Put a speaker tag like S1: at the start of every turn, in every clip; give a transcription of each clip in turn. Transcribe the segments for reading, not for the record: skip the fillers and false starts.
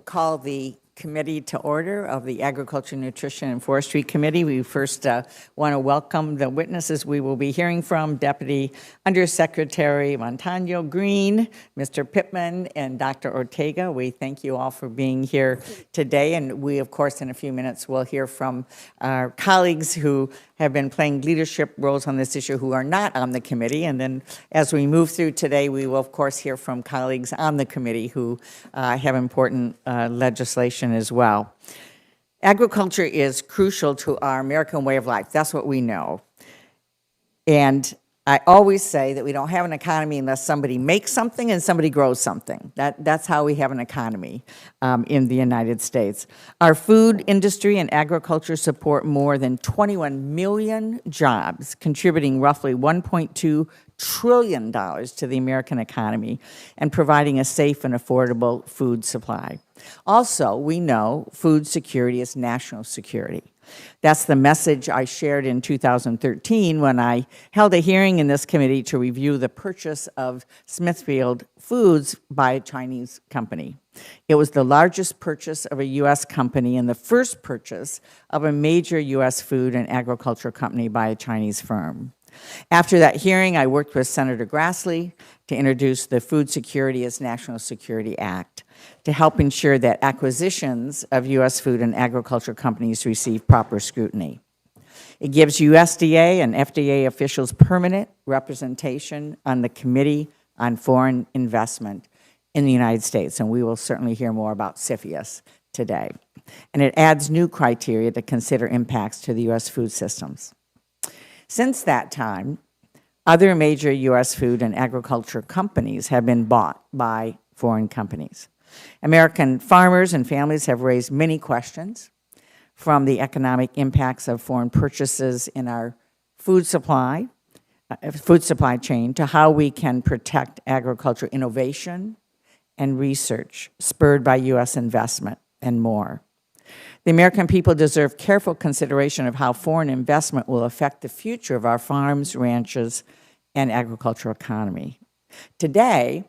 S1: call the committee to order of the Agriculture, Nutrition, and Forestry Committee. We first want to welcome the witnesses we will be hearing from, Deputy Undersecretary Montano Green, Mr. Pittman, and Dr. Ortega. We thank you all for being here today, and we, of course, in a few minutes will hear from our colleagues who have been playing leadership roles on this issue who are not on the committee. And then as we move through today, we will, of course, hear from colleagues on the committee who have important legislation as well. Agriculture is crucial to our American way of life. That's what we know. And I always say that we don't have an economy unless somebody makes something and somebody grows something. That's how we have an economy in the United States. Our food industry and agriculture support more than 21 million jobs, contributing roughly $1.2 trillion to the American economy and providing a safe and affordable food supply. Also, we know food security is national security. That's the message I shared in 2013 when I held a hearing in this committee to review the purchase of Smithfield Foods by a Chinese company. It was the largest purchase of a U.S. company and the first purchase of a major U.S. food and agriculture company by a Chinese firm. After that hearing, I worked with Senator Grassley to introduce the Food Security as National Security Act to help ensure that acquisitions of U.S. food and agriculture companies receive proper scrutiny. It gives USDA and FDA officials permanent representation on the Committee on Foreign Investment in the United States, and we will certainly hear more about CFIUS today. And it adds new criteria to consider impacts to the U.S. food systems. Since that time, other major U.S. food and agriculture companies have been bought by foreign companies. American farmers and families have raised many questions, from the economic impacts of foreign purchases in our food supply chain to how we can protect agriculture innovation and research spurred by U.S. investment and more. The American people deserve careful consideration of how foreign investment will affect the future of our farms, ranches, and agricultural economy. Today,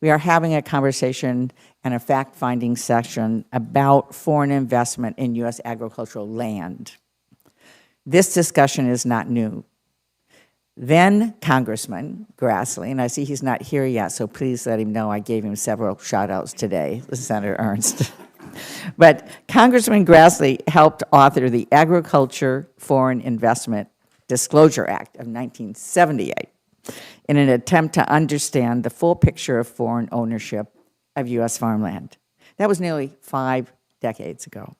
S1: we are having a conversation and a fact-finding session about foreign investment in U.S. agricultural land. This discussion is not new. Then Congressman Grassley, and I see he's not here yet, so please let him know I gave him several shout-outs today, Senator Ernst. But Congressman Grassley helped author the Agriculture Foreign Investment Disclosure Act of 1978 in an attempt to understand the full picture of foreign ownership of U.S. farmland. That was nearly 5 decades ago.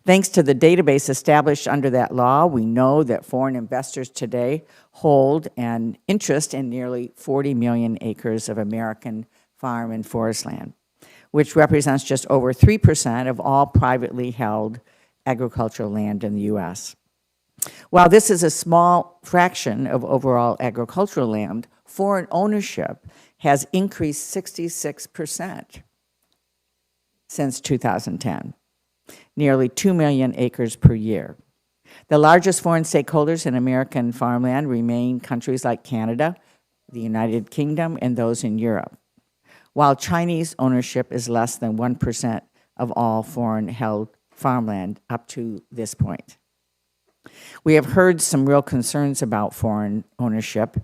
S1: Thanks to the database established under that law, we know that foreign investors today hold an interest in nearly 40 million acres of American farm and forest land, which represents just over 3% of all privately held agricultural land in the U.S. While this is a small fraction of overall agricultural land, foreign ownership has increased 66% since 2010, nearly 2 million acres per year. The largest foreign stakeholders in American farmland remain countries like Canada, the United Kingdom, and those in Europe, while Chinese ownership is less than 1% of all foreign-held farmland up to this point. We have heard some real concerns about foreign ownership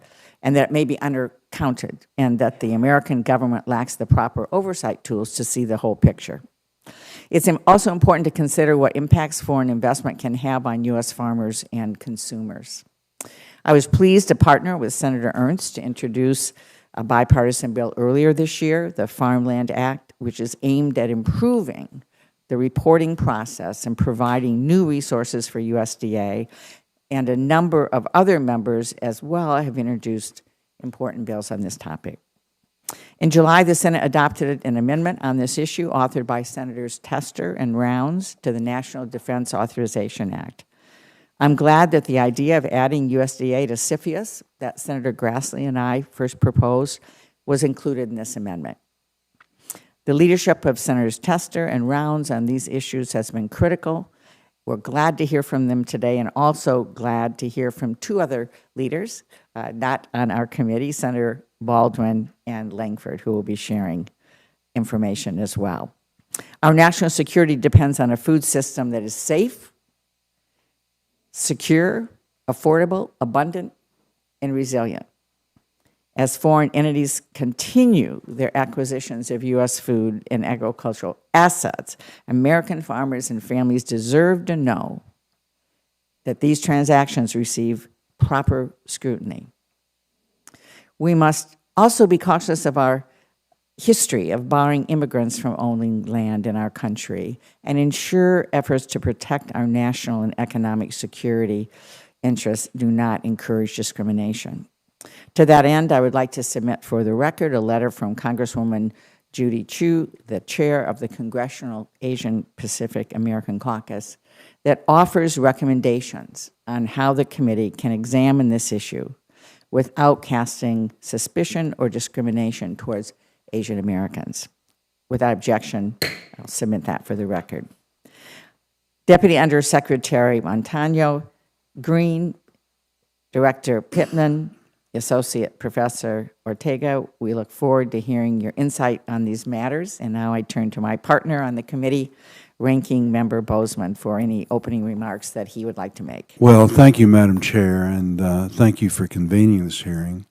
S1: and that it may be undercounted and that the American government lacks the proper oversight tools to see the whole picture. It's also important to consider what impacts foreign investment can have on U.S. farmers and consumers. I was pleased to partner with Senator Ernst to introduce a bipartisan bill earlier this year, the Farmland Act, which is aimed at improving the reporting process and providing new resources for USDA, and a number of other members as well have introduced important bills on this topic. In July, the Senate adopted an amendment on this issue authored by Senators Tester and Rounds to the National Defense Authorization Act. I'm glad that the idea of adding USDA to CFIUS that Senator Grassley and I first proposed was included in this amendment. The leadership of Senators Tester and Rounds on these issues has been critical. We're glad to hear from them today, and also glad to hear from 2 other leaders, not on our committee, Senator Baldwin and Langford, who will be sharing information as well. Our national security depends on a food system that is safe, secure, affordable, abundant, and resilient. As foreign entities continue their acquisitions of U.S. food and agricultural assets, American farmers and families deserve to know that these transactions receive proper scrutiny. We must also be cautious of our history of barring immigrants from owning land in our country and ensure efforts to protect our national and economic security interests do not encourage discrimination. To that end, I would like to submit for the record a letter from Congresswoman Judy Chu, the chair of the Congressional Asian Pacific American Caucus, that offers recommendations on how the committee can examine this issue without casting suspicion or discrimination towards Asian Americans. Without objection, I'll submit that for the record. Deputy Undersecretary Montano, Green, Director Pittman, Associate Professor Ortega, we look forward to hearing your insight on these matters. And now I turn to my partner on the committee, Ranking Member Bozeman, for any opening remarks that he would like to make.
S2: Well, thank you, Madam Chair, and thank you for convening this hearing.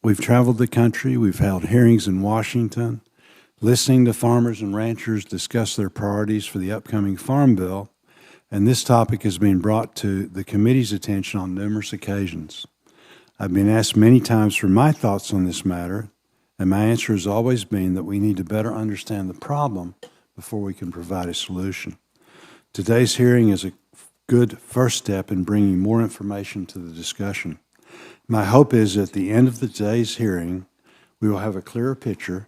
S2: We've traveled the country, we've held hearings in Washington, listening to farmers and ranchers discuss their priorities for the upcoming Farm Bill, and this topic has been brought to the committee's attention on numerous occasions. I've been asked many times for my thoughts on this matter, and my answer has always been that we need to better understand the problem before we can provide a solution. Today's hearing is a good first step in bringing more information to the discussion. My hope is at the end of today's hearing, we will have a clearer picture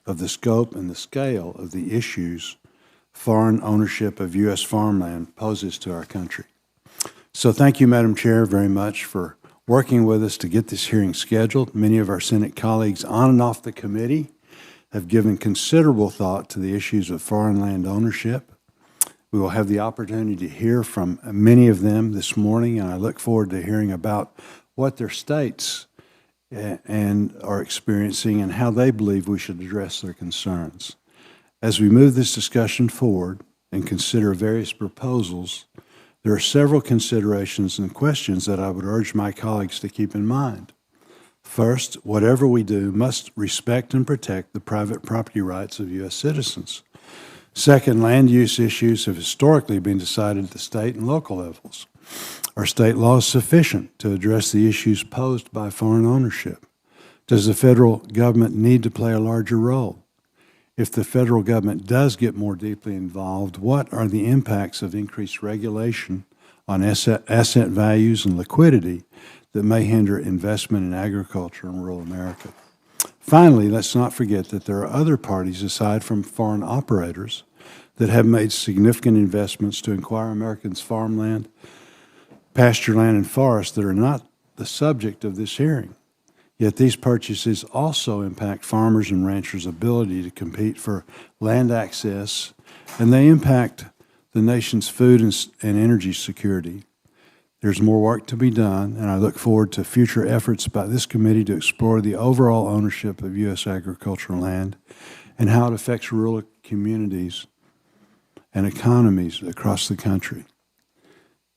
S2: of the scope and the scale of the issues foreign ownership of U.S. farmland poses to our country. So thank you, Madam Chair, very much for working with us to get this hearing scheduled. Many of our Senate colleagues on and off the committee have given considerable thought to the issues of foreign land ownership. We will have the opportunity to hear from many of them this morning, and I look forward to hearing about what their states and are experiencing and how they believe we should address their concerns. As we move this discussion forward and consider various proposals, there are several considerations and questions that I would urge my colleagues to keep in mind. First, whatever we do must respect and protect the private property rights of U.S. citizens. Second, land use issues have historically been decided at the state and local levels. Are state laws sufficient to address the issues posed by foreign ownership? Does the federal government need to play a larger role? If the federal government does get more deeply involved, what are the impacts of increased regulation on asset values and liquidity that may hinder investment in agriculture in rural America? Finally, let's not forget that there are other parties aside from foreign operators that have made significant investments to acquire Americans' farmland, pasture land, and forests that are not the subject of this hearing. Yet these purchases also impact farmers and ranchers' ability to compete for land access, and they impact the nation's food and energy security. There's more work to be done, and I look forward to future efforts by this committee to explore the overall ownership of U.S. agricultural land and how it affects rural communities and economies across the country.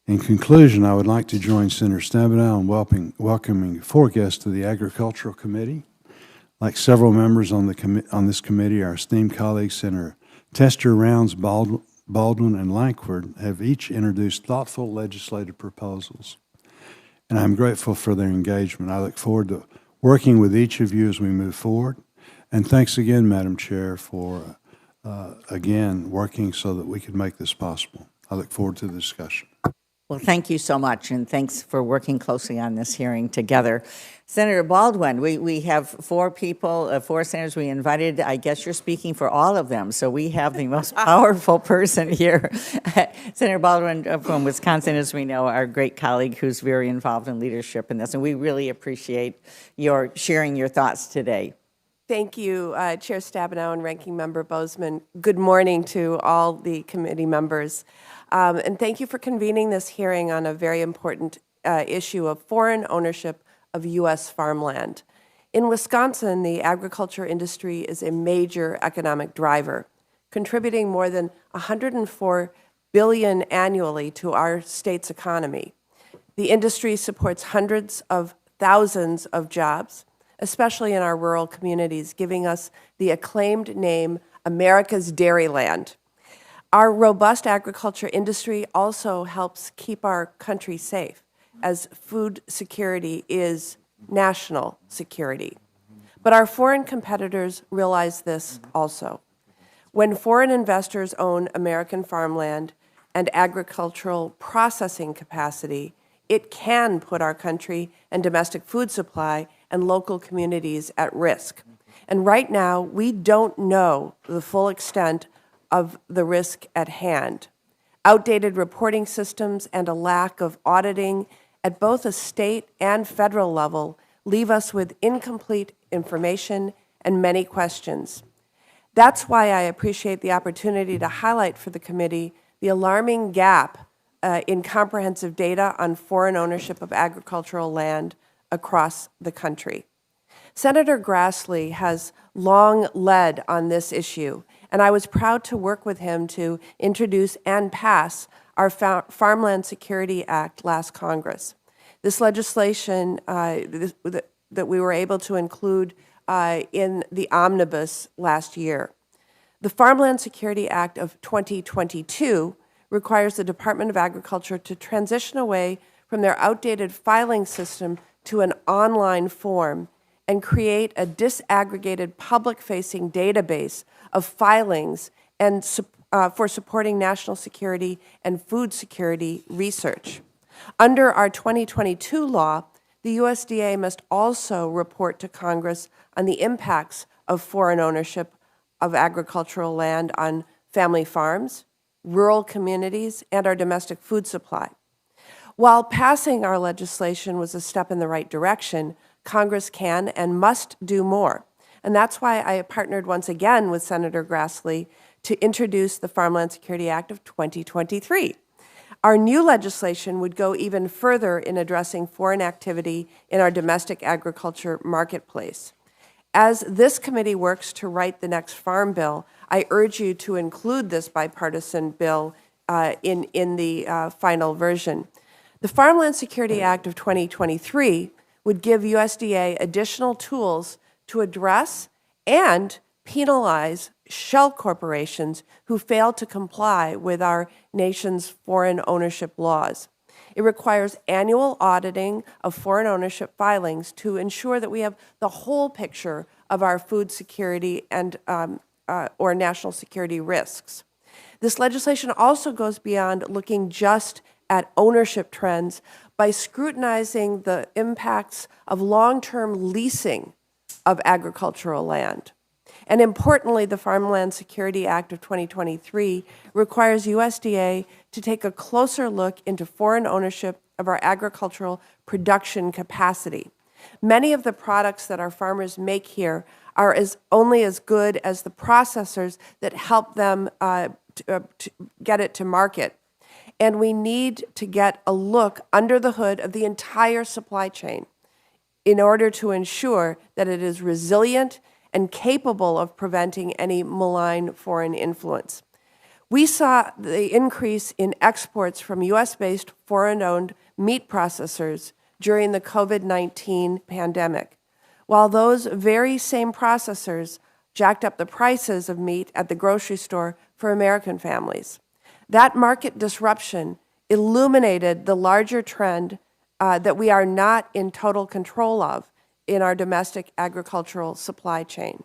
S2: In conclusion, I would like to join Senator Stabenow in welcoming four guests to the Agricultural Committee. Like several members on this committee, our esteemed colleagues, Senator Tester, Rounds, Baldwin, and Lankford, have each introduced thoughtful legislative proposals, and I'm grateful for their engagement. I look forward to working with each of you as we move forward, and thanks again, Madam Chair, for again working so that we can make this possible. I look forward to the discussion.
S1: Well, thank you so much, and thanks for working closely on this hearing together. Senator Baldwin, we have four people, four senators we invited. I guess you're speaking for all of them, so we have the most powerful person here. Senator Baldwin from Wisconsin, as we know, our great colleague who's very involved in leadership in this, and we really appreciate your sharing your thoughts today.
S3: Thank you, Chair Stabenow and Ranking Member Bozeman. Good morning to all the committee members. And thank you for convening this hearing on a very important issue of foreign ownership of U.S. farmland. In Wisconsin, the agriculture industry is a major economic driver, contributing more than $104 billion annually to our state's economy. The industry supports hundreds of thousands of jobs, especially in our rural communities, giving us the acclaimed name America's Dairyland. Our robust agriculture industry also helps keep our country safe, as food security is national security. But our foreign competitors realize this also. When foreign investors own American farmland and agricultural processing capacity, it can put our country and domestic food supply and local communities at risk. And right now, we don't know the full extent of the risk at hand. Outdated reporting systems and a lack of auditing at both a state and federal level leave us with incomplete information and many questions. That's why I appreciate the opportunity to highlight for the committee the alarming gap in comprehensive data on foreign ownership of agricultural land across the country. Senator Grassley has long led on this issue, and I was proud to work with him to introduce and pass our Farmland Security Act last Congress. This legislation that we were able to include in the omnibus last year. The Farmland Security Act of 2022 requires the Department of Agriculture to transition away from their outdated filing system to an online form and create a disaggregated public-facing database of filings and for supporting national security and food security research. Under our 2022 law, the USDA must also report to Congress on the impacts of foreign ownership of agricultural land on family farms, rural communities, and our domestic food supply. While passing our legislation was a step in the right direction, Congress can and must do more. And that's why I partnered once again with Senator Grassley to introduce the Farmland Security Act of 2023. Our new legislation would go even further in addressing foreign activity in our domestic agriculture marketplace. As this committee works to write the next farm bill, I urge you to include this bipartisan bill in the final version. The Farmland Security Act of 2023 would give USDA additional tools to address and penalize shell corporations who fail to comply with our nation's foreign ownership laws. It requires annual auditing of foreign ownership filings to ensure that we have the whole picture of our food security and or national security risks. This legislation also goes beyond looking just at ownership trends by scrutinizing the impacts of long-term leasing of agricultural land. And importantly, the Farmland Security Act of 2023 requires USDA to take a closer look into foreign ownership of our agricultural production capacity. Many of the products that our farmers make here are only as good as the processors that help them to get it to market. And we need to get a look under the hood of the entire supply chain in order to ensure that it is resilient and capable of preventing any malign foreign influence. We saw the increase in exports from U.S.-based foreign-owned meat processors during the COVID-19 pandemic, while those very same processors jacked up the prices of meat at the grocery store for American families. That market disruption illuminated the larger trend that we are not in total control of in our domestic agricultural supply chain.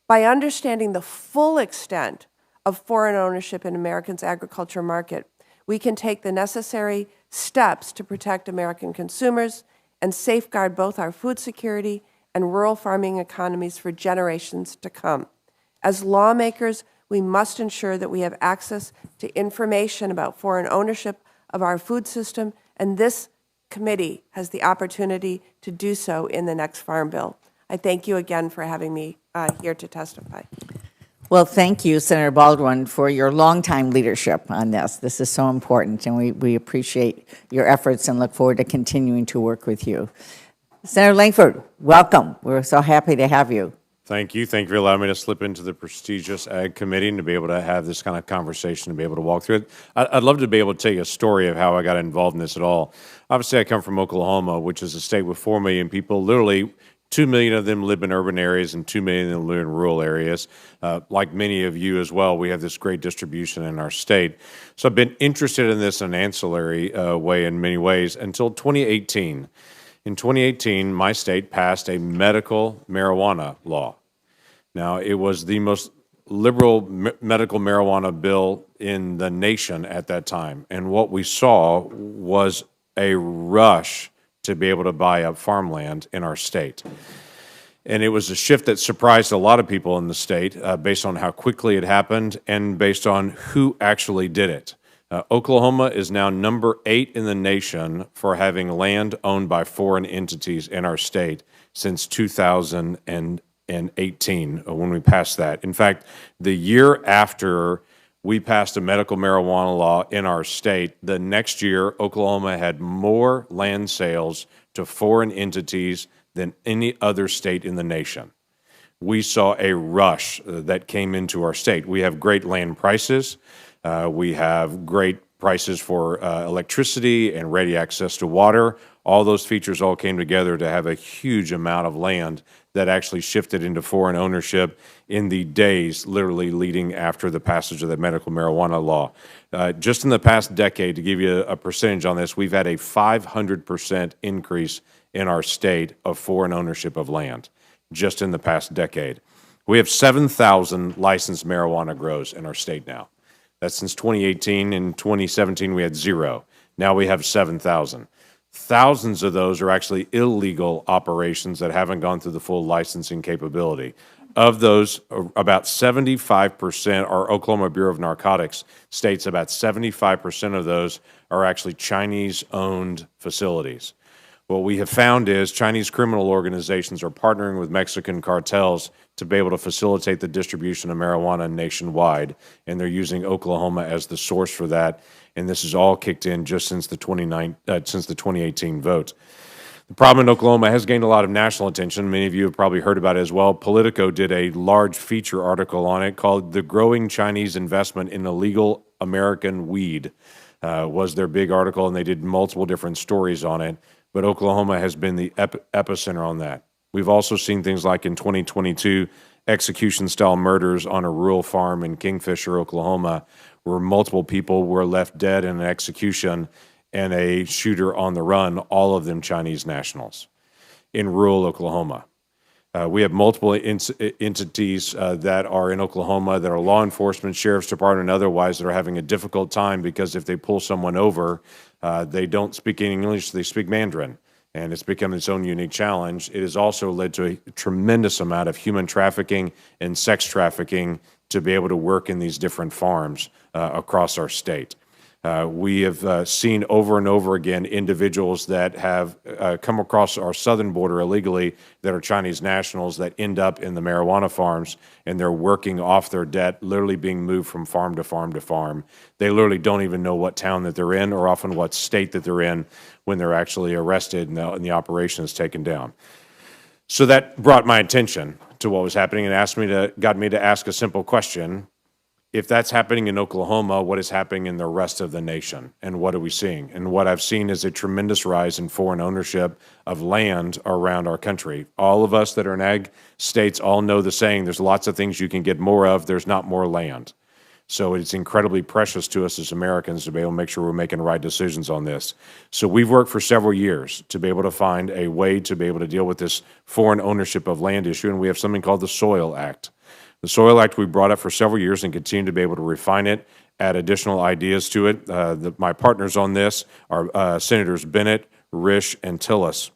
S3: By understanding the full extent of foreign ownership in Americans' agriculture market, we can take the necessary steps to protect American consumers and safeguard both our food security and rural farming economies for generations to come. As lawmakers, we must ensure that we have access to information about foreign ownership of our food system, and this committee has the opportunity to do so in the next Farm Bill. I thank you again for having me here to testify.
S1: Well, thank you, Senator Baldwin, for your longtime leadership on this. This is so important, and we appreciate your efforts and look forward to continuing to work with you. Senator Langford, welcome. We're so happy to have you.
S4: Thank you. Thank you for allowing me to slip into the prestigious Ag Committee and to be able to have this kind of conversation and be able to walk through it. I'd love to be able to tell you a story of how I got involved in this at all. Obviously, I come from Oklahoma, which is a state with 4 million people. Literally, 2 million of them live in urban areas and 2 million of them live in rural areas. Like many of you as well, we have this great distribution in our state. So I've been interested in this in an ancillary way in many ways until 2018. In 2018, my state passed a medical marijuana law. Now, it was the most liberal medical marijuana bill in the nation at that time. And what we saw was a rush to be able to buy up farmland in our state. And it was a shift that surprised a lot of people in the state based on how quickly it happened and based on who actually did it. Oklahoma is now number 8 in the nation for having land owned by foreign entities in our state since 2018 when we passed that. In fact, the year after we passed a medical marijuana law in our state, the next year Oklahoma had more land sales to foreign entities than any other state in the nation. We saw a rush that came into our state. We have great land prices. We have great prices for electricity and ready access to water. All those features all came together to have a huge amount of land that actually shifted into foreign ownership in the days literally leading after the passage of the medical marijuana law. Just in the past decade, to give you a percentage on this, we've had a 500% increase in our state of foreign ownership of land just in the past decade. We have 7,000 licensed marijuana grows in our state now. That's since 2018. In 2017, we had 0. Now we have 7,000. Thousands of those are actually illegal operations that haven't gone through the full licensing capability. Of those, about 75%, our Oklahoma Bureau of Narcotics states about 75% of those are actually Chinese-owned facilities. What we have found is Chinese criminal organizations are partnering with Mexican cartels to be able to facilitate the distribution of marijuana nationwide, and they're using Oklahoma as the source for that. And this is all kicked in just since the 2018 vote. The problem in Oklahoma has gained a lot of national attention. Many of you have probably heard about it as well. Politico did a large feature article on it called "The Growing Chinese Investment in Illegal American Weed." Was their big article, and they did multiple different stories on it. But Oklahoma has been the epicenter on that. We've also seen things like in 2022, execution-style murders on a rural farm in Kingfisher, Oklahoma, where multiple people were left dead in an execution and a shooter on the run, all of them Chinese nationals, in rural Oklahoma. We have multiple entities that are in Oklahoma that are law enforcement, sheriff's department, and otherwise that are having a difficult time because if they pull someone over, they don't speak English, they speak Mandarin, and it's become its own unique challenge. It has also led to a tremendous amount of human trafficking and sex trafficking to be able to work in these different farms across our state. We have seen over and over again individuals that have come across our southern border illegally that are Chinese nationals that end up in the marijuana farms, and they're working off their debt, literally being moved from farm to farm to farm. They literally don't even know what town that they're in or often what state that they're in when they're actually arrested and the operation is taken down. So that brought my attention to what was happening and got me to ask a simple question. If that's happening in Oklahoma, what is happening in the rest of the nation? And what are we seeing? And what I've seen is a tremendous rise in foreign ownership of land around our country. All of us that are in ag states all know the saying, there's lots of things you can get more of, there's not more land. So it's incredibly precious to us as Americans to be able to make sure we're making the right decisions on this. So we've worked for several years to be able to find a way to be able to deal with this foreign ownership of land issue, and we have something called the Soil Act. The Soil Act we brought up for several years and continue to be able to refine it, add additional ideas to it. My partners on this are Senators Bennett, Risch, and Tillis.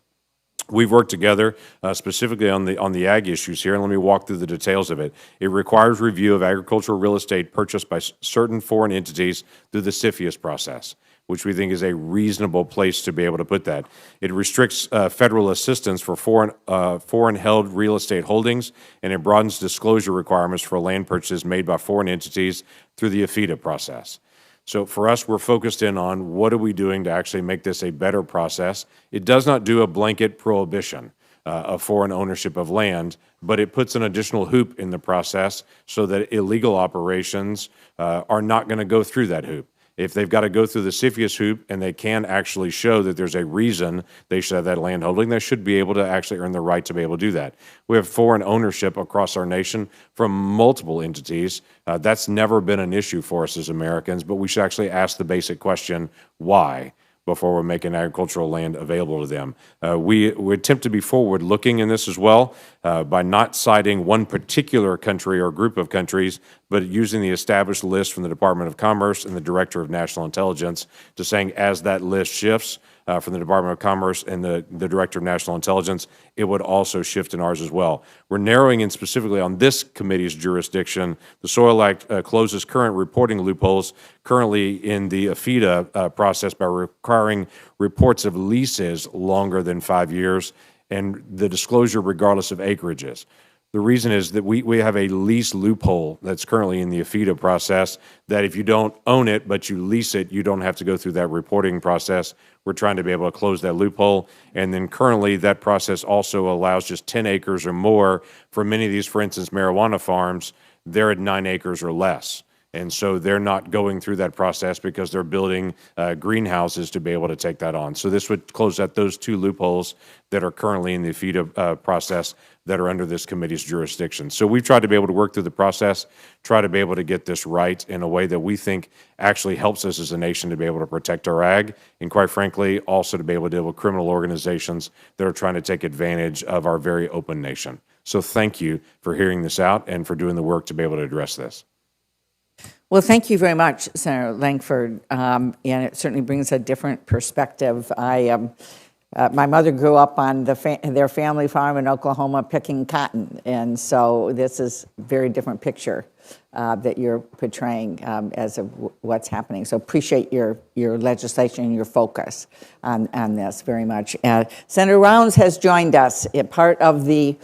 S4: We've worked together specifically on the ag issues here, and let me walk through the details of it. It requires review of agricultural real estate purchased by certain foreign entities through the CFIUS process, which we think is a reasonable place to be able to put that. It restricts federal assistance for foreign-held real estate holdings, and it broadens disclosure requirements for land purchases made by foreign entities through the AFIDA process. So for us, we're focused in on what are we doing to actually make this a better process. It does not do a blanket prohibition of foreign ownership of land, but it puts an additional hoop in the process so that illegal operations are not going to go through that hoop. If they've got to go through the CFIUS hoop and they can actually show that there's a reason they should have that land holding, they should be able to actually earn the right to be able to do that. We have foreign ownership across our nation from multiple entities. That's never been an issue for us as Americans, but we should actually ask the basic question, why? Before we're making agricultural land available to them. We attempt to be forward-looking in this as well by not citing one particular country or group of countries, but using the established list from the Department of Commerce and the Director of National Intelligence to saying as that list shifts from the Department of Commerce and the Director of National Intelligence, it would also shift in ours as well. We're narrowing in specifically on this committee's jurisdiction. The Soil Act closes current reporting loopholes currently in the AFIDA process by requiring reports of leases longer than 5 years and the disclosure regardless of acreages. The reason is that we have a lease loophole that's currently in the AFIDA process that if you don't own it but you lease it, you don't have to go through that reporting process. We're trying to be able to close that loophole. And then currently that process also allows just 10 acres or more for many of these, for instance, marijuana farms, they're at 9 acres or less. And so they're not going through that process because they're building greenhouses to be able to take that on. So this would close out those two loopholes that are currently in the AFIDA process that are under this committee's jurisdiction. So we've tried to be able to work through the process, try to be able to get this right in a way that we think actually helps us as a nation to be able to protect our ag, and quite frankly, also to be able to deal with criminal organizations that are trying to take advantage of our very open nation. So thank you for hearing this out and for doing the work to be able to address this.
S1: Well, thank you very much, Senator Langford, and it certainly brings a different perspective. My mother grew up on their family farm in Oklahoma picking cotton, and so this is a very different picture that you're portraying as of what's happening. So appreciate your legislation and your focus on this very much. Senator Rounds has joined us, part of the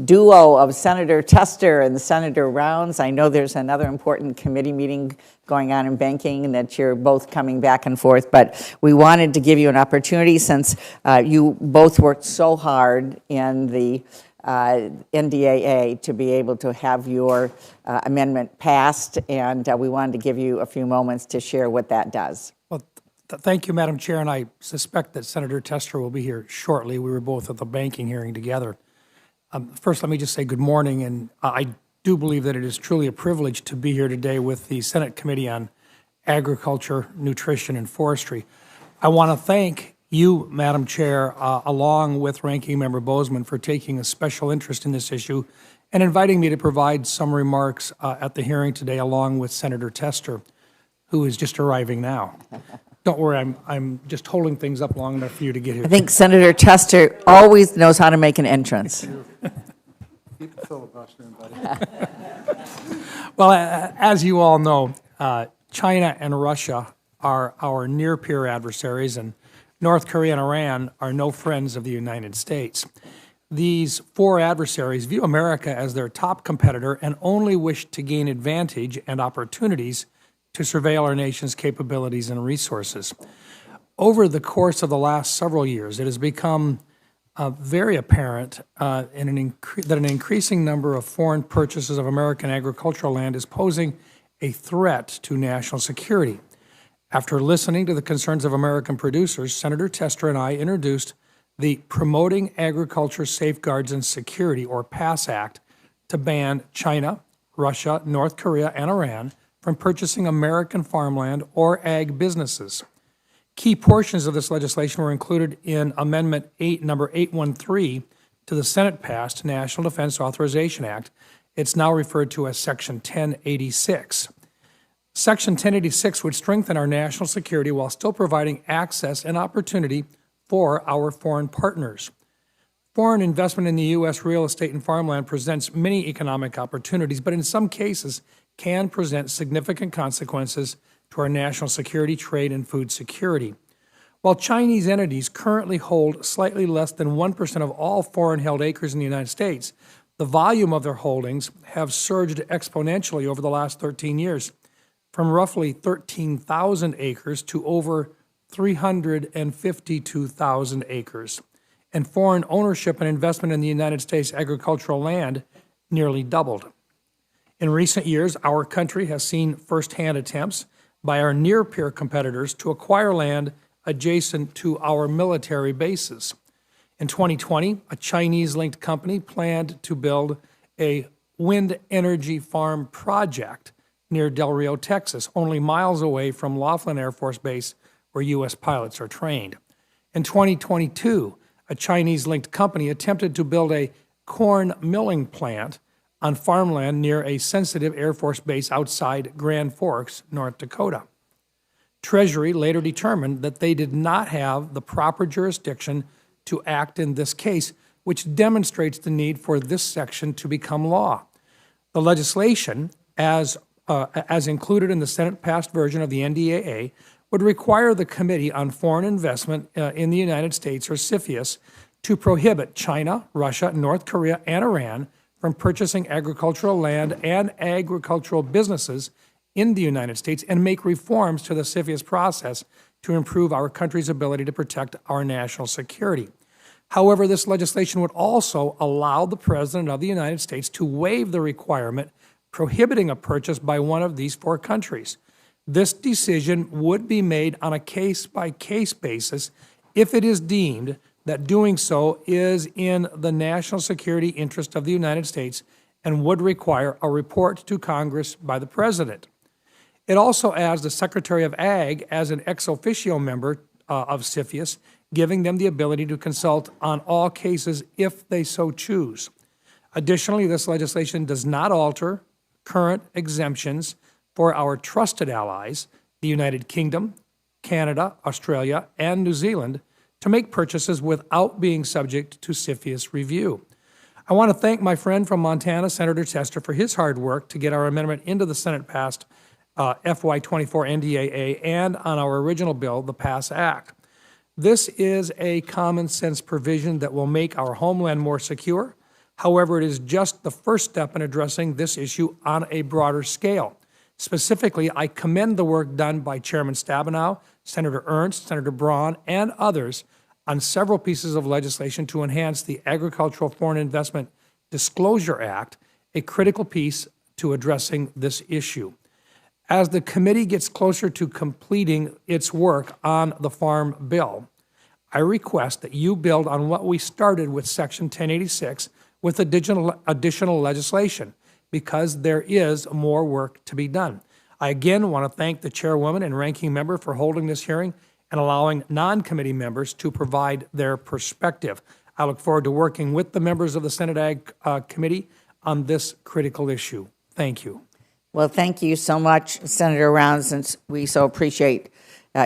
S1: duo of Senator Tester and Senator Rounds. I know there's another important committee meeting going on in banking and that you're both coming back and forth, but we wanted to give you an opportunity since you both worked so hard in the NDAA to be able to have your amendment passed, and we wanted to give you a few moments to share what that does.
S5: Well, thank you, Madam Chair, and I suspect that Senator Tester will be here shortly. We were both at the banking hearing together. First, let me just say good morning, and I do believe that it is truly a privilege to be here today with the Senate Committee on Agriculture, Nutrition, and Forestry. I want to thank you, Madam Chair, along with Ranking Member Bozeman, for taking a special interest in this issue and inviting me to provide some remarks at the hearing today, along with Senator Tester, who is just arriving now. Don't worry, I'm just holding things up long enough for you to get here.
S1: I think Senator Tester always knows how to make an entrance.
S5: Keep the filibustering, buddy. Well, as you all know, China and Russia are our near-peer adversaries, and North Korea and Iran are no friends of the United States. These four adversaries view America as their top competitor and only wish to gain advantage and opportunities to surveil our nation's capabilities and resources. Over the course of the last several years, it has become very apparent that an increasing number of foreign purchases of American agricultural land is posing a threat to national security. After listening to the concerns of American producers, Senator Tester and I introduced the Promoting Agriculture Safeguards and Security, or PASS Act, to ban China, Russia, North Korea, and Iran from purchasing American farmland or ag businesses. Key portions of this legislation were included in Amendment number 813 to the Senate-passed National Defense Authorization Act. It's now referred to as Section 1086. Section 1086 would strengthen our national security while still providing access and opportunity for our foreign partners. Foreign investment in the U.S. real estate and farmland presents many economic opportunities, but in some cases can present significant consequences to our national security, trade, and food security. While Chinese entities currently hold slightly less than 1% of all foreign-held acres in the United States, the volume of their holdings have surged exponentially over the last 13 years. from roughly 13,000 acres to over 352,000 acres. And foreign ownership and investment in the United States agricultural land nearly doubled. In recent years, our country has seen firsthand attempts by our near-peer competitors to acquire land adjacent to our military bases. In 2020, a Chinese-linked company planned to build a wind energy farm project near Del Rio, Texas, only miles away from Laughlin Air Force Base, where U.S. pilots are trained. In 2022, a Chinese-linked company attempted to build a corn milling plant on farmland near a sensitive Air Force base outside Grand Forks, North Dakota. Treasury later determined that they did not have the proper jurisdiction to act in this case, which demonstrates the need for this section to become law. The legislation, as included in the Senate-passed version of the NDAA, would require the Committee on Foreign Investment in the United States, or CFIUS, to prohibit China, Russia, North Korea, and Iran from purchasing agricultural land and agricultural businesses in the United States and make reforms to the CFIUS process to improve our country's ability to protect our national security. However, this legislation would also allow the President of the United States to waive the requirement prohibiting a purchase by one of these four countries. This decision would be made on a case-by-case basis if it is deemed that doing so is in the national security interest of the United States and would require a report to Congress by the President. It also adds the Secretary of Ag as an ex officio member of CFIUS, giving them the ability to consult on all cases if they so choose. Additionally, this legislation does not alter current exemptions for our trusted allies, the United Kingdom, Canada, Australia, and New Zealand, to make purchases without being subject to CFIUS review. I want to thank my friend from Montana, Senator Tester, for his hard work to get our amendment into the Senate-passed FY24 NDAA and on our original bill, the PASS Act. This is a common-sense provision that will make our homeland more secure. However, it is just the first step in addressing this issue on a broader scale. Specifically, I commend the work done by Chairman Stabenow, Senator Ernst, Senator Braun, and others on several pieces of legislation to enhance the Agricultural Foreign Investment Disclosure Act, a critical piece to addressing this issue. As the committee gets closer to completing its work on the Farm Bill, I request that you build on what we started with Section 1086 with additional legislation, because there is more work to be done. I again want to thank the chairwoman and ranking member for holding this hearing and allowing non-committee members to provide their perspective. I look forward to working with the members of the Senate Ag Committee on this critical issue. Thank you.
S1: Well, thank you so much, Senator Rounds, and we so appreciate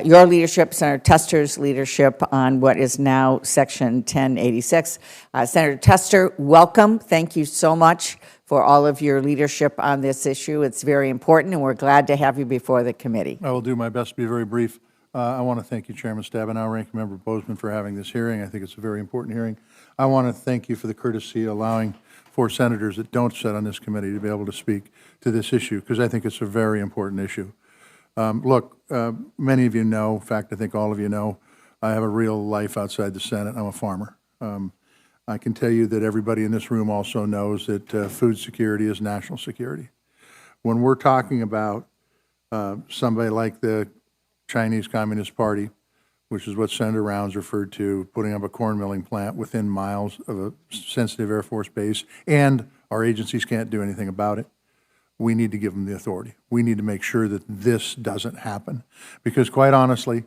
S1: your leadership, Senator Tester's leadership on what is now Section 1086. Senator Tester, welcome. Thank you so much for all of your leadership on this issue. It's very important, and we're glad to have you before the committee.
S6: I will do my best to be very brief. I want to thank you, Chairman Stabenow, Ranking Member Bozeman, for having this hearing. I think it's a very important hearing. I want to thank you for the courtesy of allowing 4 senators that don't sit on this committee to be able to speak to this issue, because I think it's a very important issue. Look, many of you know, in fact, I think all of you know, I have a real life outside the Senate. I'm a farmer. I can tell you that everybody in this room also knows that food security is national security. When we're talking about somebody like the Chinese Communist Party, which is what Senator Rounds referred to, putting up a corn milling plant within miles of a sensitive Air Force base, and our agencies can't do anything about it, we need to give them the authority. We need to make sure that this doesn't happen. Because quite honestly,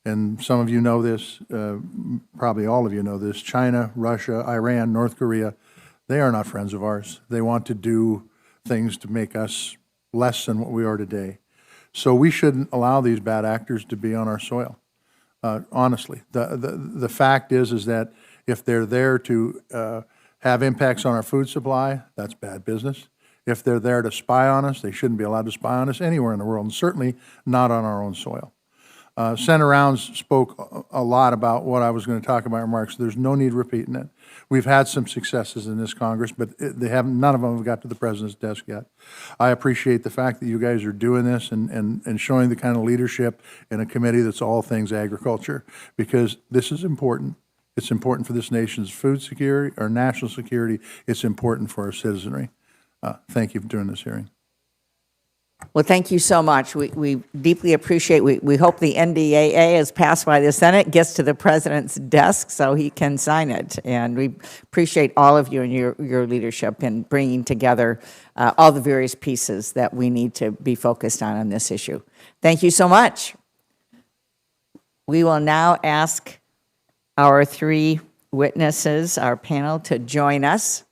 S6: and some of you know this, probably all of you know this, China, Russia, Iran, North Korea, they are not friends of ours. They want to do things to make us less than what we are today. So we shouldn't allow these bad actors to be on our soil. Honestly, the fact is that if they're there to have impacts on our food supply, that's bad business. If they're there to spy on us, they shouldn't be allowed to spy on us anywhere in the world, and certainly not on our own soil. Senator Rounds spoke a lot about what I was going to talk about in remarks. There's no need repeating it. We've had some successes in this Congress, but none of them have got to the President's desk yet. I appreciate the fact that you guys are doing this and showing the kind of leadership in a committee that's all things agriculture, because this is important. It's important for this nation's food security, our national security. It's important for our citizenry. Thank you for doing this hearing.
S1: Well, thank you so much. We deeply appreciate, we hope the NDAA is passed by the Senate, gets to the President's desk so he can sign it. And we appreciate all of you and your leadership in bringing together all the various pieces that we need to be focused on this issue. Thank you so much. We will now ask our three witnesses, our panel, to join us.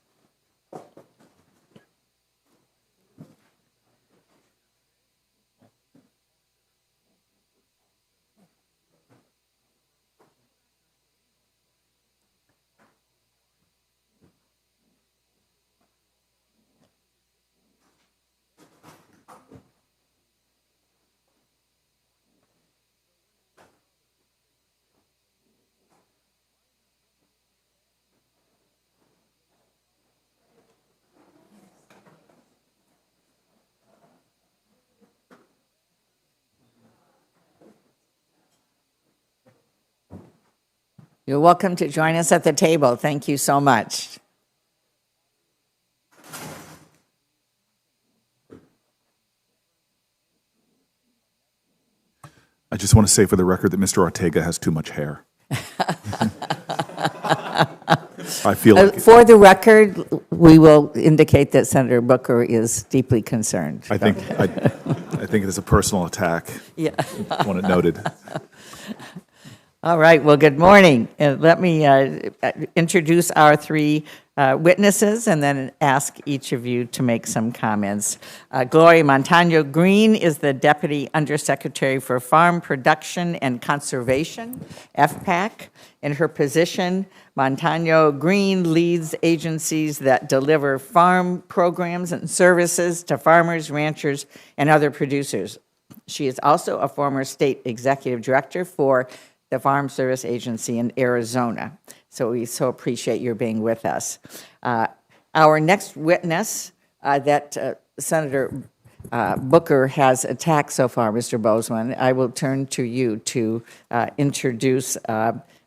S1: You're welcome to join us at the table. Thank you so much.
S7: I just want to say for the record that Mr. Ortega has too much hair. I feel like
S1: For the record, we will indicate that Senator Booker is deeply concerned.
S7: I think it is a personal attack.
S1: Yeah.
S7: I want it noted.
S1: All right, well, good morning. Let me introduce our three witnesses and then ask each of you to make some comments. Gloria Montano Green is the Deputy Undersecretary for Farm Production and Conservation, FPAC. In her position, Montano Green leads agencies that deliver farm programs and services to farmers, ranchers, and other producers. She is also a former state executive director for the Farm Service Agency in Arizona. So we so appreciate your being with us. Our next witness that Senator Booker has attacked so far, Mr. Bozeman, I will turn to you to introduce,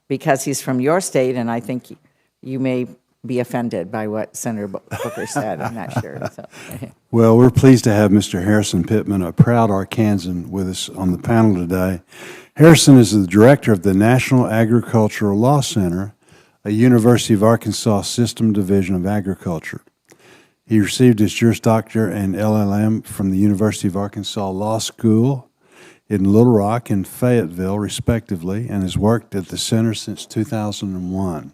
S1: because he's from your state, and I think you may be offended by what Senator Booker said. I'm not sure. So.
S2: Well, we're pleased to have Mr. Harrison Pittman, a proud Arkansan, with us on the panel today. Harrison is the director of the National Agricultural Law Center, a University of Arkansas System Division of Agriculture. He received his Juris Doctor and LLM from the University of Arkansas Law School in Little Rock and Fayetteville, respectively, and has worked at the center since 2001.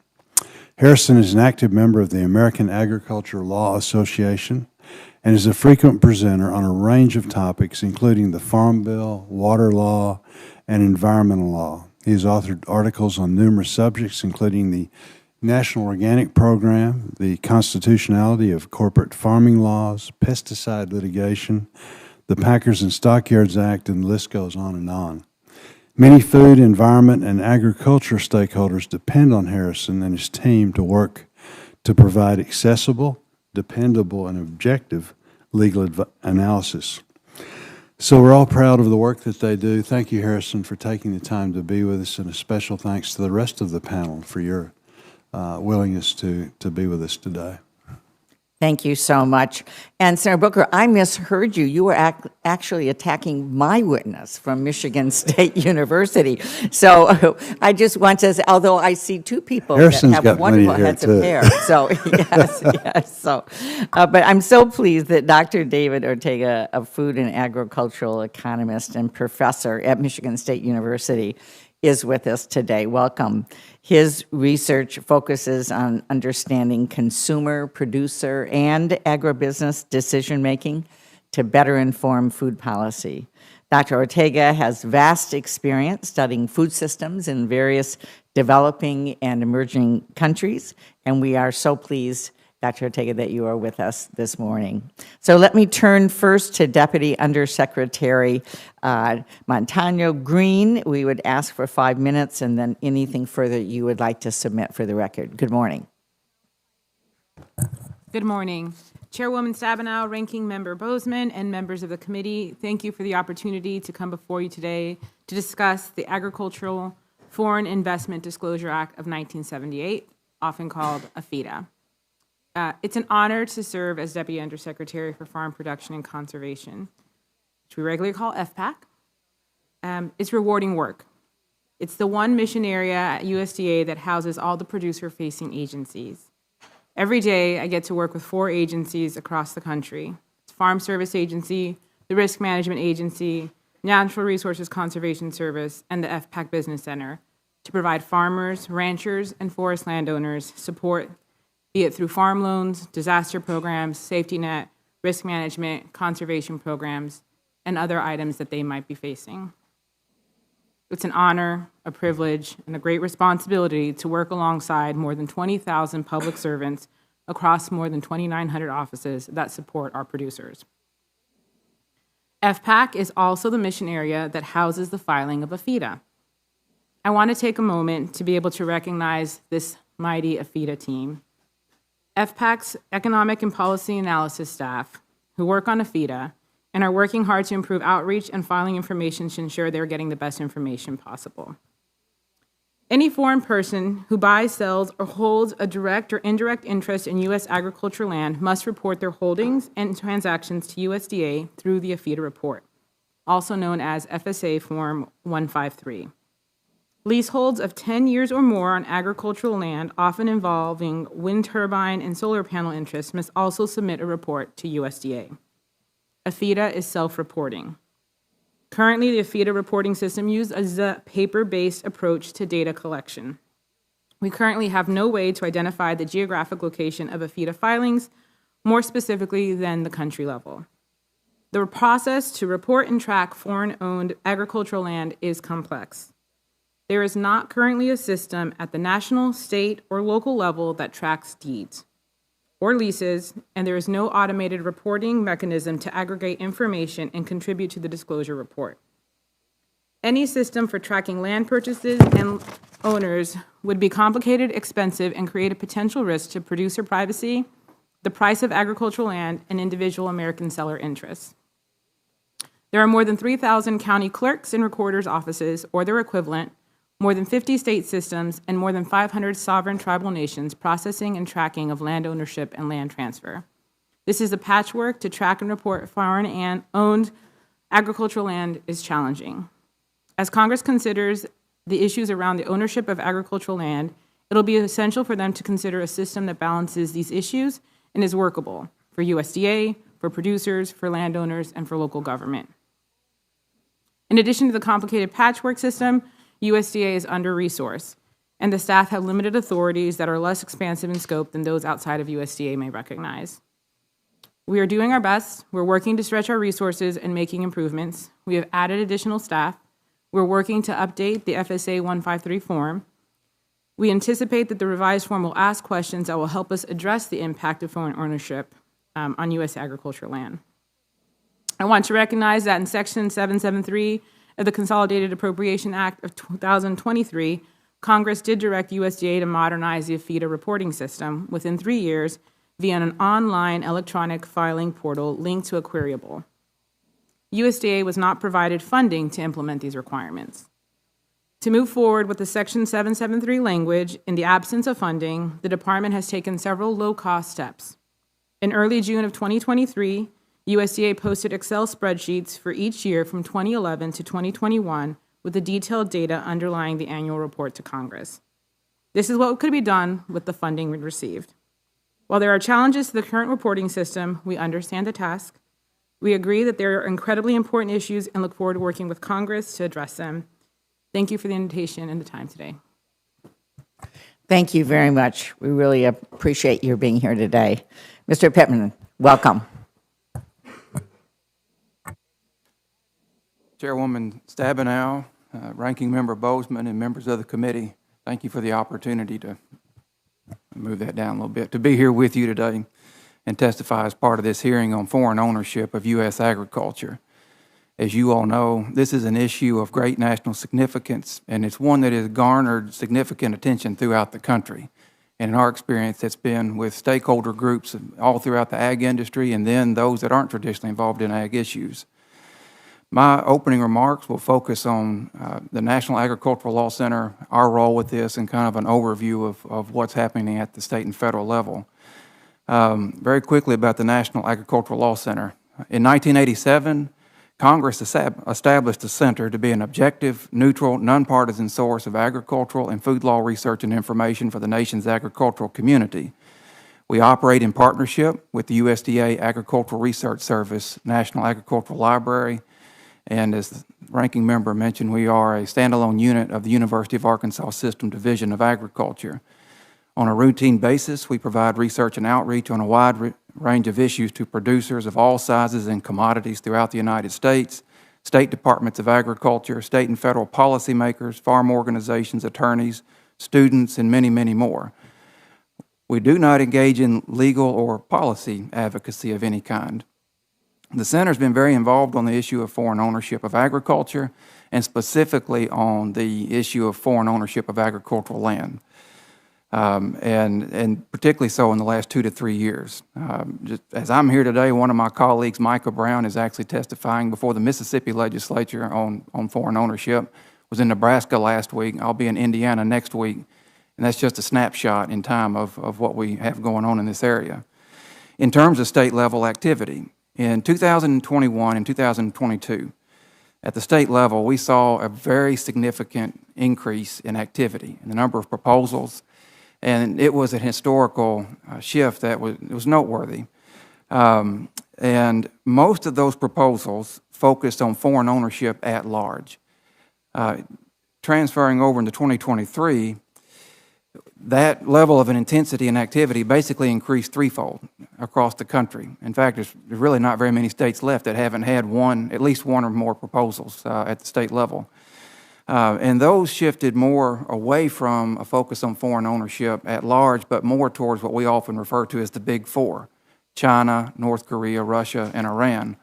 S2: Harrison is an active member of the American Agricultural Law Association and is a frequent presenter on a range of topics, including the Farm Bill, water law, and environmental law. He has authored articles on numerous subjects, including the National Organic Program, the constitutionality of corporate farming laws, pesticide litigation, the Packers and Stockyards Act, and the list goes on and on. Many food, environment, and agriculture stakeholders depend on Harrison and his team to work to provide accessible, dependable, and objective legal analysis. So we're all proud of the work that they do. Thank you, Harrison, for taking the time to be with us, and a special thanks to the rest of the panel for your willingness to be with us today.
S1: Thank you so much. And Senator Booker, I misheard you. You were actually attacking my witness from Michigan State University. So I just want to say, although I see two people
S2: Harrison's
S1: that
S2: got
S1: have wonderful
S2: plenty of
S1: heads
S2: hair,
S1: of
S2: too.
S1: hair. So yes. So, but I'm so pleased that Dr. David Ortega, a food and agricultural economist and professor at Michigan State University, is with us today. Welcome. His research focuses on understanding consumer, producer, and agribusiness decision-making to better inform food policy. Dr. Ortega has vast experience studying food systems in various developing and emerging countries, and we are so pleased Dr. Ortega, that you are with us this morning. So let me turn first to Deputy Undersecretary Montano Green. We would ask for 5 minutes, and then anything further you would like to submit for the record. Good morning.
S8: Good morning. Chairwoman Stabenow, Ranking Member Bozeman, and members of the committee, thank you for the opportunity to come before you today to discuss the Agricultural Foreign Investment Disclosure Act of 1978, often called AFIDA. It's an honor to serve as Deputy Undersecretary for Farm Production and Conservation, which we regularly call FPAC. It's rewarding work. It's the one mission area at USDA that houses all the producer-facing agencies. Every day, I get to work with 4 agencies across the country. It's Farm Service Agency, the Risk Management Agency, Natural Resources Conservation Service, and the FPAC Business Center to provide farmers, ranchers, and forest landowners support, be it through farm loans, disaster programs, safety net, risk management, conservation programs, and other items that they might be facing. It's an honor, a privilege, and a great responsibility to work alongside more than 20,000 public servants across more than 2,900 offices that support our producers. FPAC is also the mission area that houses the filing of AFIDA. I want to take a moment to be able to recognize this mighty AFIDA team. FPAC's economic and policy analysis staff, who work on AFIDA, and are working hard to improve outreach and filing information to ensure they're getting the best information possible. Any foreign person who buys, sells, or holds a direct or indirect interest in U.S. agricultural land must report their holdings and transactions to USDA through the AFIDA report, also known as FSA Form 153. Leaseholds of 10 years or more on agricultural land, often involving wind turbine and solar panel interests, must also submit a report to USDA. AFIDA is self-reporting. Currently, the AFIDA reporting system uses a paper-based approach to data collection. We currently have no way to identify the geographic location of AFIDA filings, more specifically than the country level. The process to report and track foreign-owned agricultural land is complex. There is not currently a system at the national, state, or local level that tracks deeds or leases, and there is no automated reporting mechanism to aggregate information and contribute to the disclosure report. Any system for tracking land purchases and owners would be complicated, expensive, and create a potential risk to producer privacy, the price of agricultural land, and individual American seller interests. There are more than 3,000 county clerks and recorders' offices, or their equivalent, more than 50 state systems, and more than 500 sovereign tribal nations processing and tracking of land ownership and land transfer. This is a patchwork to track and report foreign and owned agricultural land is challenging. As Congress considers the issues around the ownership of agricultural land, it'll be essential for them to consider a system that balances these issues and is workable for USDA, for producers, for landowners, and for local government. In addition to the complicated patchwork system, USDA is under-resourced, and the staff have limited authorities that are less expansive in scope than those outside of USDA may recognize. We are doing our best. We're working to stretch our resources and making improvements. We have added additional staff. We're working to update the FSA 153 form. We anticipate that the revised form will ask questions that will help us address the impact of foreign ownership on U.S. agricultural land. I want to recognize that in Section 773 of the Consolidated Appropriation Act of 2023, Congress did direct USDA to modernize the AFIDA reporting system within 3 years via an online electronic filing portal linked to a queryable. USDA was not provided funding to implement these requirements. To move forward with the Section 773 language, in the absence of funding, the Department has taken several low-cost steps. In early June of 2023, USDA posted Excel spreadsheets for each year from 2011 to 2021 with the detailed data underlying the annual report to Congress. This is what could be done with the funding we received. While there are challenges to the current reporting system, we understand the task. We agree that there are incredibly important issues and look forward to working with Congress to address them. Thank you for the invitation and the time today.
S1: Thank you very much. We really appreciate your being here today. Mr. Pittman, welcome.
S9: Chairwoman Stabenow, Ranking Member Bozeman, and members of the committee, thank you for the opportunity to move that down a little bit, to be here with you today and testify as part of this hearing on foreign ownership of U.S. agriculture. As you all know, this is an issue of great national significance, and it's one that has garnered significant attention throughout the country. And in our experience, it's been with stakeholder groups all throughout the ag industry and then those that aren't traditionally involved in ag issues. My opening remarks will focus on the National Agricultural Law Center, our role with this, and kind of an overview of what's happening at the state and federal level. Very quickly about the National Agricultural Law Center. In 1987, Congress established the center to be an objective, neutral, nonpartisan source of agricultural and food law research and information for the nation's agricultural community. We operate in partnership with the USDA Agricultural Research Service, National Agricultural Library, and as the ranking member mentioned, we are a standalone unit of the University of Arkansas System Division of Agriculture. On a routine basis, we provide research and outreach on a wide range of issues to producers of all sizes and commodities throughout the United States, state departments of agriculture, state and federal policymakers, farm organizations, attorneys, students, and many, many more. We do not engage in legal or policy advocacy of any kind. The Center's been very involved on the issue of foreign ownership of agriculture, and specifically on the issue of foreign ownership of agricultural land, and particularly so in the last 2 to 3 years. Just as I'm here today, one of my colleagues, Micah Brown, is actually testifying before the Mississippi legislature on foreign ownership. Was in Nebraska last week. I'll be in Indiana next week, and that's just a snapshot in time of what we have going on in this area. In terms of state-level activity, in 2021 and 2022, at the state level, we saw a very significant increase in activity in the number of proposals, and it was a historical shift that was noteworthy. And most of those proposals focused on foreign ownership at large. Transferring over into 2023, that level of an intensity and activity basically increased threefold across the country. In fact, there's really not very many states left that haven't had at least one or more proposals at the state level. And those shifted more away from a focus on foreign ownership at large, but more towards what we often refer to as the Big Four: China, North Korea, Russia, and Iran.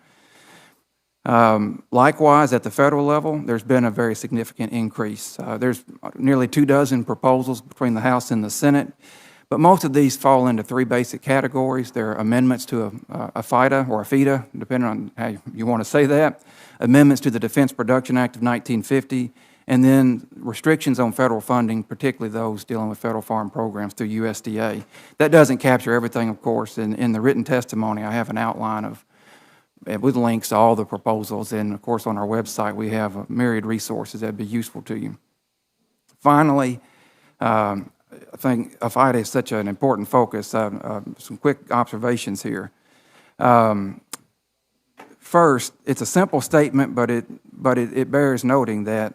S9: Likewise, at the federal level, there's been a very significant increase. There's nearly 24 proposals between the House and the Senate, but most of these fall into 3 basic categories. They're amendments to a FIDA or a FIDA, depending on how you want to say that, amendments to the Defense Production Act of 1950, and then restrictions on federal funding, particularly those dealing with federal farm programs through USDA. That doesn't capture everything, of course. In the written testimony, I have an outline with links to all the proposals, and of course on our website we have a myriad resources that would be useful to you. Finally, I think FIDA is such an important focus. Some quick observations here. First, it's a simple statement, but it bears noting that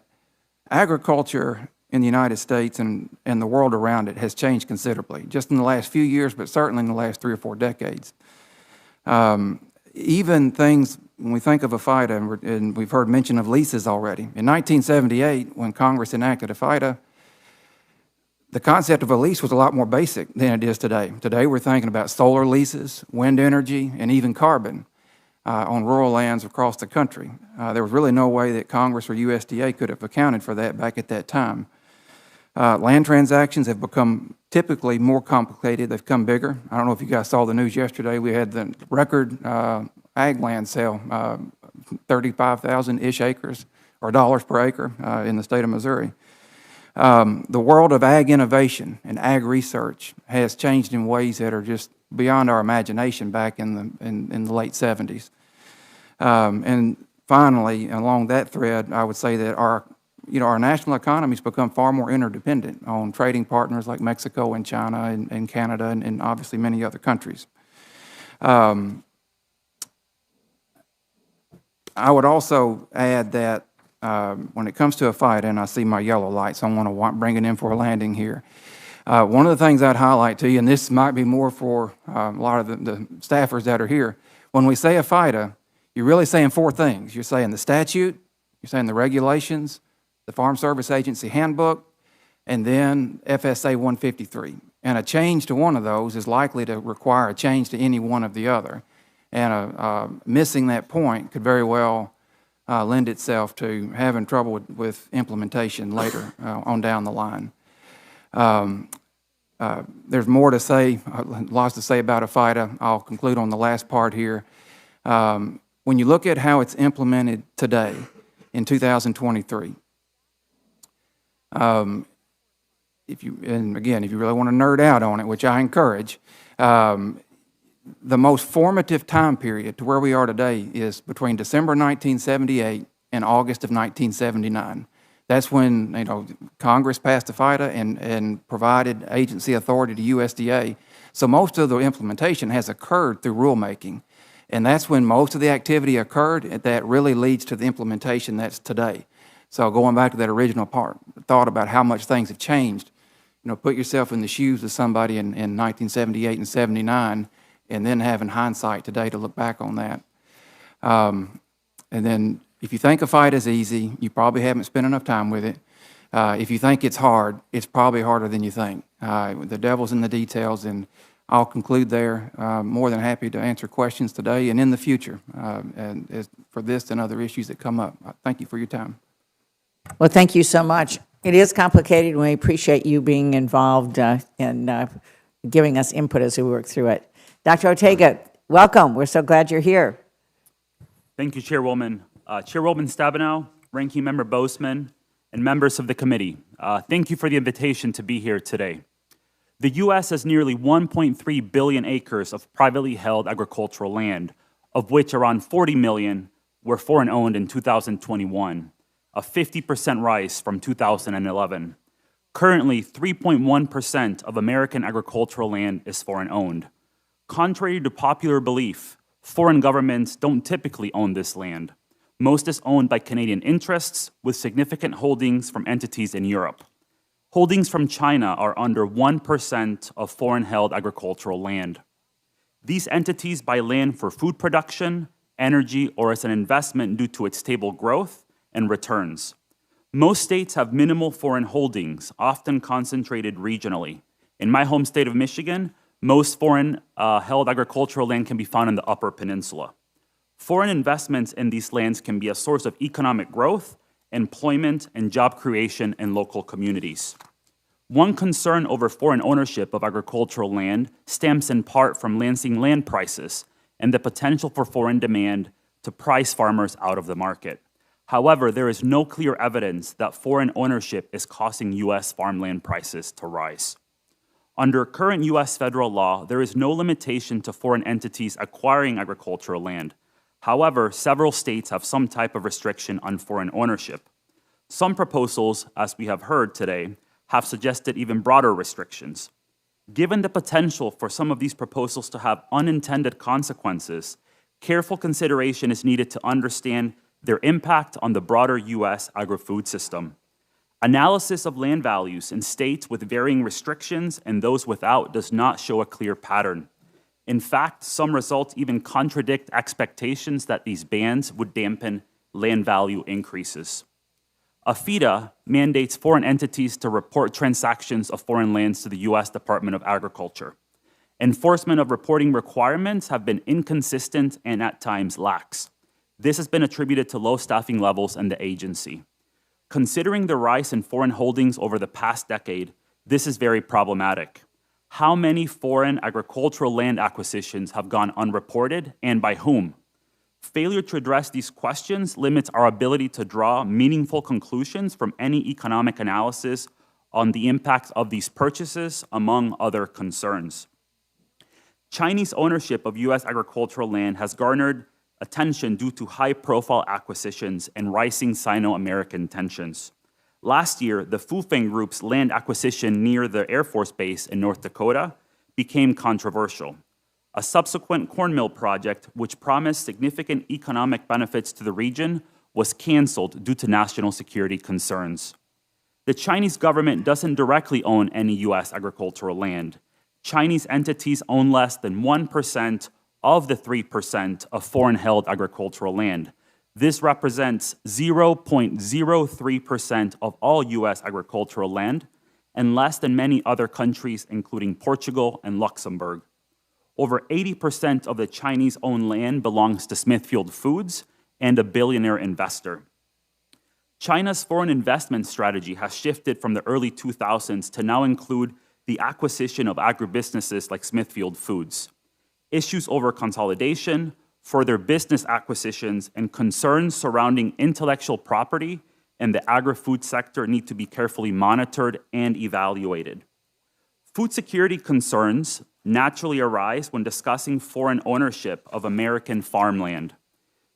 S9: agriculture in the United States and the world around it has changed considerably, just in the last few years, but certainly in the last 3 or 4 decades. Even things, when we think of a FIDA, and we've heard mention of leases already. In 1978, when Congress enacted a FIDA, the concept of a lease was a lot more basic than it is today. Today we're thinking about solar leases, wind energy, and even carbon on rural lands across the country. There was really no way that Congress or USDA could have accounted for that back at that time. Land transactions have become typically more complicated. They've become bigger. I don't know if you guys saw the news yesterday. We had the record ag land sale, 35,000-ish acres, or dollars per acre in the state of Missouri. The world of ag innovation and ag research has changed in ways that are just beyond our imagination back in the late 70s. And finally, along that thread, I would say that our national economy's become far more interdependent on trading partners like Mexico and China and Canada and obviously many other countries. I would also add that when it comes to a FIDA, and I see my yellow light, so I want to bring it in for a landing here. One of the things I'd highlight to you, and this might be more for a lot of the staffers that are here, when we say a FIDA, you're really saying 4 things. You're saying the statute, you're saying the regulations, the Farm Service Agency handbook, and then FSA 153. And a change to one of those is likely to require a change to any one of the other. And missing that point could very well lend itself to having trouble with implementation later on down the line. There's more to say, lots to say about AFIDA. I'll conclude on the last part here. When you look at how it's implemented today in 2023, if you really want to nerd out on it, which I encourage, the most formative time period to where we are today is between December 1978 and August of 1979. That's when Congress passed the FIDA and provided agency authority to USDA. So most of the implementation has occurred through rulemaking. And that's when most of the activity occurred that really leads to the implementation that's today. So going back to that original thought about how much things have changed, put yourself in the shoes of somebody in 1978 and 79, and then having hindsight today to look back on that. And then if you think a fight is easy, you probably haven't spent enough time with it. If you think it's hard, it's probably harder than you think. The devil's in the details, and I'll conclude there. More than happy to answer questions today and in the future for this and other issues that come up. Thank you for your time.
S1: Well, thank you so much. It is complicated, and we appreciate you being involved and giving us input as we work through it. Dr. Ortega, welcome. We're so glad you're here.
S10: Thank you, Chairwoman. Chairwoman Stabenow, Ranking Member Bozeman, and members of the committee, thank you for the invitation to be here today. The U.S. has nearly 1.3 billion acres of privately held agricultural land, of which around 40 million were foreign-owned in 2021, a 50% rise from 2011. Currently, 3.1% of American agricultural land is foreign-owned. Contrary to popular belief, foreign governments don't typically own this land. Most is owned by Canadian interests, with significant holdings from entities in Europe. Holdings from China are under 1% of foreign-held agricultural land. These entities buy land for food production, energy, or as an investment due to its stable growth and returns. Most states have minimal foreign holdings, often concentrated regionally. In my home state of Michigan, most foreign-held agricultural land can be found in the Upper Peninsula. Foreign investments in these lands can be a source of economic growth, employment, and job creation in local communities. One concern over foreign ownership of agricultural land stems in part from Lansing land prices and the potential for foreign demand to price farmers out of the market. However, there is no clear evidence that foreign ownership is causing U.S. farmland prices to rise. Under current U.S. federal law, there is no limitation to foreign entities acquiring agricultural land. However, several states have some type of restriction on foreign ownership. Some proposals, as we have heard today, have suggested even broader restrictions. Given the potential for some of these proposals to have unintended consequences, careful consideration is needed to understand their impact on the broader U.S. agri-food system. Analysis of land values in states with varying restrictions and those without does not show a clear pattern. In fact, some results even contradict expectations that these bans would dampen land value increases. AFIDA mandates foreign entities to report transactions of foreign lands to the U.S. Department of Agriculture. Enforcement of reporting requirements have been inconsistent and at times lax. This has been attributed to low staffing levels in the agency. Considering the rise in foreign holdings over the past decade, this is very problematic. How many foreign agricultural land acquisitions have gone unreported, and by whom? Failure to address these questions limits our ability to draw meaningful conclusions from any economic analysis on the impact of these purchases, among other concerns. Chinese ownership of U.S. agricultural land has garnered attention due to high-profile acquisitions and rising Sino-American tensions. Last year, the Fufeng Group's land acquisition near the Air Force Base in North Dakota became controversial. A subsequent corn mill project, which promised significant economic benefits to the region, was canceled due to national security concerns. The Chinese government doesn't directly own any U.S. agricultural land. Chinese entities own less than 1% of the 3% of foreign-held agricultural land. This represents 0.03% of all U.S. agricultural land and less than many other countries, including Portugal and Luxembourg. Over 80% of the Chinese-owned land belongs to Smithfield Foods and a billionaire investor. China's foreign investment strategy has shifted from the early 2000s to now include the acquisition of agribusinesses like Smithfield Foods. Issues over consolidation, further business acquisitions, and concerns surrounding intellectual property and the agri-food sector need to be carefully monitored and evaluated. Food security concerns naturally arise when discussing foreign ownership of American farmland.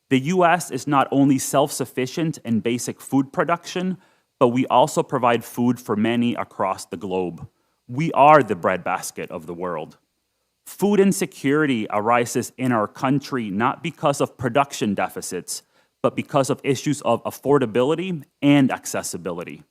S10: The U.S. is not only self-sufficient in basic food production, but we also provide food for many across the globe. We are the breadbasket of the world. Food insecurity arises in our country not because of production deficits, but because of issues of affordability and accessibility.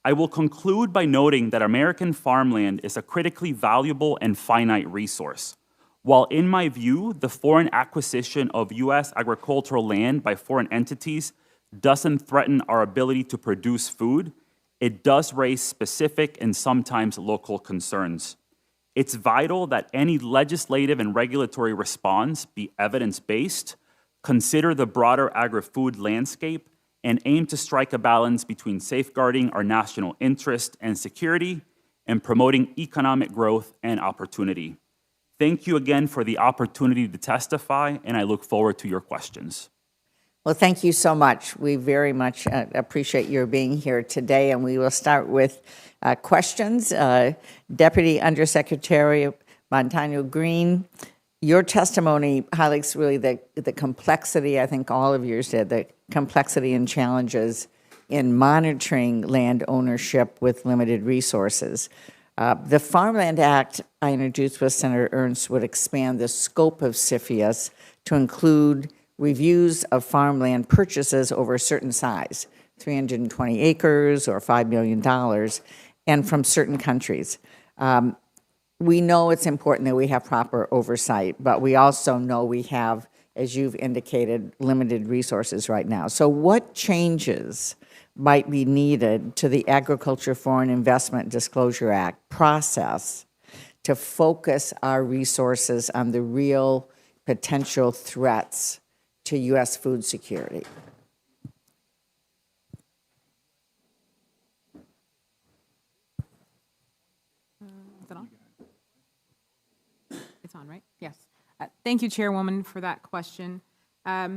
S10: I will conclude by noting that American farmland is a critically valuable and finite resource. While in my view, the foreign acquisition of U.S. agricultural land by foreign entities doesn't threaten our ability to produce food, it does raise specific and sometimes local concerns. It's vital that any legislative and regulatory response be evidence-based, consider the broader agri-food landscape, and aim to strike a balance between safeguarding our national interest and security and promoting economic growth and opportunity. Thank you again for the opportunity to testify, and I look forward to your questions.
S1: Well, thank you so much. We very much appreciate your being here today, and we will start with questions. Deputy Undersecretary Montano Green, your testimony highlights really the complexity, I think all of yours did, the complexity and challenges in monitoring land ownership with limited resources. The Farmland Act I introduced with Senator Ernst would expand the scope of CFIUS to include reviews of farmland purchases over a certain size, 320 acres or $5 million, and from certain countries. We know it's important that we have proper oversight, but we also know we have, as you've indicated, limited resources right now. So what changes might be needed to the Agriculture Foreign Investment Disclosure Act process to focus our resources on the real potential threats to U.S. food security?
S8: Is it on? It's on, right? Yes. Thank you, Chairwoman, for that question. As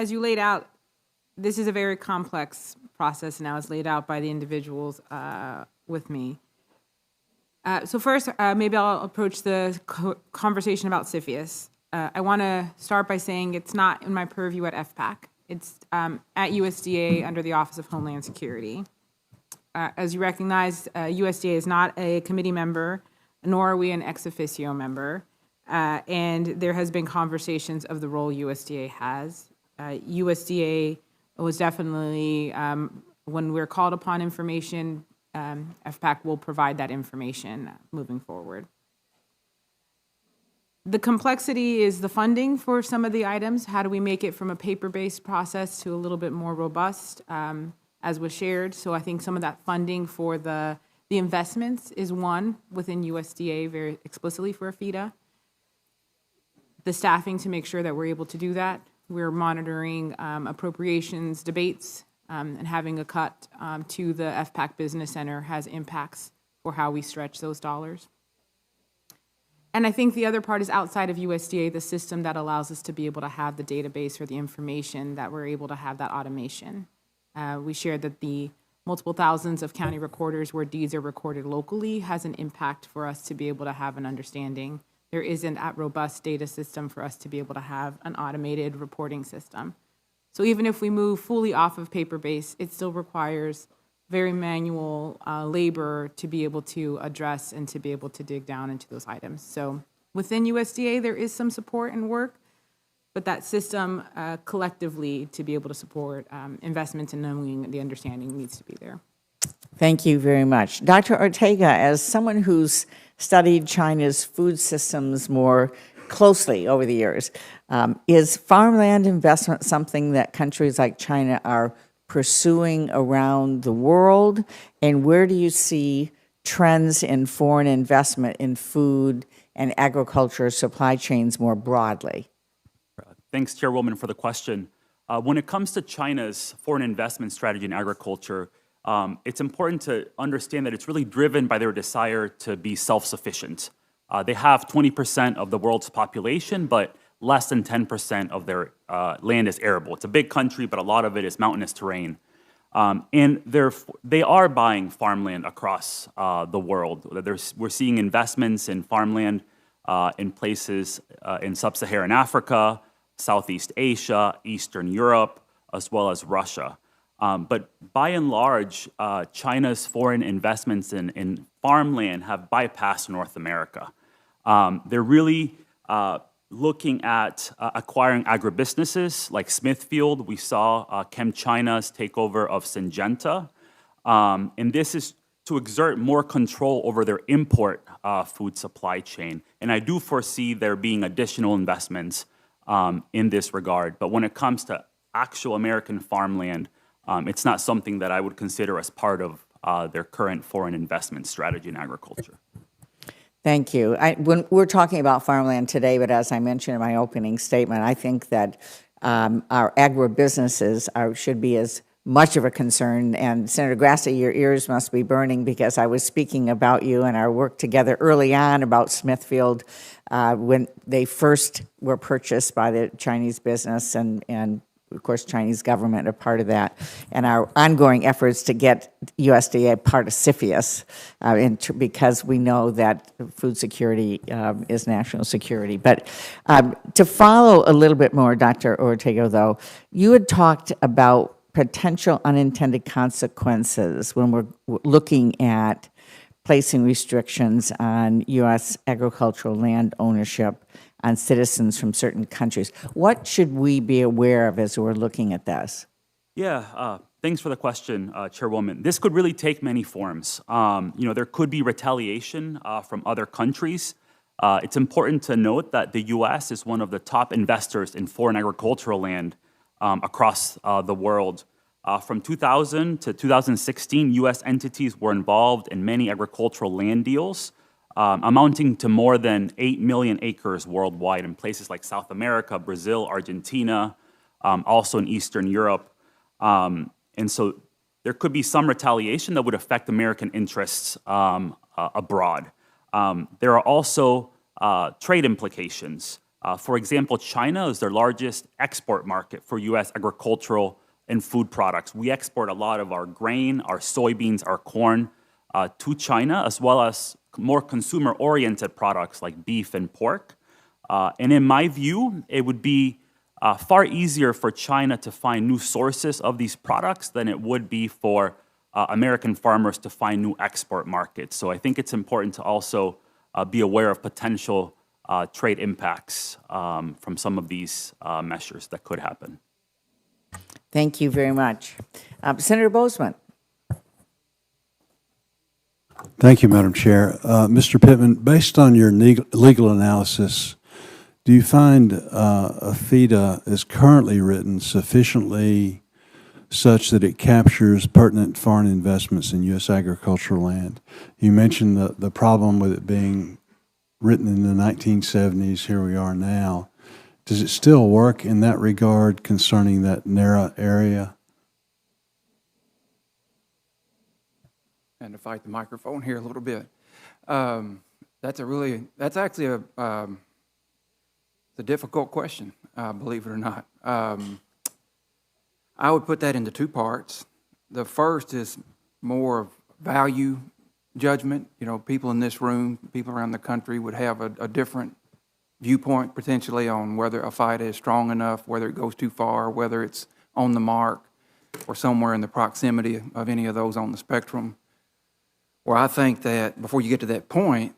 S8: you laid out, this is a very complex process now. It's laid out by the individuals with me. So first, maybe I'll approach the conversation about CFIUS. I want to start by saying it's not in my purview at FPAC. It's at USDA under the Office of Homeland Security. As you recognize, USDA is not a committee member, nor are we an ex officio member. And there has been conversations of the role USDA has. USDA was definitely, when we're called upon information, FPAC will provide that information moving forward. The complexity is the funding for some of the items. How do we make it from a paper-based process to a little bit more robust, as was shared? So I think some of that funding for the investments is one within USDA very explicitly for AFIDA. The staffing to make sure that we're able to do that. We're monitoring appropriations debates, and having a cut to the FPAC Business Center has impacts for how we stretch those dollars. And I think the other part is outside of USDA, the system that allows us to be able to have the database or the information that we're able to have that automation. We shared that the multiple thousands of county recorders where deeds are recorded locally has an impact for us to be able to have an understanding. There isn't a robust data system for us to be able to have an automated reporting system. So even if we move fully off of paper-based, it still requires very manual labor to be able to address and to be able to dig down into those items. So within USDA, there is some support and work, but that system collectively to be able to support investments and knowing the understanding needs to be there.
S1: Thank you very much. Dr. Ortega, as someone who's studied China's food systems more closely over the years, is farmland investment something that countries like China are pursuing around the world? And where do you see trends in foreign investment in food and agriculture supply chains more broadly?
S10: Thanks, Chairwoman, for the question. When it comes to China's foreign investment strategy in agriculture, it's important to understand that it's really driven by their desire to be self-sufficient. They have 20% of the world's population, but less than 10% of their land is arable. It's a big country, but a lot of it is mountainous terrain. And they are buying farmland across the world. We're seeing investments in farmland in places in sub-Saharan Africa, Southeast Asia, Eastern Europe, as well as Russia. But by and large, China's foreign investments in farmland have bypassed North America. They're really looking at acquiring agribusinesses like Smithfield. We saw ChemChina's takeover of Syngenta. And this is to exert more control over their import food supply chain. And I do foresee there being additional investments in this regard. But when it comes to actual American farmland, it's not something that I would consider as part of their current foreign investment strategy in agriculture.
S1: Thank you. When we're talking about farmland today, but as I mentioned in my opening statement, I think that our agribusinesses should be as much of a concern. And Senator Grassley, your ears must be burning because I was speaking about you and our work together early on about Smithfield when they first were purchased by the Chinese business and of course, Chinese government are part of that, and our ongoing efforts to get USDA part of CFIUS because we know that food security is national security. But to follow a little bit more, Dr. Ortega, though, you had talked about potential unintended consequences when we're looking at placing restrictions on U.S. agricultural land ownership on citizens from certain countries. What should we be aware of as we're looking at this?
S10: Yeah, thanks for the question, Chairwoman. This could really take many forms. There could be retaliation from other countries. It's important to note that the U.S. is one of the top investors in foreign agricultural land across the world. From 2000 to 2016, U.S. entities were involved in many agricultural land deals, amounting to more than 8 million acres worldwide in places like South America, Brazil, Argentina, also in Eastern Europe. And so there could be some retaliation that would affect American interests abroad. There are also trade implications. For example, China is their largest export market for U.S. agricultural and food products. We export a lot of our grain, our soybeans, our corn to China, as well as more consumer-oriented products like beef and pork. And in my view, it would be far easier for China to find new sources of these products than it would be for American farmers to find new export markets. So I think it's important to also be aware of potential trade impacts from some of these measures that could happen.
S1: Thank you very much. Senator Boozman.
S2: Thank you, Madam Chair. Mr. Pittman, based on your legal analysis, do you find AFITA as currently written sufficiently such that it captures pertinent foreign investments in U.S. agricultural land? You mentioned the problem with it being written in the 1970s. Here we are now. Does it still work in that regard concerning that narrow area?
S9: And to fight the microphone here a little bit. That's actually a difficult question, believe it or not. I would put that into two parts. The first is more of value judgment. People in this room, people around the country would have a different viewpoint potentially on whether a fight is strong enough, whether it goes too far, whether it's on the mark or somewhere in the proximity of any of those on the spectrum. Where I think that before you get to that point,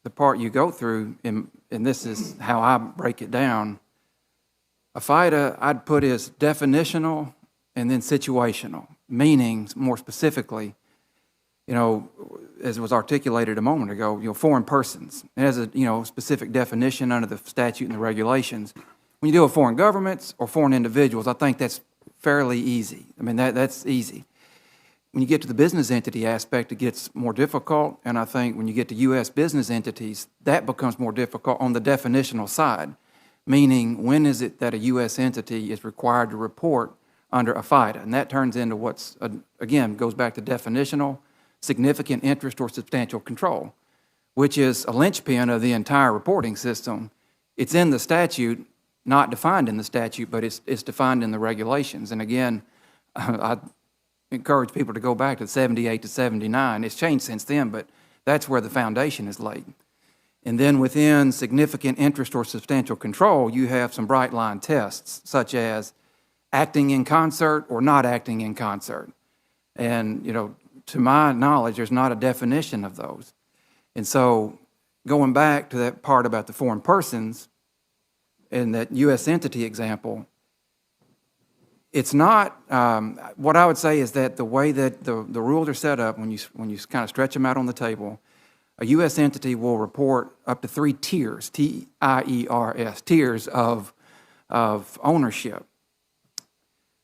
S9: the part you go through, and this is how I break it down, a FIDA I'd put as definitional and then situational, meaning more specifically, as was articulated a moment ago, foreign persons. It has a specific definition under the statute and the regulations. When you deal with foreign governments or foreign individuals, I think that's fairly easy. I mean, that's easy. When you get to the business entity aspect, it gets more difficult, and I think when you get to U.S. business entities, that becomes more difficult on the definitional side, meaning when is it that a U.S. entity is required to report under a FIDA? And that turns into what's, again, goes back to definitional, significant interest or substantial control, which is a linchpin of the entire reporting system. It's in the statute, not defined in the statute, but it's defined in the regulations. And again, I encourage people to go back to 78 to 79. It's changed since then, but that's where the foundation is laid. And then within significant interest or substantial control, you have some bright line tests, such as acting in concert or not acting in concert. And, to my knowledge, there's not a definition of those. And so going back to that part about the foreign persons and that U.S. entity example, it's not, what I would say is that the way that the rules are set up, when you kind of stretch them out on the table, a U.S. entity will report up to 3 tiers, T-I-E-R-S, tiers of ownership.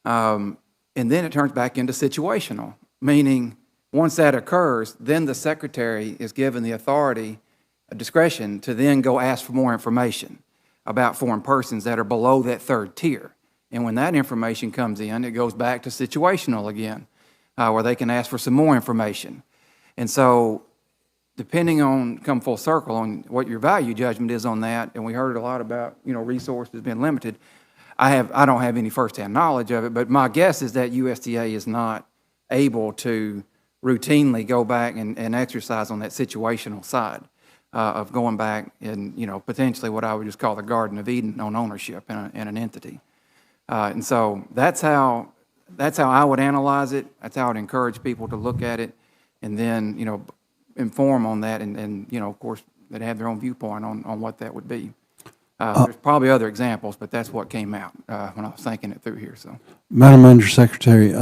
S9: And then it turns back into situational, meaning once that occurs, then the secretary is given the authority, discretion, to then go ask for more information about foreign persons that are below that 3rd tier. And when that information comes in, it goes back to situational again, where they can ask for some more information. And so depending on, come full circle, on what your value judgment is on that, and we heard a lot about, resources being limited. I don't have any firsthand knowledge of it, but my guess is that USDA is not able to routinely go back and exercise on that situational side of going back and, potentially what I would just call the Garden of Eden on ownership in an entity. And so that's how I would analyze it. That's how I'd encourage people to look at it, and then, inform on that, and of course, they'd have their own viewpoint on what that would be. There's probably other examples, but that's what came out when I was thinking it through here. So,
S2: Madam Undersecretary,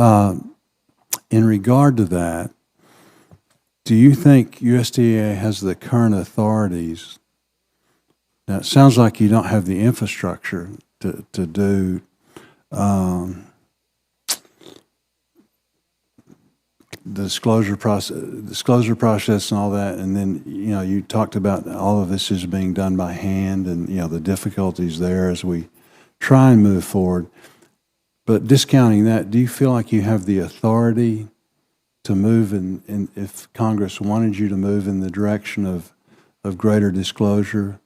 S2: in regard to that, do you think USDA has the current authorities? Now, it sounds like you don't have the infrastructure to do the disclosure process and all that, and then you talked about all of this is being done by hand, and the difficulties there as we try and move forward. But discounting that, do you feel like you have the authority to move in if Congress wanted you to move in the direction of greater disclosure?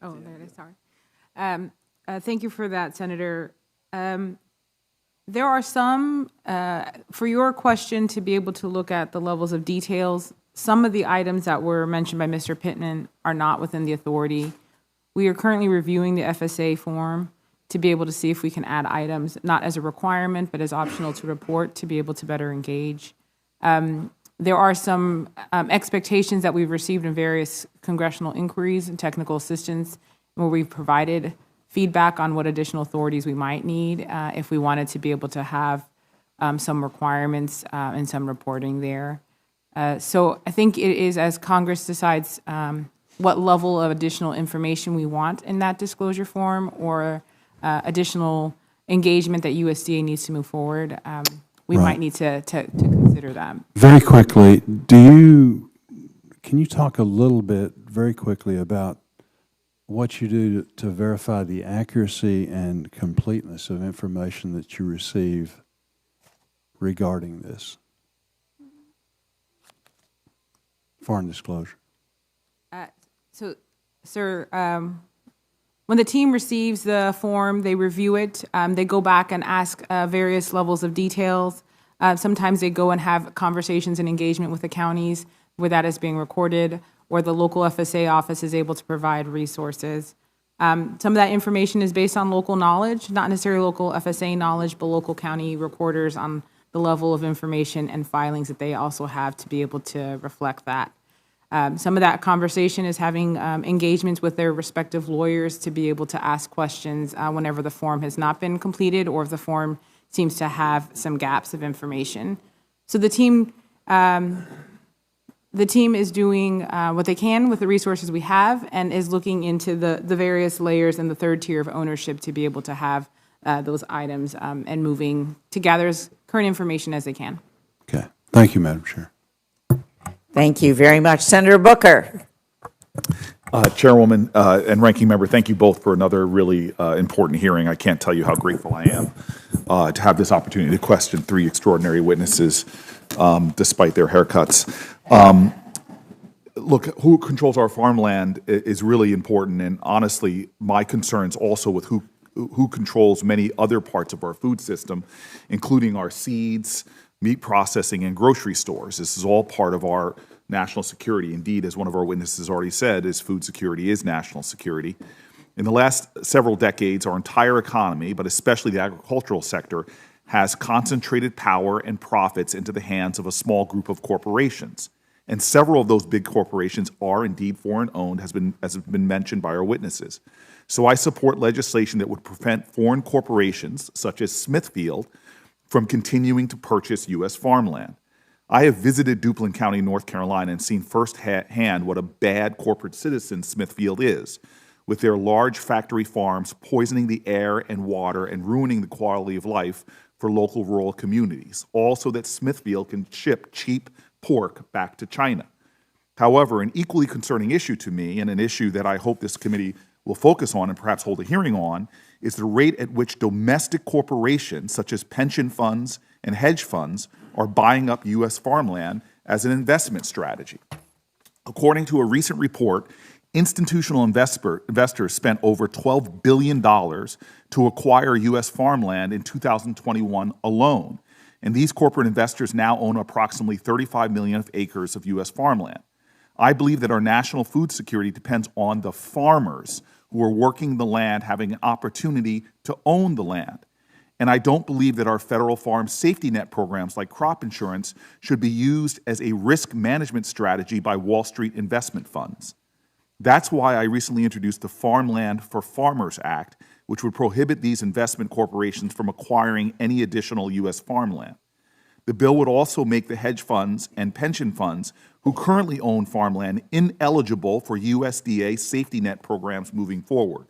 S8: Oh, there it is, sorry. Thank you for that, Senator. There are some, for your question to be able to look at the levels of details, some of the items that were mentioned by Mr. Pittman are not within the authority. We are currently reviewing the FSA form to be able to see if we can add items, not as a requirement, but as optional to report to be able to better engage. There are some expectations that we've received in various congressional inquiries and technical assistance where we've provided feedback on what additional authorities we might need if we wanted to be able to have some requirements and some reporting there. So I think it is as Congress decides what level of additional information we want in that disclosure form or additional engagement that USDA needs to move forward, we might need to consider that.
S2: Very quickly, can you talk a little bit very quickly about what you do to verify the accuracy and completeness of information that you receive regarding this? Foreign disclosure.
S8: So, sir, when the team receives the form, they review it. They go back and ask various levels of details. Sometimes they go and have conversations and engagement with the counties where that is being recorded, or the local FSA office is able to provide resources. Some of that information is based on local knowledge, not necessarily local FSA knowledge, but local county recorders on the level of information and filings that they also have to be able to reflect that. Some of that conversation is having engagements with their respective lawyers to be able to ask questions whenever the form has not been completed or if the form seems to have some gaps of information. So the team the team is doing what they can with the resources we have and is looking into the various layers and the third tier of ownership to be able to have those items and moving to gather as current information as they can.
S2: Okay. Thank you, Madam Chair.
S1: Thank you very much. Senator Booker.
S7: Chairwoman and Ranking Member, thank you both for another really important hearing. I can't tell you how grateful I am to have this opportunity to question three extraordinary witnesses despite their haircuts. Look, who controls our farmland is really important, and honestly, my concerns also with who controls many other parts of our food system, including our seeds, meat processing, and grocery stores. This is all part of our national security. Indeed, as one of our witnesses already said, is food security is national security. In the last several decades, our entire economy, but especially the agricultural sector, has concentrated power and profits into the hands of a small group of corporations. And several of those big corporations are indeed foreign-owned, as has been mentioned by our witnesses. So I support legislation that would prevent foreign corporations, such as Smithfield, from continuing to purchase U.S. farmland. I have visited Duplin County, North Carolina, and seen firsthand what a bad corporate citizen Smithfield is, with their large factory farms poisoning the air and water and ruining the quality of life for local rural communities, all so that Smithfield can ship cheap pork back to China. However, an equally concerning issue to me, and an issue that I hope this committee will focus on and perhaps hold a hearing on, is the rate at which domestic corporations, such as pension funds and hedge funds, are buying up U.S. farmland as an investment strategy. According to a recent report, institutional investors spent over $12 billion to acquire U.S. farmland in 2021 alone. And these corporate investors now own approximately 35 million acres of U.S. farmland. I believe that our national food security depends on the farmers who are working the land having an opportunity to own the land. And I don't believe that our federal farm safety net programs like crop insurance should be used as a risk management strategy by Wall Street investment funds. That's why I recently introduced the Farmland for Farmers Act, which would prohibit these investment corporations from acquiring any additional U.S. farmland. The bill would also make the hedge funds and pension funds who currently own farmland ineligible for USDA safety net programs moving forward.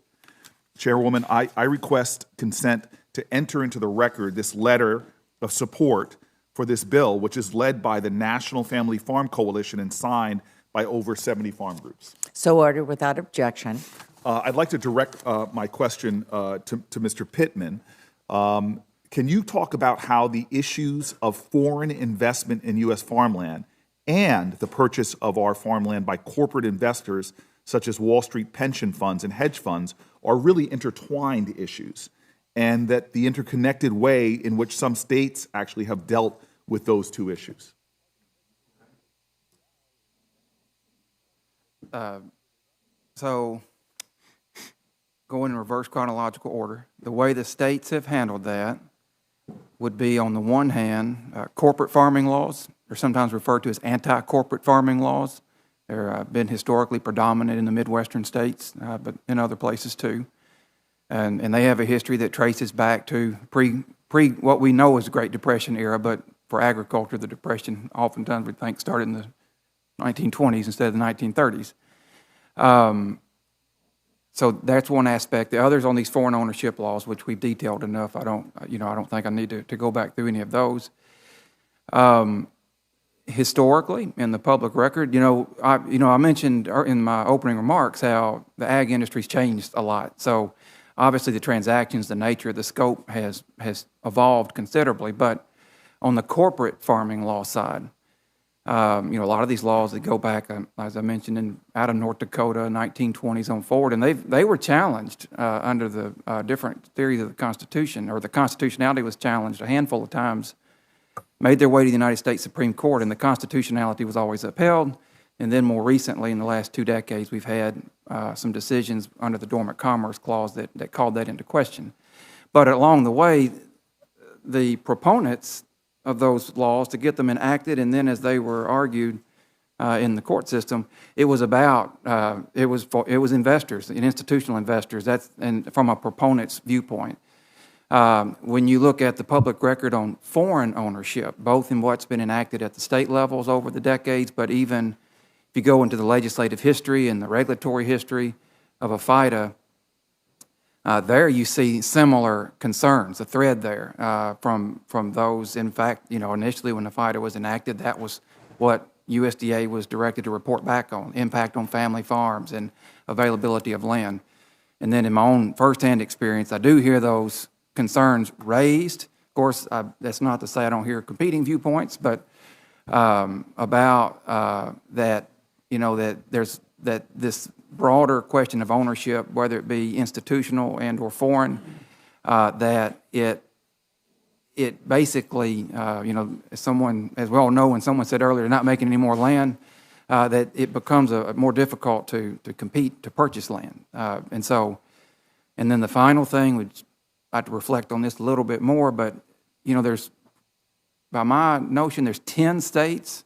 S7: Chairwoman, I request consent to enter into the record this letter of support for this bill, which is led by the National Family Farm Coalition and signed by over 70 farm groups.
S1: So ordered without objection.
S7: I'd like to direct my question to Mr. Pittman. Can you talk about how the issues of foreign investment in U.S. farmland and the purchase of our farmland by corporate investors such as Wall Street pension funds and hedge funds are really intertwined issues, and that the interconnected way in which some states actually have dealt with those two issues?
S9: So, going in reverse chronological order, the way the states have handled that would be, on the one hand, corporate farming laws. They're sometimes referred to as anti-corporate farming laws. They've been historically predominant in the Midwestern states, but in other places too. And they have a history that traces back to pre what we know as the Great Depression era, but for agriculture, the Depression oftentimes we think started in the 1920s instead of the 1930s. So that's one aspect. The others on these foreign ownership laws, which we've detailed enough. I don't think I need to go back through any of those. Historically, in the public record, I mentioned in my opening remarks how the ag industry's changed a lot. So obviously the transactions, the nature, the scope has evolved considerably. But on the corporate farming law side, a lot of these laws that go back, as I mentioned, out of North Dakota, 1920s on forward, and they were challenged under the different theories of the Constitution, or the constitutionality was challenged a handful of times, made their way to the United States Supreme Court, and the constitutionality was always upheld. And then more recently, in the last 2 decades, we've had some decisions under the Dormant Commerce Clause that called that into question. But along the way, the proponents of those laws, to get them enacted, and then as they were argued in the court system, it was about it was investors and institutional investors. And from a proponent's viewpoint, When you look at the public record on foreign ownership, both in what's been enacted at the state levels over the decades, but even if you go into the legislative history and the regulatory history of a FIDA, there you see similar concerns, a thread there from those. In fact, initially when the FIDA was enacted, that was what USDA was directed to report back on, impact on family farms and availability of land. And then in my own firsthand experience, I do hear those concerns raised. Of course, that's not to say I don't hear competing viewpoints, but about that, that this broader question of ownership, whether it be institutional and or foreign, that it basically, as someone, as we all know, when someone said earlier, not making any more land, that it becomes more difficult to compete to purchase land. And then the final thing, which I have to reflect on this a little bit more, but, there's, by my notion, there's 10 states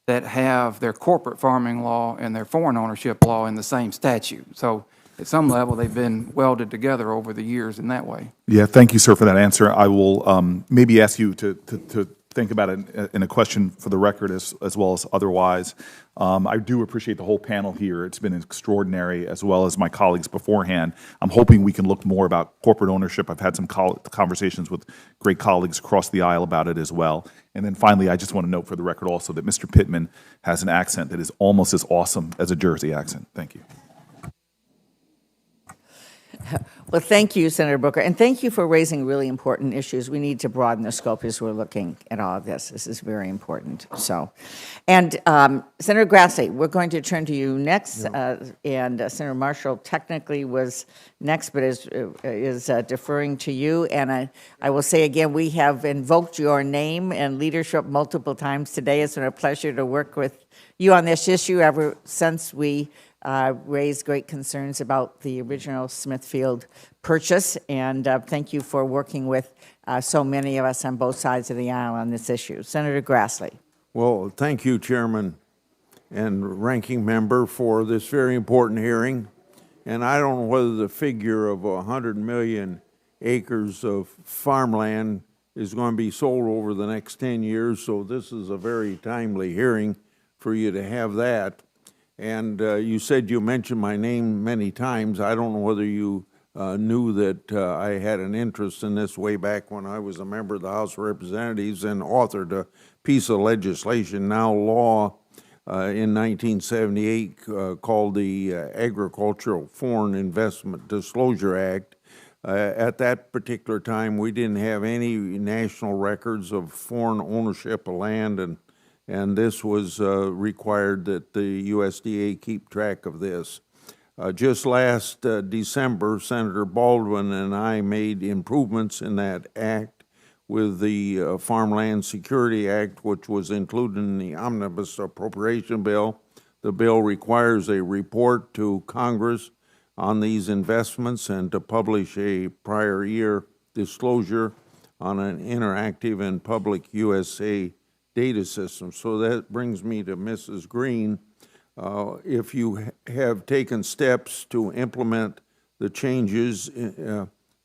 S9: that have their corporate farming law and their foreign ownership law in the same statute. So at some level, they've been welded together over the years in that way.
S7: Yeah, thank you, sir, for that answer. I will maybe ask you to think about it in a question for the record as well as otherwise. I do appreciate the whole panel here. It's been extraordinary, as well as my colleagues beforehand. I'm hoping we can look more about corporate ownership. I've had some conversations with great colleagues across the aisle about it as well. And then finally, I just want to note for the record also that Mr. Pittman has an accent that is almost as awesome as a Jersey accent. Thank you.
S1: Well, thank you, Senator Booker, and thank you for raising really important issues. We need to broaden the scope as we're looking at all of this. This is very important. And Senator Grassley, we're going to turn to you next, and Senator Marshall technically was next, but is deferring to you. And I will say again, we have invoked your name and leadership multiple times today. It's been a pleasure to work with you on this issue ever since we raised great concerns about the original Smithfield purchase, and thank you for working with so many of us on both sides of the aisle on this issue. Senator Grassley.
S11: Well, thank you, Chairman and Ranking Member, for this very important hearing. And I don't know whether the figure of 100 million acres of farmland is going to be sold over the next 10 years, so this is a very timely hearing for you to have that. And you said you mentioned my name many times. I don't know whether you knew that I had an interest in this way back when I was a member of the House of Representatives and authored a piece of legislation, now law, in 1978 called the Agricultural Foreign Investment Disclosure Act. At that particular time, we didn't have any national records of foreign ownership of land, and this was required that the USDA keep track of this. Just last December, Senator Baldwin and I made improvements in that act with the Farmland Security Act, which was included in the Omnibus Appropriation Bill. The bill requires a report to Congress on these investments and to publish a prior year disclosure on an interactive and public USA data system. So that brings me to Mrs. Green. If you have taken steps to implement the changes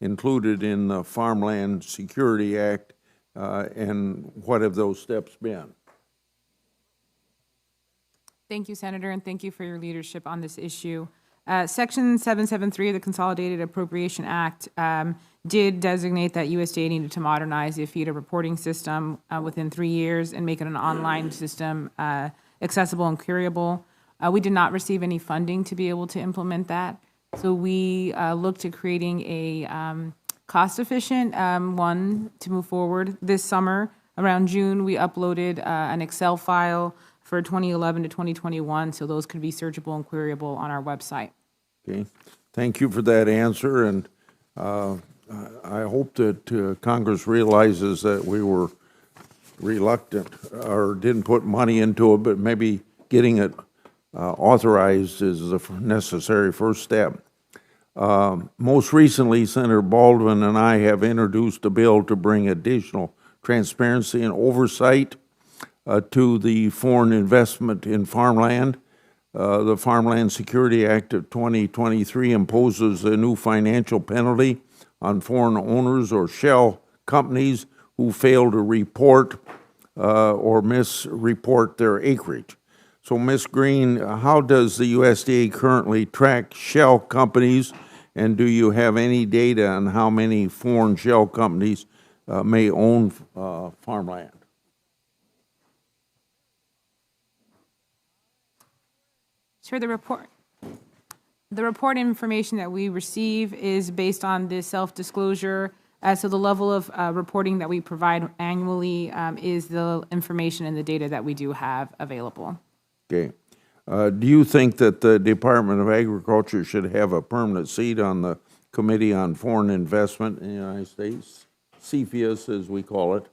S11: included in the Farmland Security Act, and what have those steps been?
S8: Thank you, Senator, and thank you for your leadership on this issue. Section 773 of the Consolidated Appropriation Act did designate that USDA needed to modernize the APHIDA reporting system within 3 years and make it an online system accessible and queryable. We did not receive any funding to be able to implement that. So we looked at creating a cost-efficient one to move forward. This summer, around June, we uploaded an Excel file for 2011 to 2021, so those could be searchable and queryable on our website.
S11: Okay, thank you for that answer, and I hope that Congress realizes that we were reluctant or didn't put money into it, but maybe getting it authorized is the necessary first step. Most recently, Senator Baldwin and I have introduced a bill to bring additional transparency and oversight to the foreign investment in farmland. The Farmland Security Act of 2023 imposes a new financial penalty on foreign owners or shell companies who fail to report or misreport their acreage. So, Ms. Green, how does the USDA currently track shell companies, and do you have any data on how many foreign shell companies may own farmland?
S8: Sure, the report information that we receive is based on the self-disclosure. So the level of reporting that we provide annually is the information and the data that we do have available.
S11: Okay. Do you think that the Department of Agriculture should have a permanent seat on the Committee on Foreign Investment in the United States, CFIUS as we call it?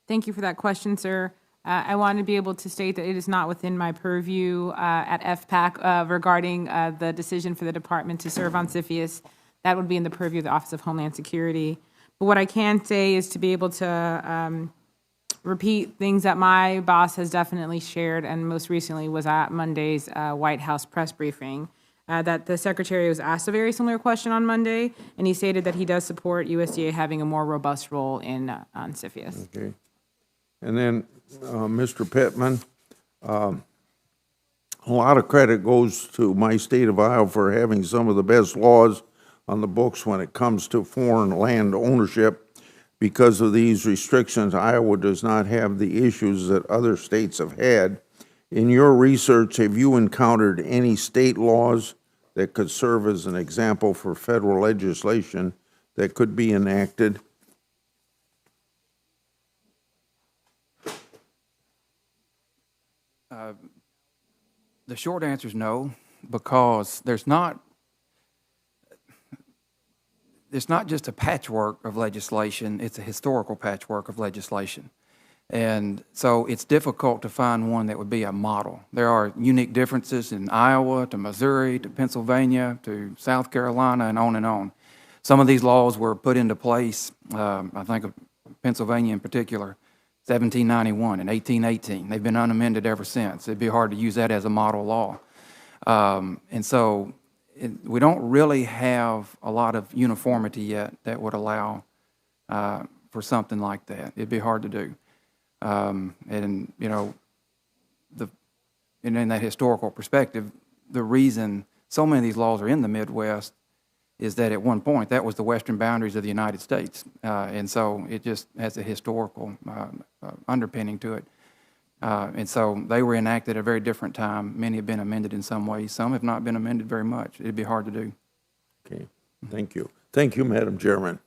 S8: Thank you for that question, sir. I want to be able to state that it is not within my purview at FPAC regarding the decision for the department to serve on CFIUS. That would be in the purview of the Office of Homeland Security. But what I can say is to be able to repeat things that my boss has definitely shared, and most recently was at Monday's White House press briefing, that the Secretary was asked a very similar question on Monday, and he stated that he does support USDA having a more robust role on CFIUS.
S11: Okay. And then, Mr. Pittman, a lot of credit goes to my state of Iowa for having some of the best laws on the books when it comes to foreign land ownership. Because of these restrictions, Iowa does not have the issues that other states have had. In your research, have you encountered any state laws that could serve as an example for federal legislation that could be enacted?
S9: The short answer is no, because it's not just a patchwork of legislation, it's a historical patchwork of legislation. And so it's difficult to find one that would be a model. There are unique differences in Iowa to Missouri to Pennsylvania to South Carolina and on and on. Some of these laws were put into place, I think of Pennsylvania in particular, 1791 and 1818. They've been unamended ever since. It'd be hard to use that as a model law. And so we don't really have a lot of uniformity yet that would allow for something like that. It'd be hard to do. And, you know, and in that historical perspective, the reason so many of these laws are in the Midwest is that at one point that was the western boundaries of the United States. And so it just has a historical underpinning to it. And so they were enacted at a very different time. Many have been amended in some ways. Some have not been amended very much. It'd be hard to do.
S11: Okay, thank you. Thank you, Madam Chairman.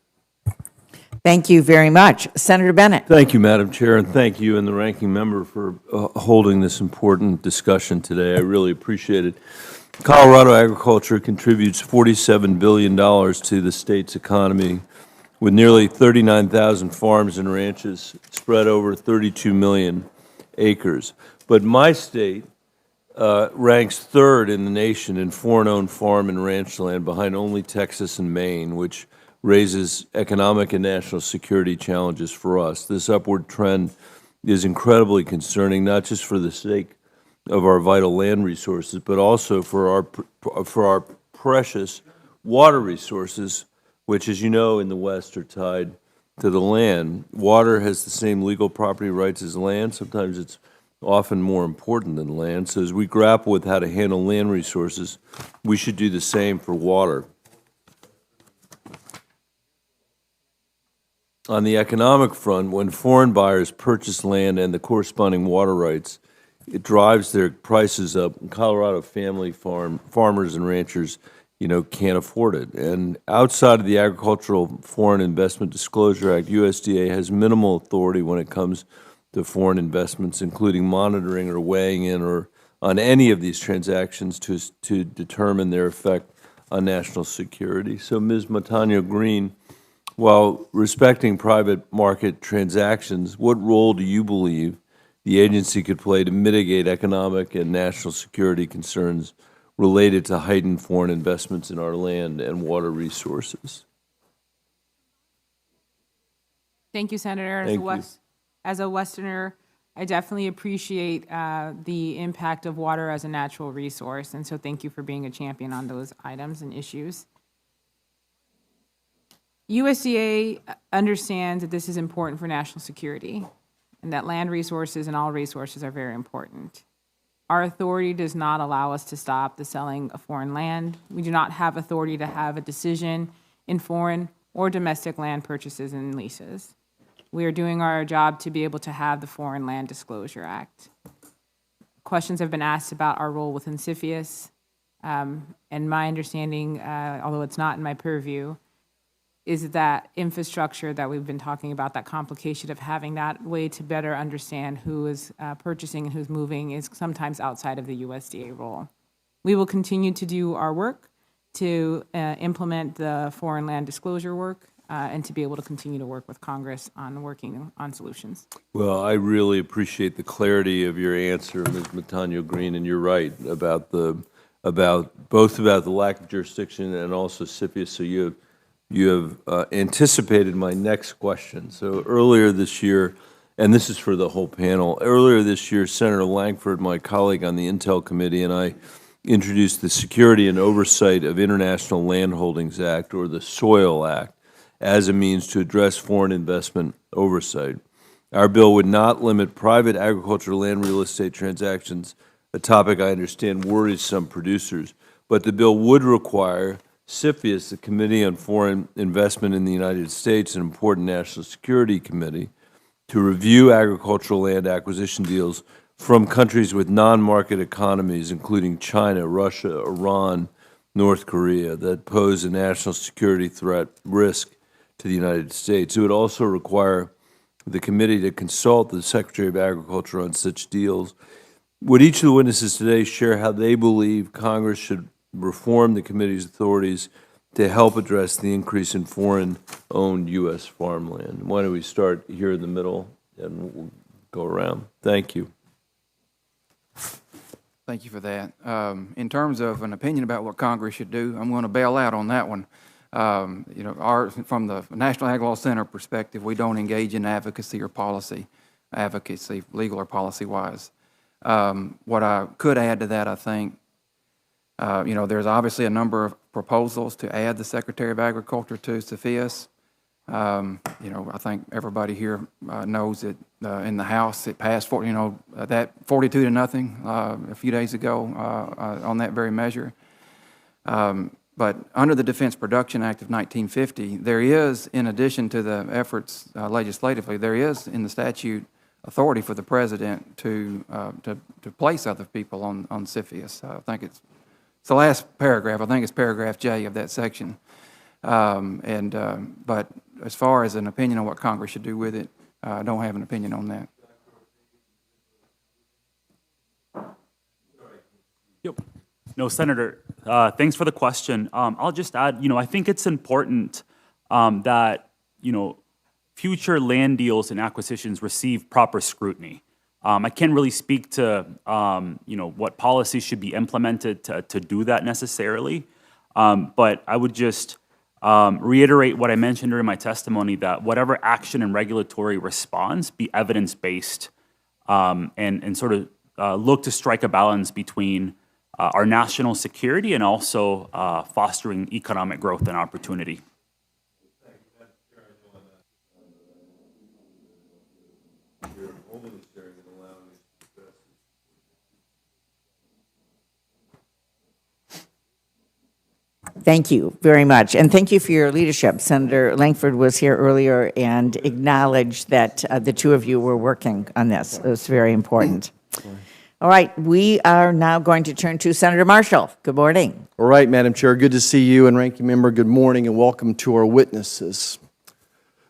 S1: Thank you very much. Senator Bennett.
S12: Thank you, Madam Chair, and thank you and the ranking member for holding this important discussion today. I really appreciate it. Colorado agriculture contributes $47 billion to the state's economy, with nearly 39,000 farms and ranches spread over 32 million acres. But my state ranks third in the nation in foreign-owned farm and ranch land, behind only Texas and Maine, which raises economic and national security challenges for us. This upward trend is incredibly concerning, not just for the sake of our vital land resources, but also for our precious water resources, which, as you know, in the West are tied to the land. Water has the same legal property rights as land. Sometimes it's often more important than land. So as we grapple with how to handle land resources, we should do the same for water. On the economic front, when foreign buyers purchase land and the corresponding water rights, it drives their prices up. Colorado family farmers and ranchers, you know, can't afford it. And outside of the Agricultural Foreign Investment Disclosure Act, USDA has minimal authority when it comes to foreign investments, including monitoring or weighing in or on any of these transactions to determine their effect on national security. So, Ms. Montano Green, while respecting private market transactions, what role do you believe the agency could play to mitigate economic and national security concerns related to heightened foreign investments in our land and water resources?
S8: Thank you, Senator. As a Westerner, I definitely appreciate the impact of water as a natural resource, and so thank you for being a champion on those items and issues. USDA understands that this is important for national security and that land resources and all resources are very important. Our authority does not allow us to stop the selling of foreign land. We do not have authority to have a decision in foreign or domestic land purchases and leases. We are doing our job to be able to have the Foreign Land Disclosure Act. Questions have been asked about our role within CFIUS, and my understanding, although it's not in my purview, is that infrastructure that we've been talking about, that complication of having that way to better understand who is purchasing and who's moving is sometimes outside of the USDA role. We will continue to do our work to implement the foreign land disclosure work and to be able to continue to work with Congress on working on solutions.
S12: Well, I really appreciate the clarity of your answer, Ms. Montano Green, and you're right about both about the lack of jurisdiction and also CFIUS. So you have anticipated my next question. So earlier this year, and this is for the whole panel, earlier this year, Senator Langford, my colleague on the Intel Committee, and I introduced the Security and Oversight of International Landholdings Act, or the SOIL Act, as a means to address foreign investment oversight. Our bill would not limit private agricultural land real estate transactions, a topic I understand worries some producers, but the bill would require CFIUS, the Committee on Foreign Investment in the United States, an important national security committee, to review agricultural land acquisition deals from countries with non-market economies, including China, Russia, Iran, North Korea, that pose a national security threat risk to the United States. It would also require the committee to consult the Secretary of Agriculture on such deals. Would each of the witnesses today share how they believe Congress should reform the committee's authorities to help address the increase in foreign-owned U.S. farmland? Why don't we start here in the middle and we'll go around. Thank you.
S9: Thank you for that. In terms of an opinion about what Congress should do, I'm going to bail out on that one. From the National Ag Law Center perspective, we don't engage in advocacy or policy advocacy, legal or policy-wise. What I could add to that, I think, there's obviously a number of proposals to add the Secretary of Agriculture to CFIUS. I think everybody here knows that in the House it passed, that 42-0 a few days ago on that very measure. But under the Defense Production Act of 1950, there is, in addition to the efforts legislatively, there is in the statute authority for the President to place other people on CFIUS. I think it's the last paragraph. I think it's paragraph J of that section. But as far as an opinion on what Congress should do with it, I don't have an opinion on that.
S10: Yep. No, Senator, thanks for the question. I'll just add, I think it's important that, future land deals and acquisitions receive proper scrutiny. I can't really speak to, what policies should be implemented to do that necessarily, but I would just reiterate what I mentioned during my testimony, that whatever action and regulatory response be evidence-based and sort of look to strike a balance between our national security and also fostering economic growth and opportunity.
S1: Thank you very much, and thank you for your leadership. Senator Langford was here earlier and acknowledged that the two of you were working on this. It was very important. All right, we are now going to turn to Senator Marshall. Good morning.
S13: All right, Madam Chair, good to see you, and Ranking Member, good morning, and welcome to our witnesses.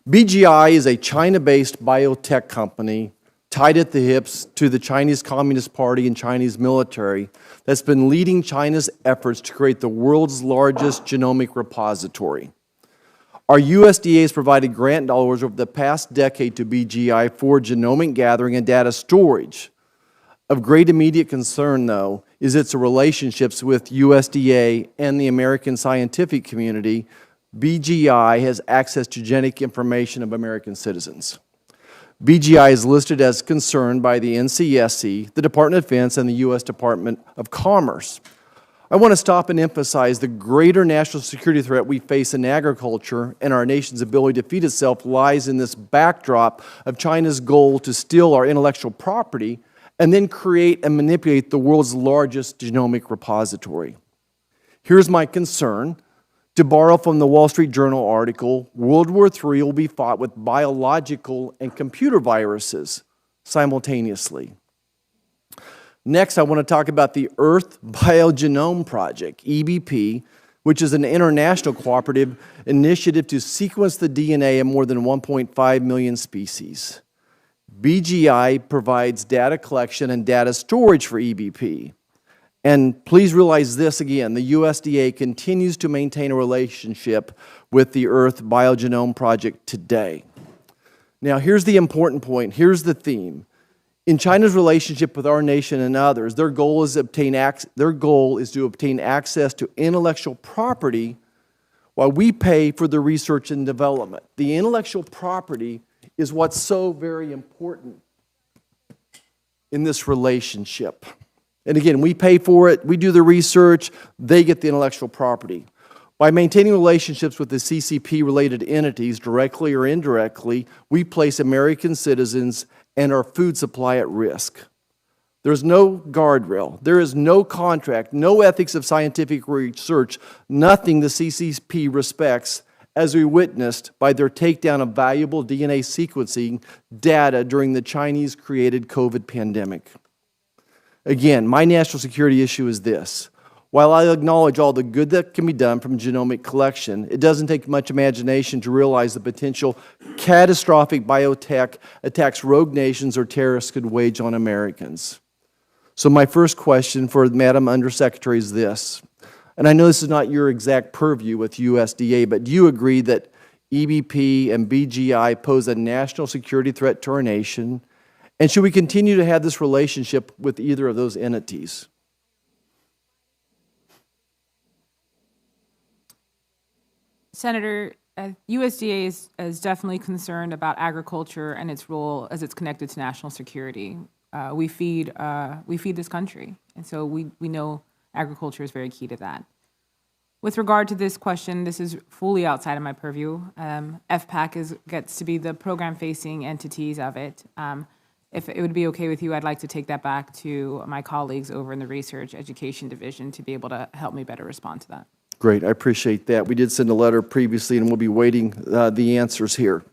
S13: BGI is a China-based biotech company tied at the hips to the Chinese Communist Party and Chinese military that's been leading China's efforts to create the world's largest genomic repository. Our USDA has provided grant dollars over the past decade to BGI for genomic gathering and data storage. Of great immediate concern, though, is its relationships with USDA and the American scientific community. BGI has access to genetic information of American citizens. BGI is listed as concerned by the NCSC, the Department of Defense, and the U.S. Department of Commerce. I want to stop and emphasize the greater national security threat we face in agriculture and our nation's ability to feed itself lies in this backdrop of China's goal to steal our intellectual property and then create and manipulate the world's largest genomic repository. Here's my concern. To borrow from the Wall Street Journal article, World War III will be fought with biological and computer viruses simultaneously. Next, I want to talk about the Earth Biogenome Project, EBP, which is an international cooperative initiative to sequence the DNA of more than 1.5 million species. BGI provides data collection and data storage for EBP. And please realize this again, the USDA continues to maintain a relationship with the Earth Biogenome Project today. Now, here's the important point. Here's the theme. In China's relationship with our nation and others, their goal is to obtain access to intellectual property while we pay for the research and development. The intellectual property is what's so very important in this relationship. And again, we pay for it, we do the research, they get the intellectual property. By maintaining relationships with the CCP-related entities, directly or indirectly, we place American citizens and our food supply at risk. There's no guardrail. There is no contract, no ethics of scientific research, nothing the CCP respects, as we witnessed by their takedown of valuable DNA sequencing data during the Chinese-created COVID pandemic. Again, my national security issue is this. While I acknowledge all the good that can be done from genomic collection, it doesn't take much imagination to realize the potential catastrophic biotech attacks rogue nations or terrorists could wage on Americans. So my first question for Madam Undersecretary is this, and I know this is not your exact purview with USDA, but do you agree that EBP and BGI pose a national security threat to our nation, and should we continue to have this relationship with either of those entities?
S8: Senator, USDA is definitely concerned about agriculture and its role as it's connected to national security. We feed this country, and so we know agriculture is very key to that. With regard to this question, this is fully outside of my purview. FPAC gets to be the program-facing entities of it. If it would be okay with you, I'd like to take that back to my colleagues over in the Research Education Division to be able to help me better respond to that.
S13: Great, I appreciate that. We did send a letter previously, and we'll be waiting the answers here.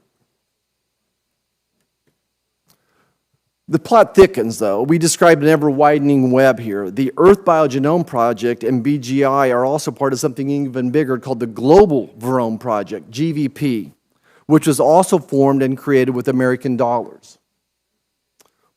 S13: The plot thickens, though. We described an ever-widening web here. The Earth Biogenome Project and BGI are also part of something even bigger called the Global Virome Project, GVP, which was also formed and created with American dollars.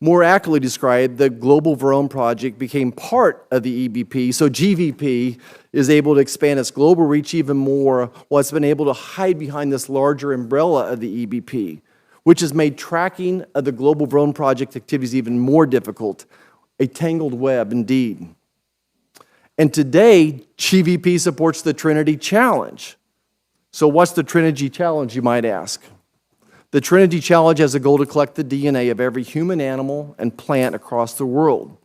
S13: More accurately described, the Global Virome Project became part of the EBP, so GVP is able to expand its global reach even more while it's been able to hide behind this larger umbrella of the EBP, which has made tracking of the Global Virome Project activities even more difficult, a tangled web indeed. And today, GVP supports the Trinity Challenge. So what's the Trinity Challenge, you might ask? The Trinity Challenge has a goal to collect the DNA of every human, animal, and plant across the world.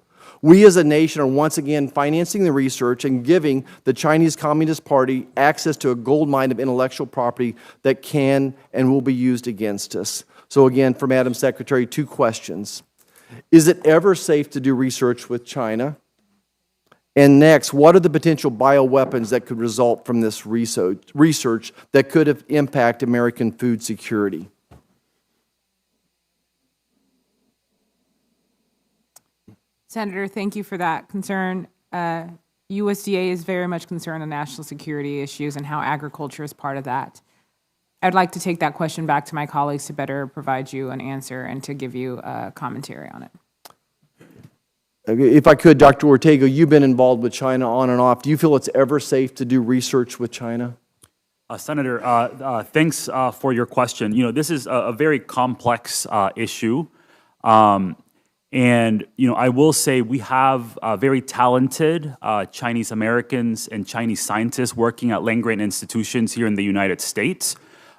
S13: We as a nation are once again financing the research and giving the Chinese Communist Party access to a gold mine of intellectual property that can and will be used against us. So again, for Madam Secretary, 2 questions. Is it ever safe to do research with China? And next, what are the potential bioweapons that could result from this research that could impact American food security?
S8: Senator, thank you for that concern. USDA is very much concerned on national security issues and how agriculture is part of that. I'd like to take that question back to my colleagues to better provide you an answer and to give you a commentary on it.
S13: If I could, Dr. Ortega, you've been involved with China on and off. Do you feel it's ever safe to do research with China?
S10: Senator, thanks for your question. You know, this is a very complex issue. And, you know, I will say we have very talented Chinese Americans and Chinese scientists working at land-grant institutions here in the United States.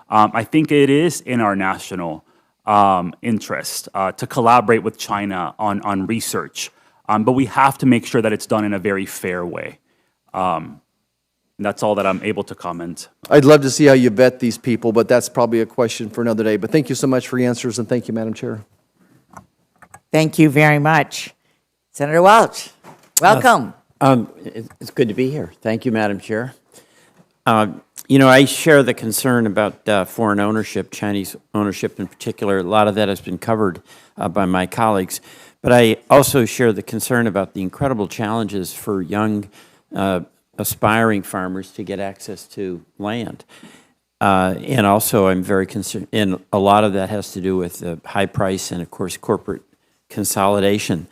S10: I think it is in our national interest to collaborate with China on research, but we have to make sure that it's done in a very fair way. And that's all that I'm able to comment.
S13: I'd love to see how you vet these people, but that's probably a question for another day. But thank you so much for your answers, and thank you, Madam Chair.
S1: Thank you very much. Senator Welch, welcome.
S14: It's good to be here. Thank you, Madam Chair. I share the concern about foreign ownership, Chinese ownership in particular. A lot of that has been covered by my colleagues. But I also share the concern about the incredible challenges for young, aspiring farmers to get access to land. And also, I'm very concerned, and a lot of that has to do with the high price and, of course, corporate consolidation.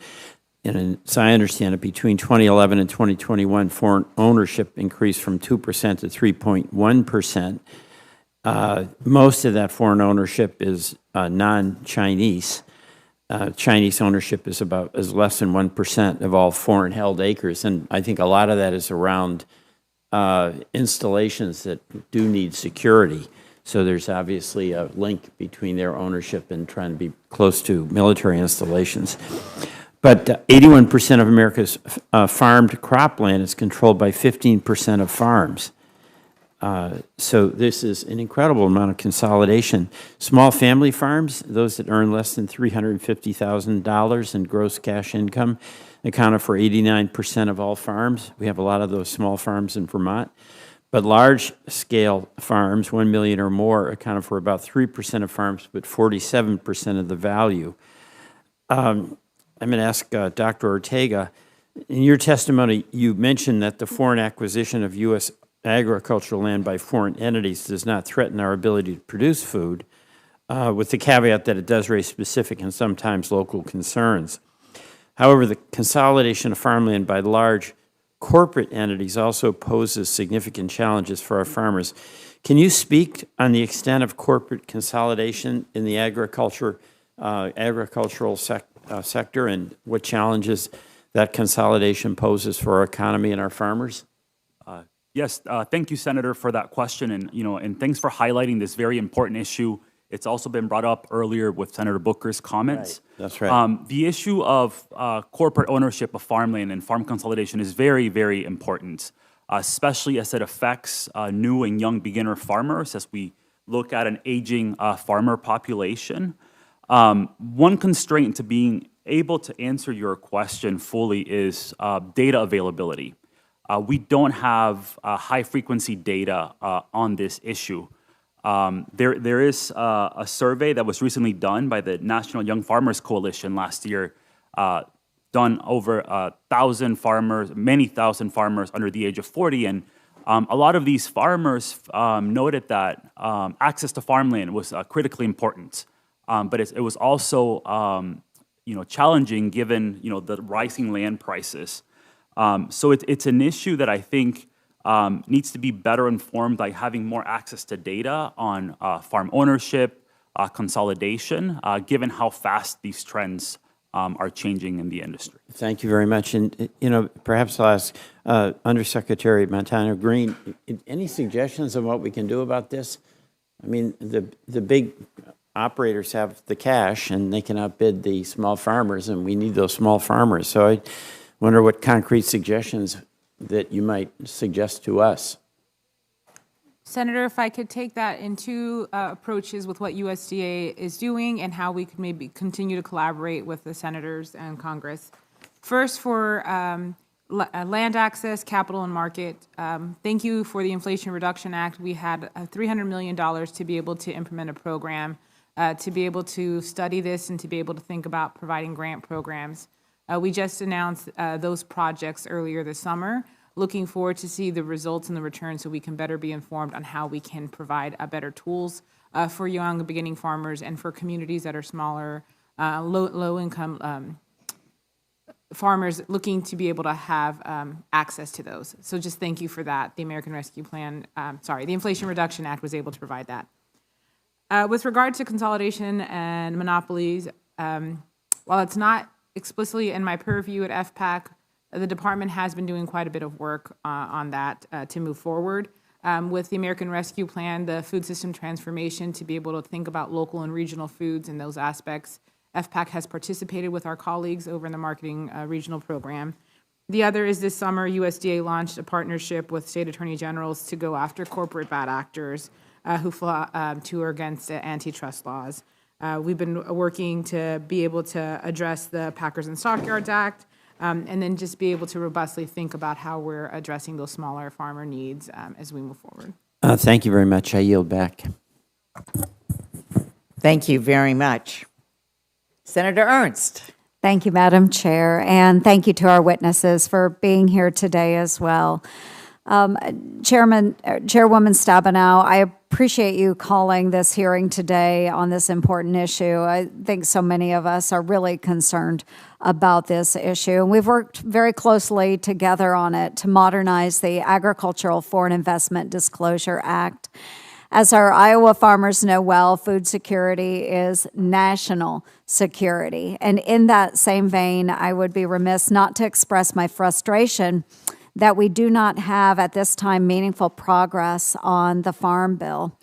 S14: And as I understand it, between 2011 and 2021, foreign ownership increased from 2% to 3.1%. Most of that foreign ownership is non-Chinese. Chinese ownership is less than 1% of all foreign-held acres, and I think a lot of that is around installations that do need security. So there's obviously a link between their ownership and trying to be close to military installations. But 81% of America's farmed cropland is controlled by 15% of farms. So this is an incredible amount of consolidation. Small family farms, those that earn less than $350,000 in gross cash income, accounted for 89% of all farms. We have a lot of those small farms in Vermont. But large-scale farms, 1 million or more, accounted for about 3% of farms, but 47% of the value. I'm going to ask Dr. Ortega, in your testimony, you mentioned that the foreign acquisition of U.S. agricultural land by foreign entities does not threaten our ability to produce food, with the caveat that it does raise specific and sometimes local concerns. However, the consolidation of farmland by large corporate entities also poses significant challenges for our farmers. Can you speak on the extent of corporate consolidation in the agricultural sector and what challenges that consolidation poses for our economy and our farmers?
S10: Yes, thank you, Senator, for that question, and thanks for highlighting this very important issue. It's also been brought up earlier with Senator Booker's comments.
S14: Right. That's right.
S10: The issue of corporate ownership of farmland and farm consolidation is very, very important, especially as it affects new and young beginner farmers as we look at an aging farmer population. One constraint to being able to answer your question fully is data availability. We don't have high-frequency data on this issue. There is a survey that was recently done by the National Young Farmers Coalition last year, done over 1,000 farmers, many thousand farmers under the age of 40, and a lot of these farmers noted that access to farmland was critically important, but it was also challenging given the rising land prices. So it's an issue that I think needs to be better informed by having more access to data on farm ownership, consolidation, given how fast these trends are changing in the industry.
S14: Thank you very much. And, perhaps I'll ask Undersecretary Montano Green, any suggestions on what we can do about this? I mean, the big operators have the cash and they can outbid the small farmers, and we need those small farmers. So I wonder what concrete suggestions that you might suggest to us.
S8: Senator, if I could take that in two approaches with what USDA is doing and how we could maybe continue to collaborate with the senators and Congress. First, for land access, capital, and market, thank you for the Inflation Reduction Act. We had $300 million to be able to implement a program, to be able to study this and to be able to think about providing grant programs. We just announced those projects earlier this summer. Looking forward to see the results and the returns so we can better be informed on how we can provide better tools for young beginning farmers and for communities that are smaller, low-income farmers looking to be able to have access to those. So just thank you for that. The American Rescue Plan, the Inflation Reduction Act was able to provide that. With regard to consolidation and monopolies, while it's not explicitly in my purview at FPAC, the department has been doing quite a bit of work on that to move forward. With the American Rescue Plan, the food system transformation to be able to think about local and regional foods and those aspects, FPAC has participated with our colleagues over in the marketing regional program. The other is this summer, USDA launched a partnership with state attorney generals to go after corporate bad actors who are against antitrust laws. We've been working to be able to address the Packers and Stockyards Act, and then just be able to robustly think about how we're addressing those smaller farmer needs as we move forward.
S14: Thank you very much. I yield back.
S1: Thank you very much. Senator Ernst.
S15: Thank you, Madam Chair, and thank you to our witnesses for being here today as well. Chairwoman Stabenow, I appreciate you calling this hearing today on this important issue. I think so many of us are really concerned about this issue, and we've worked very closely together on it to modernize the Agricultural Foreign Investment Disclosure Act. As our Iowa farmers know well, food security is national security. And in that same vein, I would be remiss not to express my frustration that we do not have at this time meaningful progress on the Farm Bill.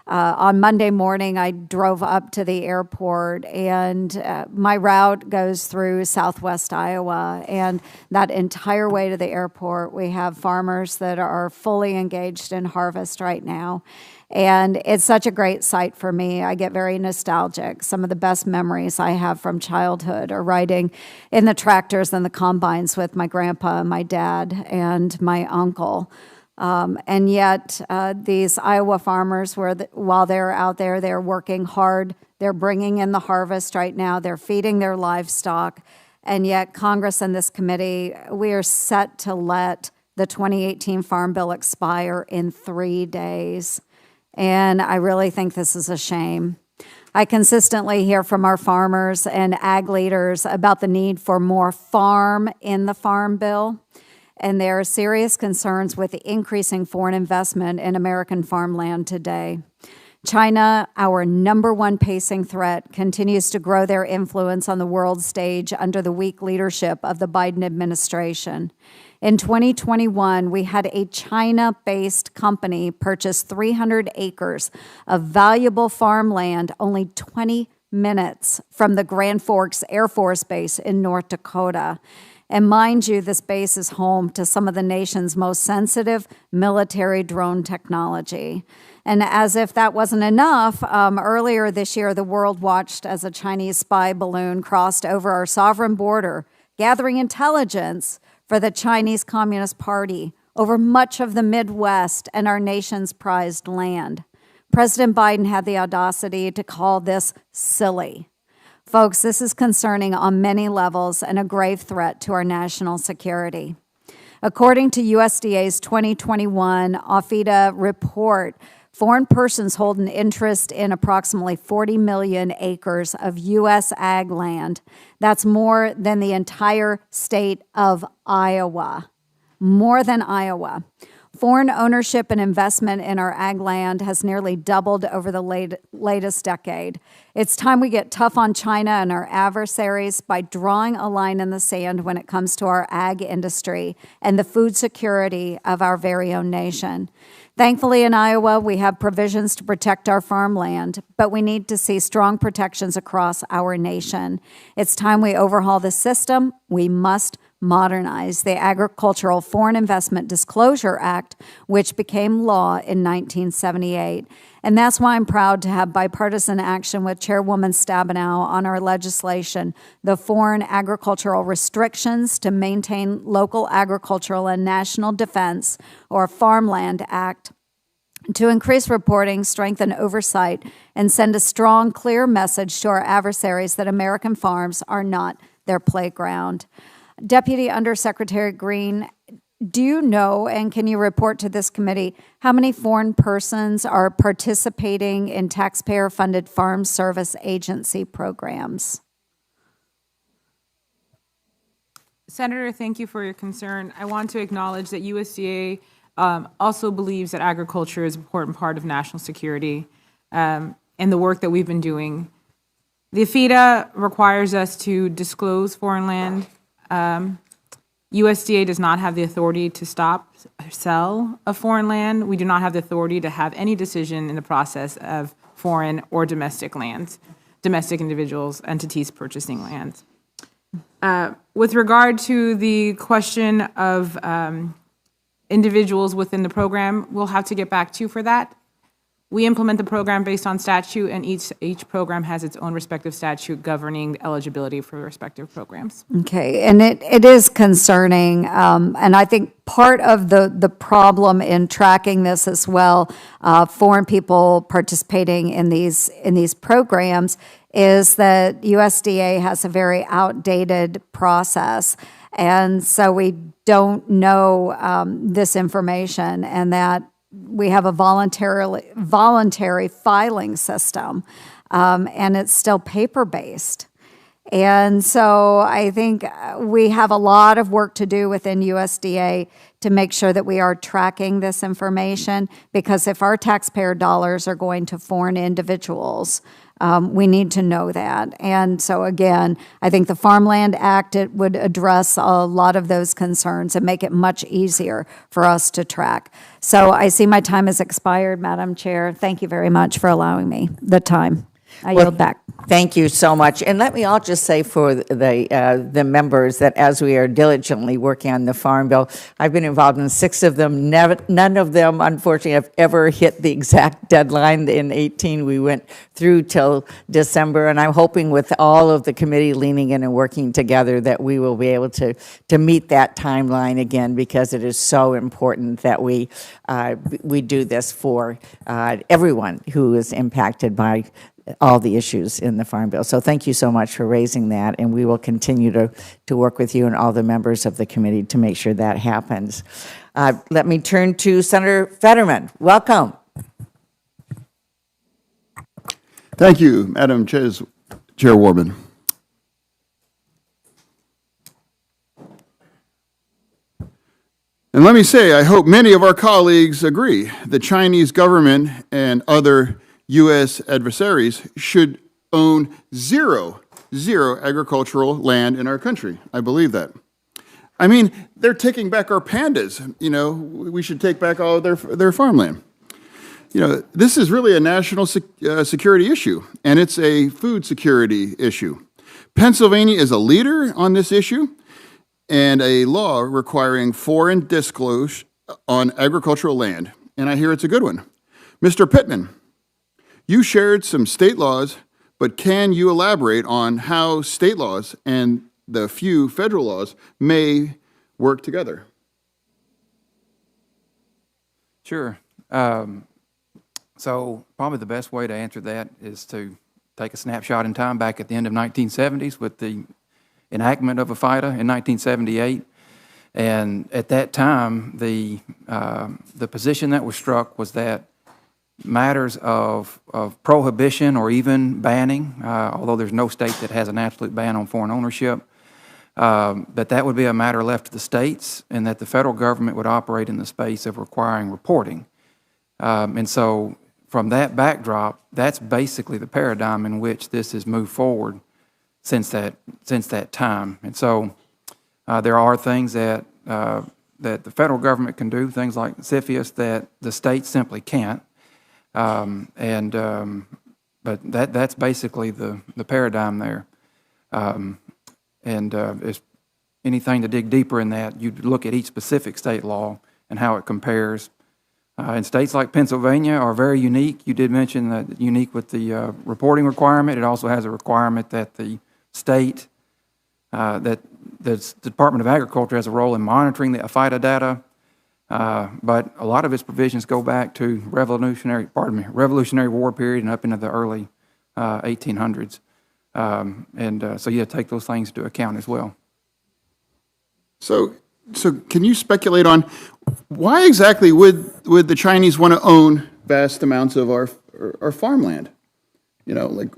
S15: On Monday morning, I drove up to the airport, and my route goes through southwest Iowa. And that entire way to the airport, we have farmers that are fully engaged in harvest right now. And it's such a great sight for me. I get very nostalgic. Some of the best memories I have from childhood are riding in the tractors and the combines with my grandpa and my dad and my uncle. And yet, these Iowa farmers, while they're out there, they're working hard. They're bringing in the harvest right now. They're feeding their livestock. And yet, Congress and this committee, we are set to let the 2018 Farm Bill expire in 3 days. And I really think this is a shame. I consistently hear from our farmers and ag leaders about the need for more farm in the Farm Bill. And there are serious concerns with the increasing foreign investment in American farmland today. China, our #1 pacing threat, continues to grow their influence on the world stage under the weak leadership of the Biden administration. In 2021, we had a China-based company purchase 300 acres of valuable farmland only 20 minutes from the Grand Forks Air Force Base in North Dakota. And mind you, this base is home to some of the nation's most sensitive military drone technology. And as if that wasn't enough, earlier this year, the world watched as a Chinese spy balloon crossed over our sovereign border, gathering intelligence for the Chinese Communist Party over much of the Midwest and our nation's prized land. President Biden had the audacity to call this silly. Folks, this is concerning on many levels and a grave threat to our national security. According to USDA's 2021 OFEDA report, foreign persons hold an interest in approximately 40 million acres of U.S. ag land. That's more than the entire state of Iowa. More than Iowa. Foreign ownership and investment in our ag land has nearly doubled over the latest decade. It's time we get tough on China and our adversaries by drawing a line in the sand when it comes to our ag industry and the food security of our very own nation. Thankfully, in Iowa, we have provisions to protect our farmland, but we need to see strong protections across our nation. It's time we overhaul the system. We must modernize the Agricultural Foreign Investment Disclosure Act, which became law in 1978. And that's why I'm proud to have bipartisan action with Chairwoman Stabenow on our legislation, the Foreign Agricultural Restrictions to Maintain Local Agricultural and National Defense, or Farmland Act, to increase reporting, strengthen oversight, and send a strong, clear message to our adversaries that American farms are not their playground. Deputy Undersecretary Green, do you know, and can you report to this committee, how many foreign persons are participating in taxpayer-funded Farm Service Agency programs?
S8: Senator, thank you for your concern. I want to acknowledge that USDA also believes that agriculture is an important part of national security and the work that we've been doing. The FEDA requires us to disclose foreign land. USDA does not have the authority to stop or sell of foreign land. We do not have the authority to have any decision in the process of foreign or domestic lands, domestic individuals, entities purchasing lands. With regard to the question of individuals within the program, we'll have to get back to you for that. We implement the program based on statute, and each program has its own respective statute governing eligibility for respective programs.
S15: Okay, and it is concerning, and I think part of the problem in tracking this as well, foreign people participating in these programs, is that USDA has a very outdated process, and so we don't know this information, and that we have a voluntary filing system, and it's still paper-based. And so I think we have a lot of work to do within USDA to make sure that we are tracking this information, because if our taxpayer dollars are going to foreign individuals, we need to know that. And so again, I think the Farmland Act, it would address a lot of those concerns and make it much easier for us to track. So I see my time has expired, Madam Chair. Thank you very much for allowing me the time. I yield back.
S1: Thank you so much. And let me all just say for the members that as we are diligently working on the Farm Bill, I've been involved in 6 of them. None of them, unfortunately, have ever hit the exact deadline. In 18, we went through till December, and I'm hoping with all of the committee leaning in and working together that we will be able to meet that timeline again, because it is so important that we do this for everyone who is impacted by all the issues in the Farm Bill. So thank you so much for raising that, and we will continue to work with you and all the members of the committee to make sure that happens. Let me turn to Senator Fetterman. Welcome.
S16: Thank you, Madam Chairwoman. And let me say, I hope many of our colleagues agree the Chinese government and other U.S. adversaries should own zero agricultural land in our country. I believe that. I mean, they're taking back our pandas. You know, we should take back all of their farmland. You know, this is really a national security issue, and it's a food security issue. Pennsylvania is a leader on this issue, and a law requiring foreign disclosure on agricultural land, and I hear it's a good one. Mr. Pittman, you shared some state laws, but can you elaborate on how state laws and the few federal laws may work together?
S9: Sure. So probably the best way to answer that is to take a snapshot in time back at the end of 1970s with the enactment of a FIDA in 1978. And at that time, the position that was struck was that matters of prohibition or even banning, although there's no state that has an absolute ban on foreign ownership, that would be a matter left to the states, and that the federal government would operate in the space of requiring reporting. And so from that backdrop, that's basically the paradigm in which this has moved forward since that time. And so there are things that the federal government can do, things like CFIUS, that the states simply can't. But that's basically the paradigm there. If anything to dig deeper in that, you look at each specific state law and how it compares. And states like Pennsylvania are very unique. You did mention that unique with the reporting requirement. It also has a requirement that the state, that the Department of Agriculture has a role in monitoring the FIDA data. But a lot of its provisions go back to Revolutionary War period and up into the early 1800s. So you have to take those things into account as well.
S16: So can you speculate on why exactly would the Chinese want to own vast amounts of our farmland? You know, like.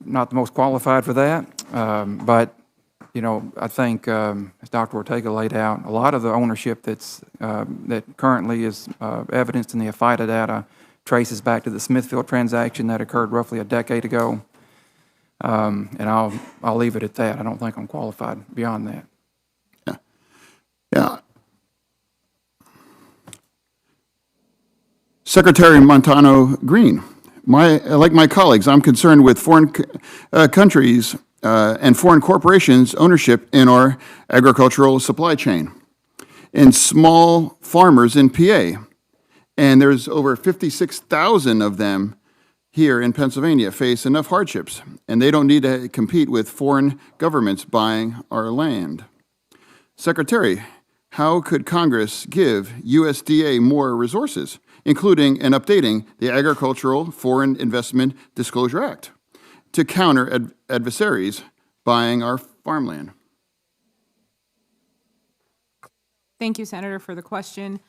S9: Not the most qualified for that, but you know, I think as Dr. Ortega laid out, a lot of the ownership that currently is evidenced in the FIDA data traces back to the Smithfield transaction that occurred roughly a decade ago. And I'll leave it at that. I don't think I'm qualified beyond that.
S16: Yeah. Secretary Montano Green, like my colleagues, I'm concerned with foreign countries and foreign corporations' ownership in our agricultural supply chain, and small farmers in PA. And there's over 56,000 of them here in Pennsylvania face enough hardships, and they don't need to compete with foreign governments buying our land. Secretary, how could Congress give USDA more resources, including and updating the Agricultural Foreign Investment Disclosure Act, to counter adversaries buying our farmland?
S8: Thank you, Senator, for the question.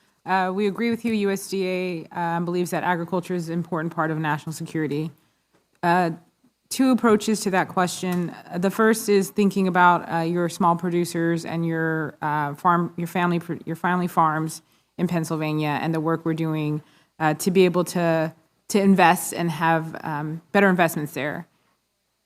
S8: We agree with you. USDA believes that agriculture is an important part of national security. Two approaches to that question. The first is thinking about your small producers and your family farms in Pennsylvania and the work we're doing to be able to invest and have better investments there.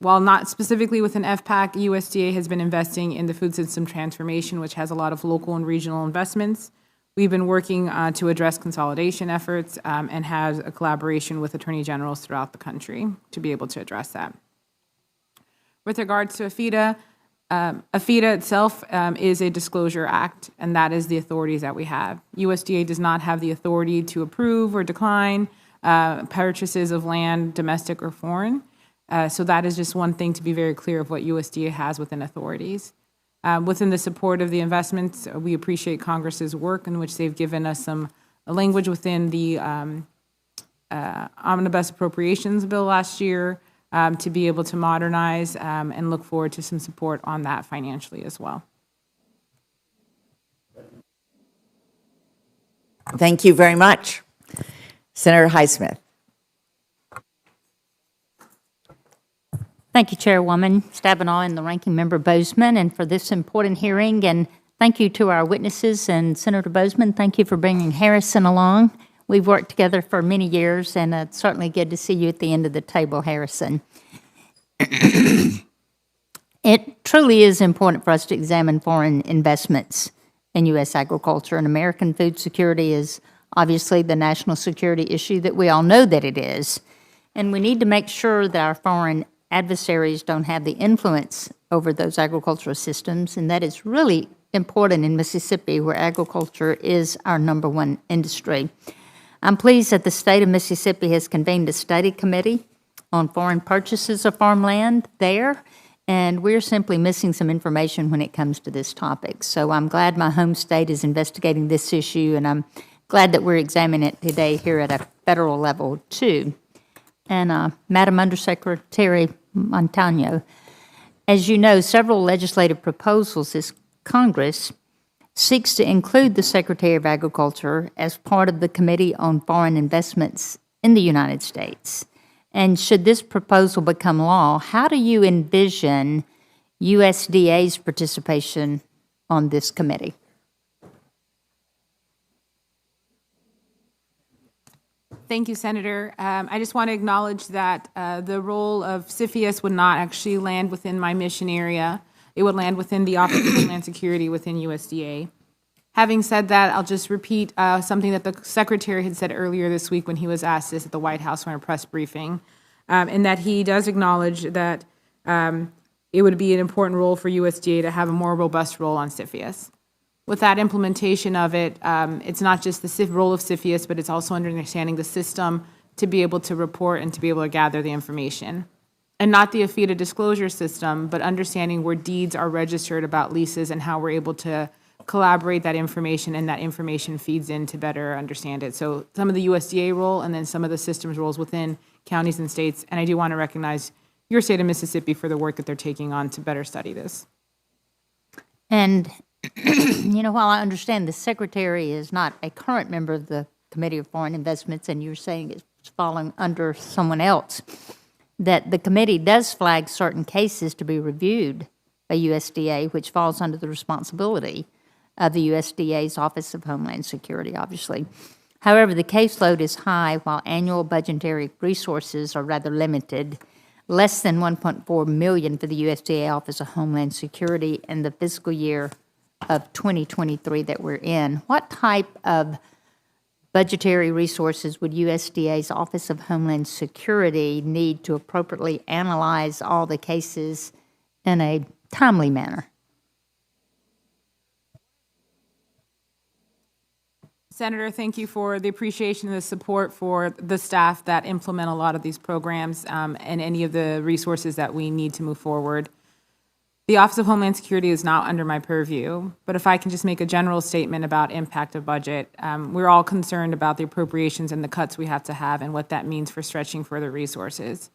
S8: While not specifically with an FPAC, USDA has been investing in the food system transformation, which has a lot of local and regional investments. We've been working to address consolidation efforts and has a collaboration with attorney generals throughout the country to be able to address that. With regards to AFIDA, AFIDA itself is a disclosure act, and that is the authorities that we have. USDA does not have the authority to approve or decline purchases of land, domestic or foreign. So that is just one thing to be very clear of what USDA has within authorities. Within the support of the investments, we appreciate Congress's work in which they've given us some language within the omnibus appropriations bill last year to be able to modernize and look forward to some support on that financially as well.
S1: Thank you very much. Senator Highsmith.
S17: Thank you, Chairwoman Stabenow and the Ranking Member Bozeman, and for this important hearing. And thank you to our witnesses. And Senator Bozeman, thank you for bringing Harrison along. We've worked together for many years, and it's certainly good to see you at the end of the table, Harrison. It truly is important for us to examine foreign investments in U.S. agriculture, and American food security is obviously the national security issue that we all know that it is. And we need to make sure that our foreign adversaries don't have the influence over those agricultural systems, and that is really important in Mississippi, where agriculture is our #1 industry. I'm pleased that the state of Mississippi has convened a study committee on foreign purchases of farmland there, and we're simply missing some information when it comes to this topic. So I'm glad my home state is investigating this issue, and I'm glad that we're examining it today here at a federal level, too. And Madam Undersecretary Montano, as you know, several legislative proposals this Congress seeks to include the Secretary of Agriculture as part of the Committee on Foreign Investments in the United States. And should this proposal become law, how do you envision USDA's participation on this committee?
S8: Thank you, Senator. I just want to acknowledge that the role of CFIUS would not actually land within my mission area. It would land within the Office of Homeland Security within USDA. Having said that, I'll just repeat something that the Secretary had said earlier this week when he was asked this at the White House in a press briefing, in that he does acknowledge that it would be an important role for USDA to have a more robust role on CFIUS. With that implementation of it, it's not just the role of CFIUS, but it's also understanding the system to be able to report and to be able to gather the information. And not the AFIDA disclosure system, but understanding where deeds are registered about leases and how we're able to collaborate that information, and that information feeds in to better understand it. So some of the USDA role and then some of the systems roles within counties and states. And I do want to recognize your state of Mississippi for the work that they're taking on to better study this.
S17: And you know, while I understand the Secretary is not a current member of the Committee of Foreign Investments, and you're saying it's falling under someone else, that the committee does flag certain cases to be reviewed by USDA, which falls under the responsibility of the USDA's Office of Homeland Security, obviously. However, the caseload is high while annual budgetary resources are rather limited, less than $1.4 million for the USDA Office of Homeland Security in the fiscal year of 2023 that we're in. What type of budgetary resources would USDA's Office of Homeland Security need to appropriately analyze all the cases in a timely manner?
S8: Senator, thank you for the appreciation and the support for the staff that implement a lot of these programs and any of the resources that we need to move forward. The Office of Homeland Security is not under my purview, but if I can just make a general statement about impact of budget, we're all concerned about the appropriations and the cuts we have to have and what that means for stretching further resources.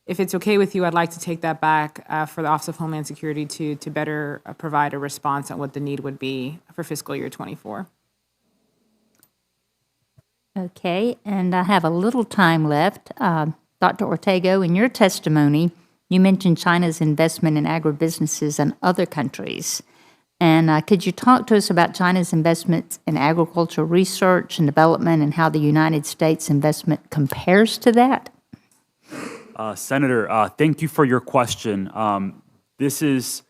S8: If it's okay with you, I'd like to take that back for the Office of Homeland Security to better provide a response on what the need would be for fiscal year 24.
S17: Okay, and I have a little time left. Dr. Ortego, in your testimony, you mentioned China's investment in agribusinesses in other countries. And could you talk to us about China's investments in agricultural research and development and how the United States investment compares to that?
S10: Senator, thank you for your question. This is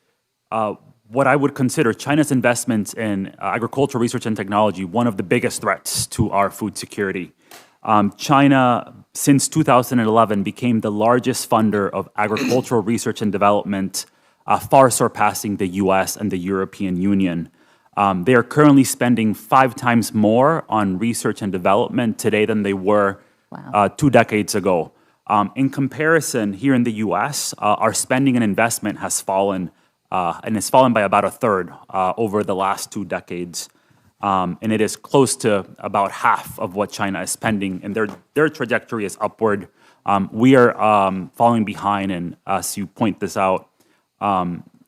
S10: what I would consider China's investments in agricultural research and technology one of the biggest threats to our food security. China, since 2011, became the largest funder of agricultural research and development, far surpassing the US and the European Union. They are currently spending 5 times more on research and development today than they were 2 decades ago. In comparison, here in the US, our spending and investment has fallen, and it's fallen by about a third over the last 2 decades. And it is close to about half of what China is spending, and their trajectory is upward. We are falling behind, and as you point this out,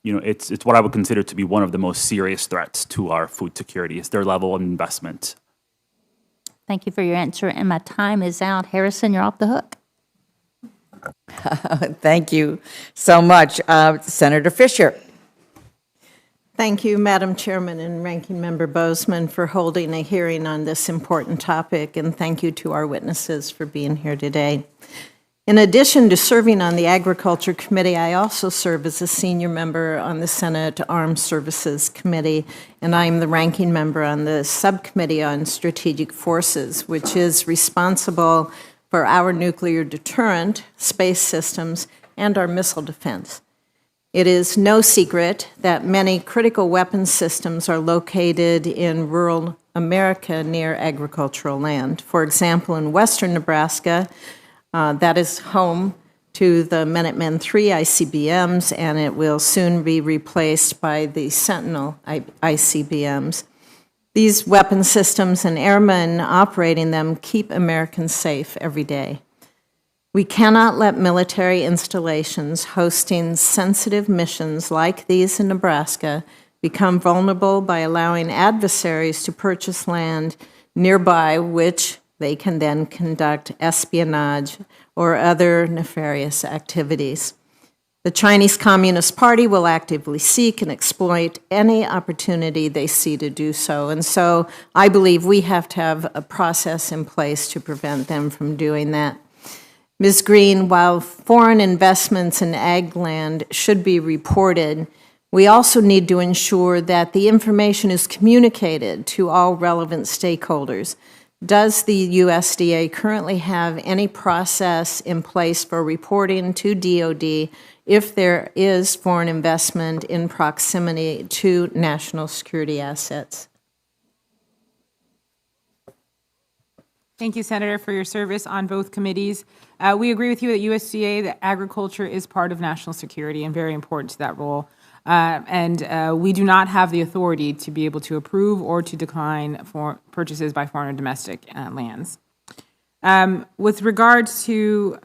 S10: it's what I would consider to be one of the most serious threats to our food security, is their level of investment.
S17: Thank you for your answer, and my time is out. Harrison, you're off the hook.
S1: Thank you so much. Senator Fisher.
S18: Thank you, Madam Chairman and Ranking Member Bozeman, for holding a hearing on this important topic, and thank you to our witnesses for being here today. In addition to serving on the Agriculture Committee, I also serve as a senior member on the Senate Armed Services Committee, and I am the ranking member on the Subcommittee on Strategic Forces, which is responsible for our nuclear deterrent, space systems, and our missile defense. It is no secret that many critical weapons systems are located in rural America near agricultural land. For example, in western Nebraska, that is home to the Minuteman III ICBMs, and it will soon be replaced by the Sentinel ICBMs. These weapon systems and airmen operating them keep Americans safe every day. We cannot let military installations hosting sensitive missions like these in Nebraska become vulnerable by allowing adversaries to purchase land nearby, which they can then conduct espionage or other nefarious activities. The Chinese Communist Party will actively seek and exploit any opportunity they see to do so. And so I believe we have to have a process in place to prevent them from doing that. Ms. Green, while foreign investments in ag land should be reported, we also need to ensure that the information is communicated to all relevant stakeholders. Does the USDA currently have any process in place for reporting to DOD if there is foreign investment in proximity to national security assets?
S8: Thank you, Senator, for your service on both committees. We agree with you at USDA that agriculture is part of national security and very important to that role. And we do not have the authority to be able to approve or to decline for purchases by foreign or domestic lands. With regards to,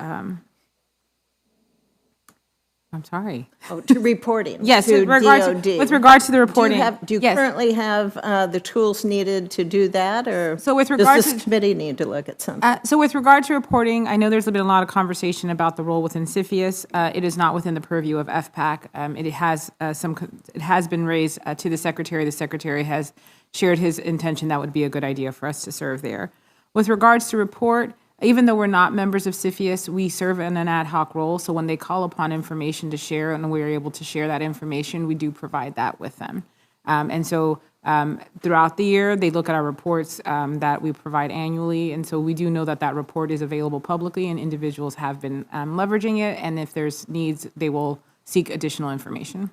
S8: I'm sorry.
S18: Oh, to reporting.
S8: Yes,
S18: to
S8: with regards to the reporting.
S18: Do you currently have the tools needed to do that, or
S8: so with
S18: does this committee need to look at something?
S8: So with regard to reporting, I know there's been a lot of conversation about the role within CFIUS. It is not within the purview of FPAC. It has been raised to the Secretary. The Secretary has shared his intention that would be a good idea for us to serve there. With regards to report, even though we're not members of CFIUS, we serve in an ad hoc role, so when they call upon information to share and we're able to share that information, we do provide that with them. And so Throughout the year, they look at our reports that we provide annually, and so we do know that that report is available publicly, and individuals have been leveraging it, and if there's needs, they will seek additional information.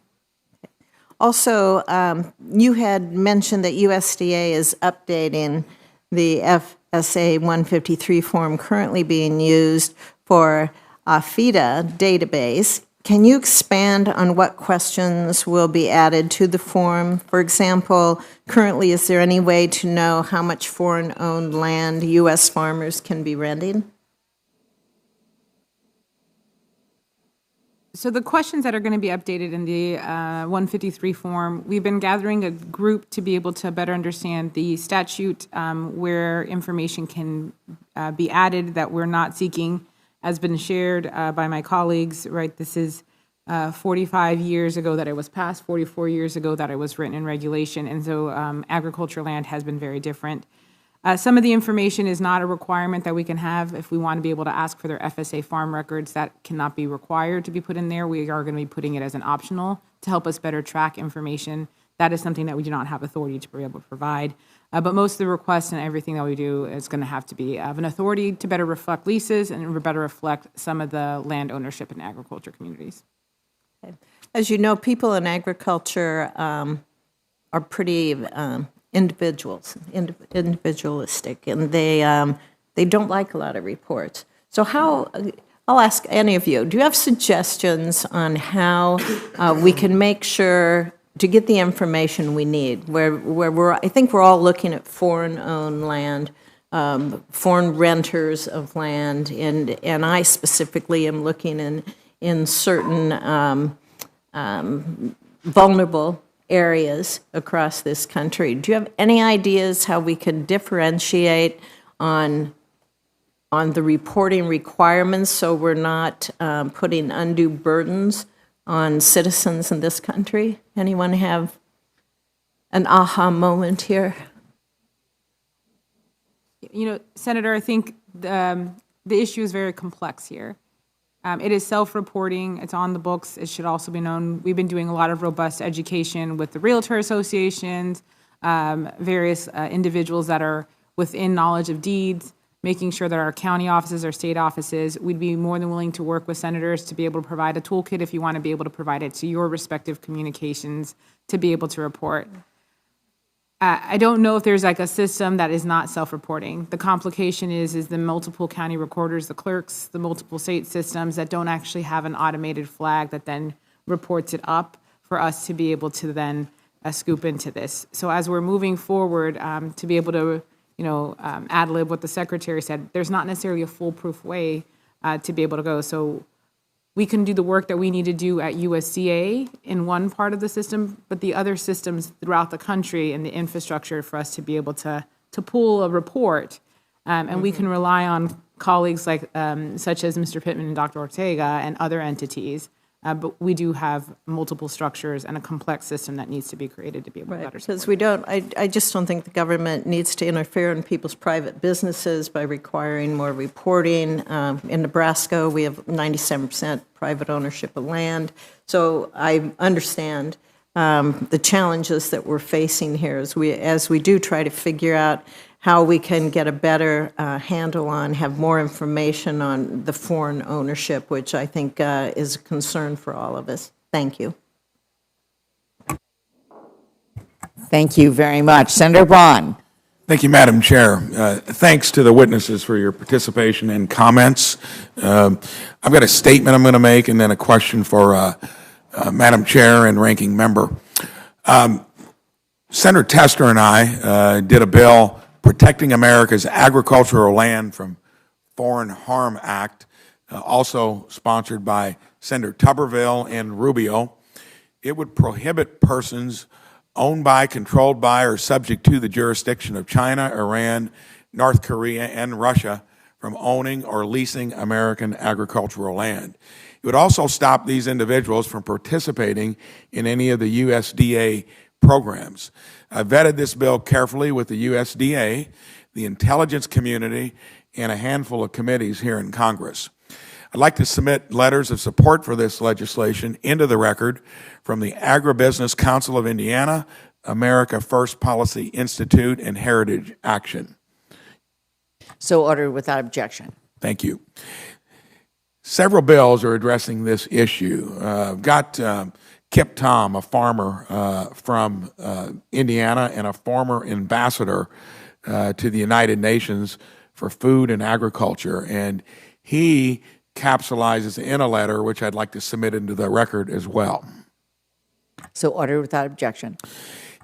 S18: Also, you had mentioned that USDA is updating the FSA 153 form currently being used for FIDA database. Can you expand on what questions will be added to the form? For example, currently, is there any way to know how much foreign-owned land U.S. farmers can be renting?
S8: So the questions that are going to be updated in the 153 form, we've been gathering a group to be able to better understand the statute where information can be added that we're not seeking has been shared by my colleagues, right? This is 45 years ago that it was passed, 44 years ago that it was written in regulation, and so agriculture land has been very different. Some of the information is not a requirement that we can have. If we want to be able to ask for their FSA farm records, that cannot be required to be put in there. We are going to be putting it as an optional to help us better track information. That is something that we do not have authority to be able to provide. But most of the requests and everything that we do is going to have to be of an authority to better reflect leases and better reflect some of the land ownership in agriculture communities.
S18: As you know, people in agriculture are pretty individualistic, and they don't like a lot of reports. So how, I'll ask any of you, do you have suggestions on how we can make sure to get the information we need, where I think we're all looking at foreign-owned land, foreign renters of land, and I specifically am looking in certain vulnerable areas across this country. Do you have any ideas how we can differentiate on the reporting requirements so we're not putting undue burdens on citizens in this country? Anyone have an aha moment here?
S8: You know, Senator, I think the issue is very complex here. It is self-reporting. It's on the books. It should also be known. We've been doing a lot of robust education with the realtor associations, various individuals that are within knowledge of deeds, making sure that our county offices, our state offices, we'd be more than willing to work with senators to be able to provide a toolkit if you want to be able to provide it to your respective communications to be able to report. I don't know if there's like a system that is not self-reporting. The complication is the multiple county recorders, the clerks, the multiple state systems that don't actually have an automated flag that then reports it up for us to be able to then scoop into this. So as we're moving forward to be able to, ad-lib what the secretary said, there's not necessarily a foolproof way to be able to go. So we can do the work that we need to do at USDA in one part of the system, but the other systems throughout the country and the infrastructure for us to be able to pull a report. And we can rely on colleagues like such as Mr. Pittman and Dr. Ortega and other entities. But we do have multiple structures and a complex system that needs to be created to be able to better support.
S18: Because we don't, I just don't think the government needs to interfere in people's private businesses by requiring more reporting. In Nebraska, we have 97% private ownership of land. So I understand the challenges that we're facing here as we do try to figure out how we can get a better handle on, have more information on the foreign ownership, which I think is a concern for all of us. Thank you.
S1: Thank you very much. Senator Braun.
S19: Thank you, Madam Chair. Thanks to the witnesses for your participation and comments. I've got a statement I'm going to make and then a question for Madam Chair and Ranking Member. Senator Tester and I did a bill Protecting America's Agricultural Land from Foreign Harm Act, also sponsored by Senator Tuberville and Rubio. It would prohibit persons owned by, controlled by, or subject to the jurisdiction of China, Iran, North Korea, and Russia from owning or leasing American agricultural land. It would also stop these individuals from participating in any of the USDA programs. I vetted this bill carefully with the USDA, the intelligence community, and a handful of committees here in Congress. I'd like to submit letters of support for this legislation into the record from the Agribusiness Council of Indiana, America First Policy Institute, and Heritage Action.
S1: So ordered without objection.
S19: Thank you. Several bills are addressing this issue. Got Kip Tom, a farmer from Indiana and a former ambassador to the United Nations for Food and Agriculture, and he capsulizes in a letter, which I'd like to submit into the record as well.
S1: So ordered without objection.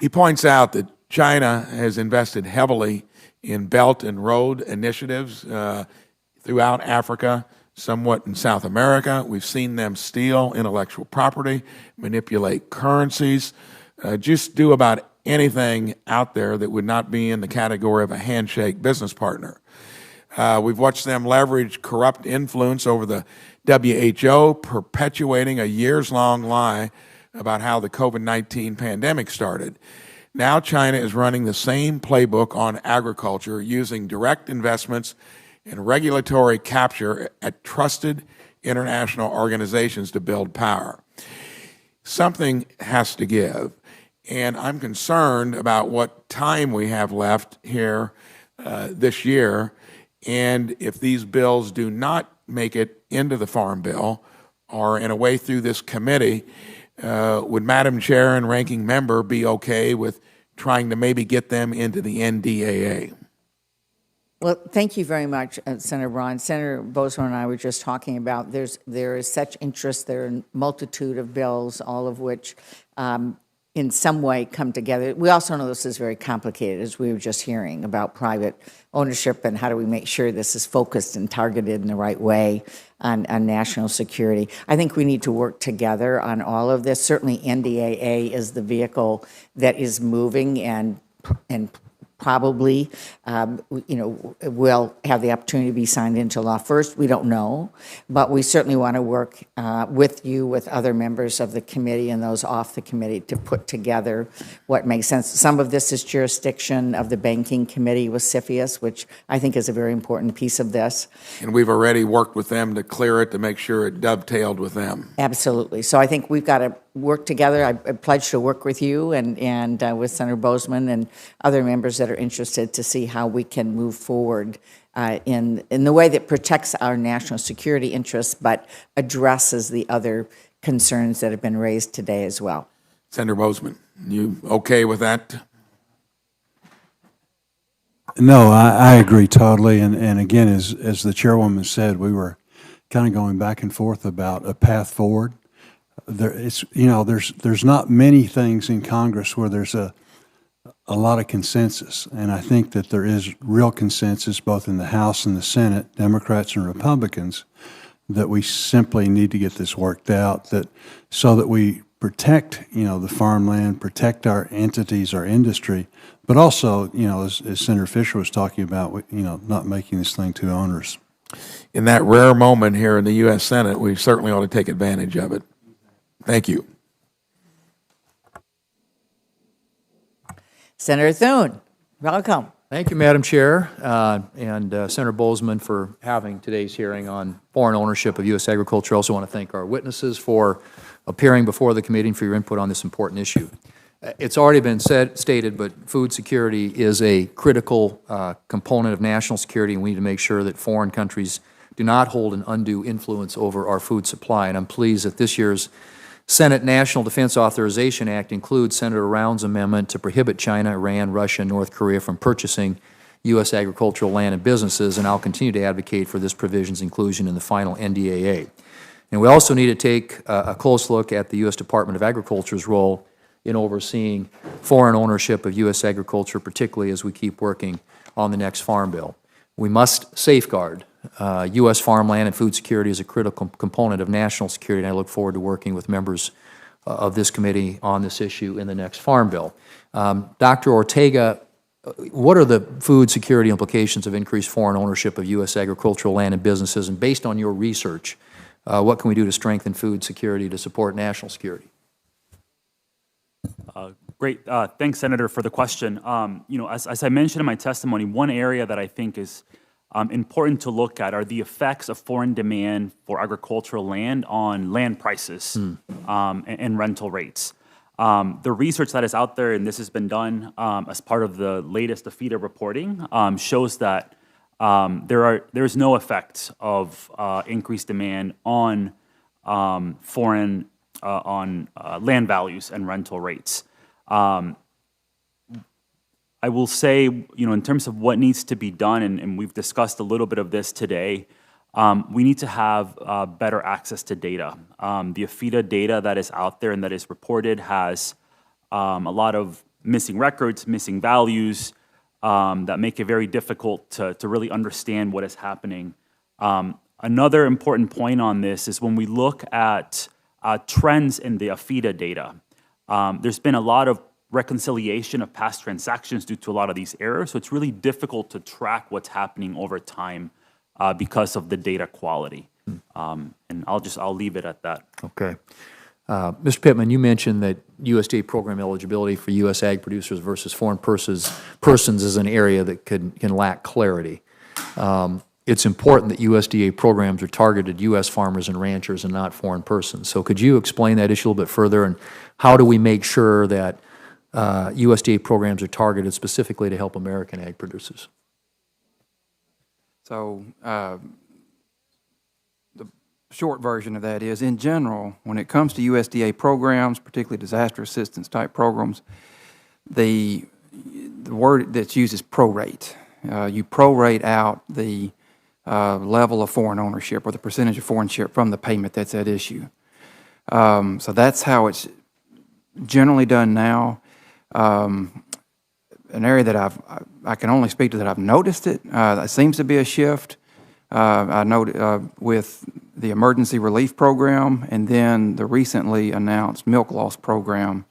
S19: He points out that China has invested heavily in Belt and Road initiatives throughout Africa, somewhat in South America. We've seen them steal intellectual property, manipulate currencies, just do about anything out there that would not be in the category of a handshake business partner. We've watched them leverage corrupt influence over the WHO, perpetuating a years-long lie about how the COVID-19 pandemic started. Now China is running the same playbook on agriculture, using direct investments and regulatory capture at trusted international organizations to build power. Something has to give, and I'm concerned about what time we have left here this year, and if these bills do not make it into the Farm Bill or in a way through this committee, would Madam Chair and Ranking Member be okay with trying to maybe get them into the NDAA?
S1: Well, thank you very much, Senator Braun. Senator Bozeman and I were just talking about there is such interest. There are a multitude of bills, all of which in some way come together. We also know this is very complicated, as we were just hearing about private ownership and how do we make sure this is focused and targeted in the right way on national security. I think we need to work together on all of this. Certainly NDAA is the vehicle that is moving and probably, will have the opportunity to be signed into law first. We don't know, but we certainly want to work with you, with other members of the committee and those off the committee to put together what makes sense. Some of this is jurisdiction of the Banking Committee with CFIUS, which I think is a very important piece of this.
S19: And we've already worked with them to clear it, to make sure it dovetailed with them.
S1: Absolutely. So I think we've got to work together. I pledge to work with you and with Senator Bozeman and other members that are interested to see how we can move forward in the way that protects our national security interests, but addresses the other concerns that have been raised today as well.
S19: Senator Bozeman, you okay with that?
S2: No, I agree totally. And again, as the chairwoman said, we were kind of going back and forth about a path forward. There's not many things in Congress where there's a lot of consensus, and I think that there is real consensus both in the House and the Senate, Democrats and Republicans, that we simply need to get this worked out, so that we protect, the farmland, protect our entities, our industry, but also, as Senator Fisher was talking about, not making this thing too onerous.
S19: In that rare moment here in the U.S. Senate, we certainly ought to take advantage of it. Thank you.
S1: Senator Thune, welcome.
S20: Thank you, Madam Chair, and Senator Bozeman for having today's hearing on foreign ownership of U.S. agriculture. I also want to thank our witnesses for appearing before the committee and for your input on this important issue. It's already been stated, but food security is a critical component of national security, and we need to make sure that foreign countries do not hold an undue influence over our food supply. And I'm pleased that this year's Senate National Defense Authorization Act includes Senator Round's amendment to prohibit China, Iran, Russia, and North Korea from purchasing U.S. agricultural land and businesses, and I'll continue to advocate for this provision's inclusion in the final NDAA. And we also need to take a close look at the U.S. Department of Agriculture's role in overseeing foreign ownership of U.S. agriculture, particularly as we keep working on the next Farm Bill. We must safeguard U.S. farmland, and food security is a critical component of national security, and I look forward to working with members of this committee on this issue in the next Farm Bill. Dr. Ortega, what are the food security implications of increased foreign ownership of U.S. agricultural land and businesses, and based on your research, what can we do to strengthen food security to support national security?
S10: Great. Thanks, Senator, for the question. As I mentioned in my testimony, one area that I think is important to look at are the effects of foreign demand for agricultural land on land prices and rental rates. The research that is out there, and this has been done as part of the latest AFIDA reporting, shows that there's no effect of increased demand on foreign land values and rental rates. I will say, in terms of what needs to be done, and we've discussed a little bit of this today, we need to have better access to data. The AFIDA data that is out there and that is reported has a lot of missing records, missing values that make it very difficult to really understand what is happening. Another important point on this is when we look at trends in the AFIDA data, there's been a lot of reconciliation of past transactions due to a lot of these errors, so it's really difficult to track what's happening over time because of the data quality. And I'll leave it at that.
S20: Okay. Mr. Pittman, you mentioned that USDA program eligibility for U.S. ag producers versus foreign persons is an area that can lack clarity. It's important that USDA programs are targeted U.S. farmers and ranchers and not foreign persons. So could you explain that issue a little bit further, and how do we make sure that USDA programs are targeted specifically to help American ag producers?
S9: So the short version of that is, in general, when it comes to USDA programs, particularly disaster assistance type programs, the word that's used is prorate. You prorate out the level of foreign ownership or the percentage of foreign ownership from the payment that's at issue. So that's how it's generally done now. An area that I can only speak to that I've noticed it. It seems to be a shift. I noted with the emergency relief program and then the recently announced milk loss program.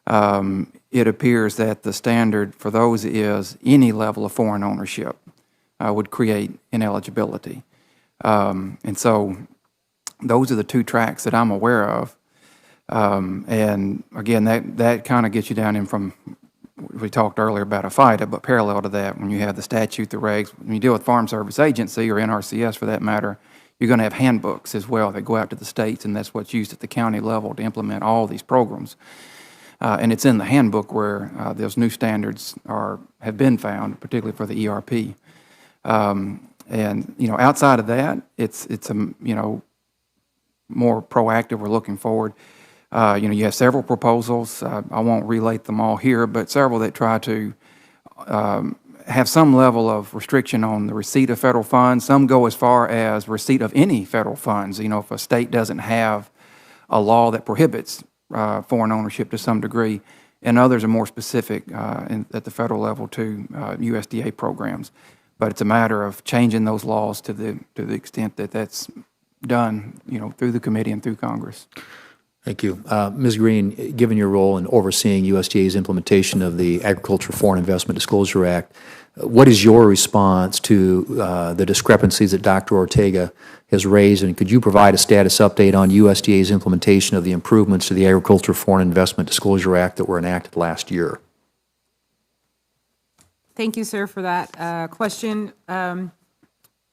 S9: It appears that the standard for those is any level of foreign ownership would create ineligibility. And so those are the two tracks that I'm aware of. And again, that kind of gets you down in from, we talked earlier about a FIDA, but parallel to that, when you have the statute, the regs, when you deal with Farm Service Agency or NRCS for that matter, you're going to have handbooks as well that go out to the states, and that's what's used at the county level to implement all these programs. And it's in the handbook where those new standards have been found, particularly for the ERP. And outside of that, it's a more proactive. We're looking forward. You have several proposals. I won't relate them all here, but several that try to have some level of restriction on the receipt of federal funds. Some go as far as receipt of any federal funds. If a state doesn't have a law that prohibits foreign ownership to some degree, and others are more specific at the federal level to USDA programs. But it's a matter of changing those laws to the extent that that's done, through the committee and through Congress.
S20: Thank you. Ms. Green, given your role in overseeing USDA's implementation of the Agriculture Foreign Investment Disclosure Act, what is your response to the discrepancies that Dr. Ortega has raised, and could you provide a status update on USDA's implementation of the improvements to the Agriculture Foreign Investment Disclosure Act that were enacted last year?
S8: Thank you, sir, for that question.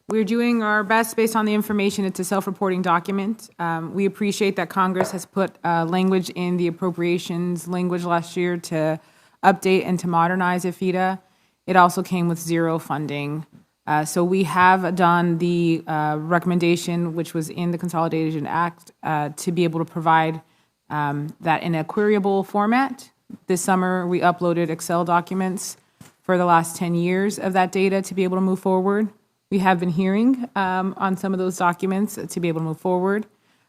S8: We're doing our best based on the information. It's a self-reporting document. We appreciate that Congress has put language in the appropriations language last year to update and to modernize AFIDA. It also came with zero funding. So we have done the recommendation, which was in the Consolidation Act, to be able to provide that in a queryable format. This summer, we uploaded Excel documents for the last 10 years of that data to be able to move forward. We have been hearing on some of those documents to be able to move forward.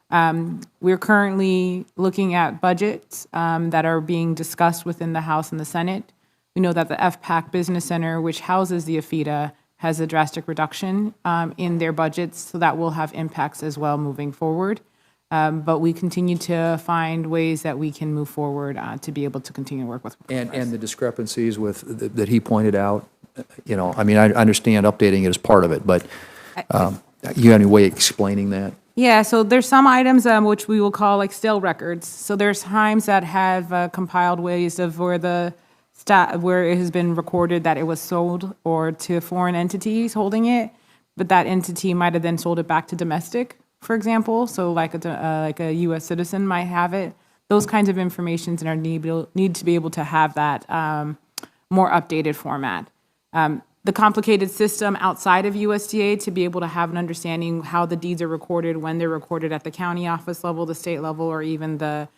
S8: We're currently looking at budgets that are being discussed within the House and the Senate. We know that the FPAC Business Center, which houses the AFIDA, has a drastic reduction in their budgets, so that will have impacts as well moving forward. But we continue to find ways that we can move forward to be able to continue to work with.
S20: And the discrepancies that he pointed out, I understand updating it as part of it, but you have any way of explaining that?
S8: Yeah, so there's some items which we will call like stale records. So there's times that have compiled ways of where it has been recorded that it was sold or to foreign entities holding it, but that entity might have then sold it back to domestic, for example. So like a U.S. citizen might have it. Those kinds of informations and need to be able to have that more updated format. The complicated system outside of USDA to be able to have an understanding how the deeds are recorded, when they're recorded at the county office level, the state level, or even the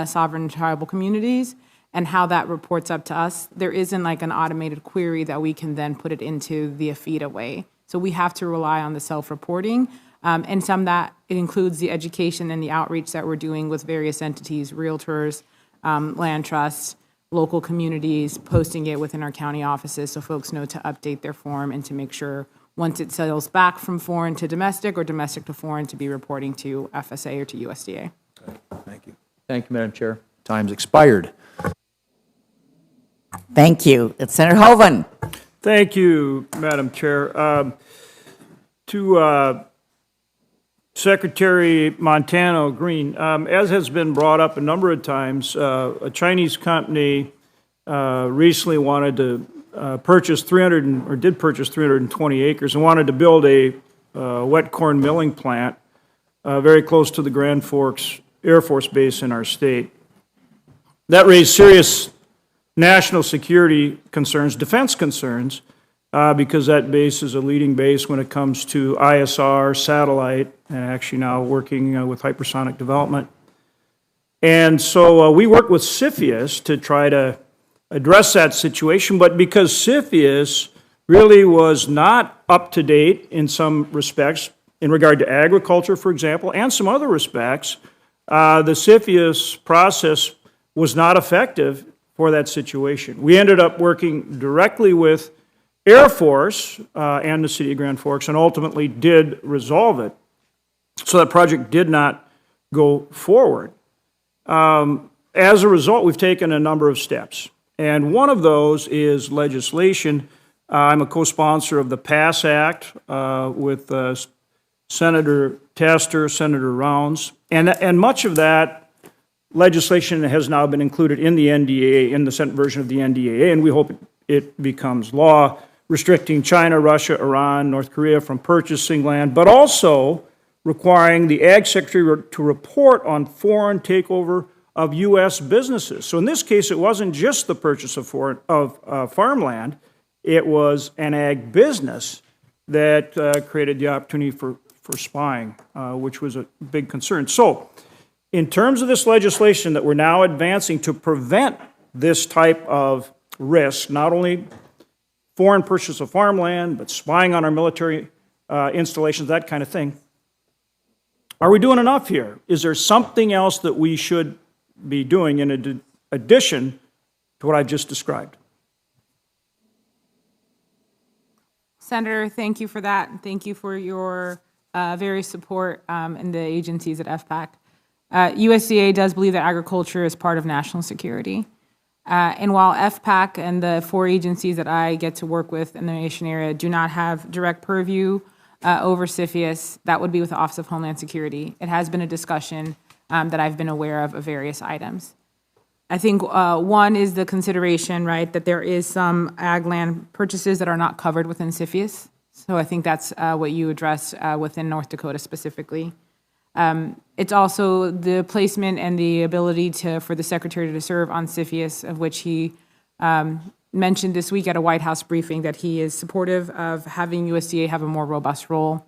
S8: sovereign tribal communities, and how that reports up to us. There isn't like an automated query that we can then put it into the AFIDA way. So we have to rely on the self-reporting, and some that it includes the education and the outreach that we're doing with various entities, realtors, land trusts, local communities, posting it within our county offices so folks know to update their form and to make sure once it sells back from foreign to domestic or domestic to foreign to be reporting to FSA or to USDA.
S20: Thank you. Thank you, Madam Chair. Time's expired.
S1: Thank you. It's Senator Hoeven.
S21: Thank you, Madam Chair. To Secretary Montano Green, as has been brought up a number of times, a Chinese company recently wanted to purchase 320 acres and wanted to build a wet corn milling plant very close to the Grand Forks Air Force Base in our state. That raised serious national security concerns, defense concerns, because that base is a leading base when it comes to ISR, satellite, and actually now working with hypersonic development. And so we worked with CFIUS to try to address that situation, but because CFIUS really was not up to date in some respects, in regard to agriculture, for example, and some other respects, the CFIUS process was not effective for that situation. We ended up working directly with Air Force and the City of Grand Forks and ultimately did resolve it. So that project did not go forward. As a result, we've taken a number of steps. And one of those is legislation. I'm a co-sponsor of the PASS Act with Senator Tester, Senator Rounds, and much of that legislation has now been included in the NDAA, in the Senate version of the NDAA, and we hope it becomes law, restricting China, Russia, Iran, North Korea from purchasing land, but also requiring the Ag Secretary to report on foreign takeover of U.S. businesses. So in this case, it wasn't just the purchase of farmland, it was an ag business that created the opportunity for spying, which was a big concern. So in terms of this legislation that we're now advancing to prevent this type of risk, not only foreign purchase of farmland, but spying on our military installations, that kind of thing, are we doing enough here? Is there something else that we should be doing in addition to what I've just described?
S8: Senator, thank you for that. And thank you for your various support in the agencies at FPAC. USDA does believe that agriculture is part of national security. And while FPAC and the 4 agencies that I get to work with in the nation area do not have direct purview over CFIUS, that would be with the Office of Homeland Security. It has been a discussion that I've been aware of various items. I think one is the consideration, right, that there is some ag land purchases that are not covered within CFIUS. So I think that's what you addressed within North Dakota specifically. It's also the placement and the ability for the Secretary to serve on CFIUS, of which he mentioned this week at a White House briefing that he is supportive of having USDA have a more robust role.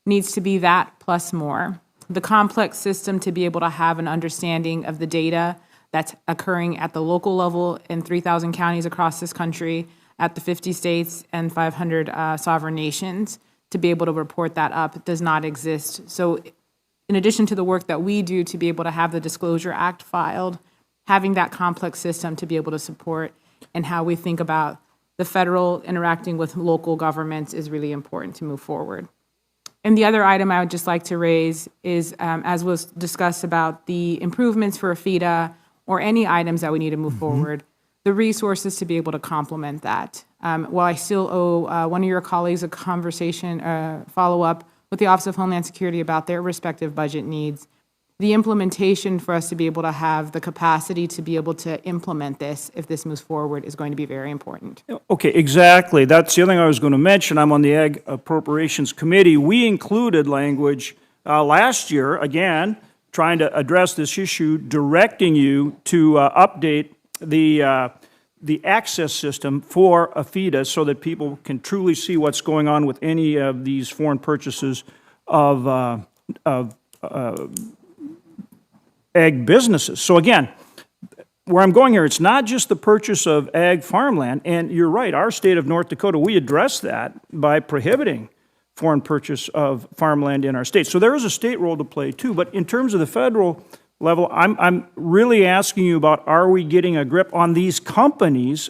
S8: Needs to be that plus more. The complex system to be able to have an understanding of the data that's occurring at the local level in 3,000 counties across this country, at the 50 states and 500 sovereign nations, to be able to report that up does not exist. So in addition to the work that we do to be able to have the Disclosure Act filed, having that complex system to be able to support and how we think about the federal interacting with local governments is really important to move forward. And the other item I would just like to raise is, as was discussed about the improvements for AFIDA or any items that we need to move forward, the resources to be able to complement that. While I still owe one of your colleagues a conversation, follow-up with the Office of Homeland Security about their respective budget needs, the implementation for us to be able to have the capacity to be able to implement this, if this moves forward, is going to be very important.
S21: Okay, exactly. That's the other thing I was going to mention. I'm on the Ag Appropriations Committee. We included language last year, again, trying to address this issue, directing you to update the access system for AFIDA so that people can truly see what's going on with any of these foreign purchases of ag businesses. So again, where I'm going here, it's not just the purchase of ag farmland, and you're right, our state of North Dakota, we address that by prohibiting foreign purchase of farmland in our state. So there is a state role to play too, but in terms of the federal level, I'm really asking you about, are we getting a grip on these companies,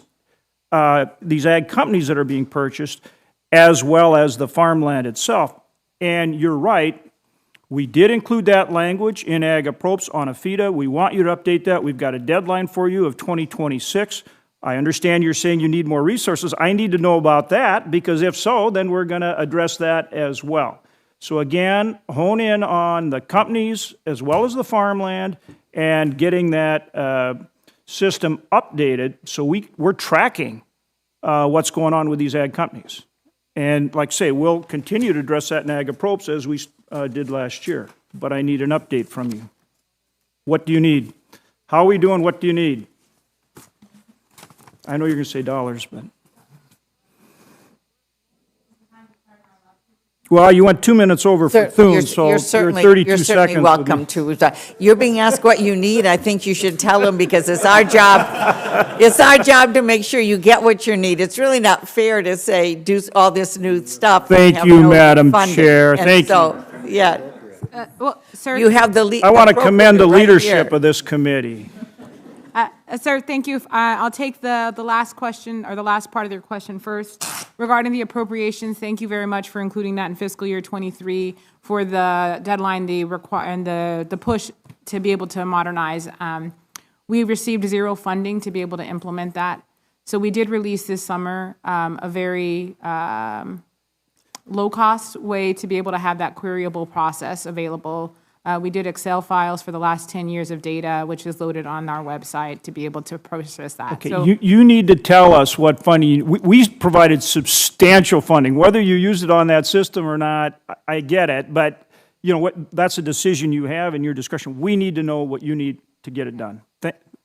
S21: these ag companies that are being purchased, as well as the farmland itself? And you're right, we did include that language in Ag Approps on AFIDA. We want you to update that. We've got a deadline for you of 2026. I understand you're saying you need more resources. I need to know about that, because if so, then we're going to address that as well. So again, hone in on the companies as well as the farmland and getting that system updated so we're tracking what's going on with these ag companies. And like I say, we'll continue to address that in Ag Approps as we did last year. But I need an update from you. What do you need? How are we doing? What do you need? I know you're going to say dollars, but. Well, you went 2 minutes over for Thune, so you're 32 seconds.
S1: Welcome to. You're being asked what you need. I think you should tell them, because it's our job. It's our job to make sure you get what you need. It's really not fair to say do all this new stuff.
S21: Thank you, Madam Chair. Thank you.
S1: Yeah.
S8: Well, sir,
S1: You have the lead.
S21: I want to commend the leadership of this committee.
S8: Sir, thank you. I'll take the last question, or the last part of your question first. Regarding the appropriations, thank you very much for including that in fiscal year 23 for the deadline, and the push to be able to modernize. We received zero funding to be able to implement that. So we did release this summer a very low-cost way to be able to have that queryable process available. We did Excel files for the last 10 years of data, which is loaded on our website to be able to process that.
S21: Okay,
S8: So,
S21: you need to tell us what funding, we provided substantial funding. Whether you use it on that system or not, I get it, but you know what, that's a decision you have in your discretion. We need to know what you need to get it done.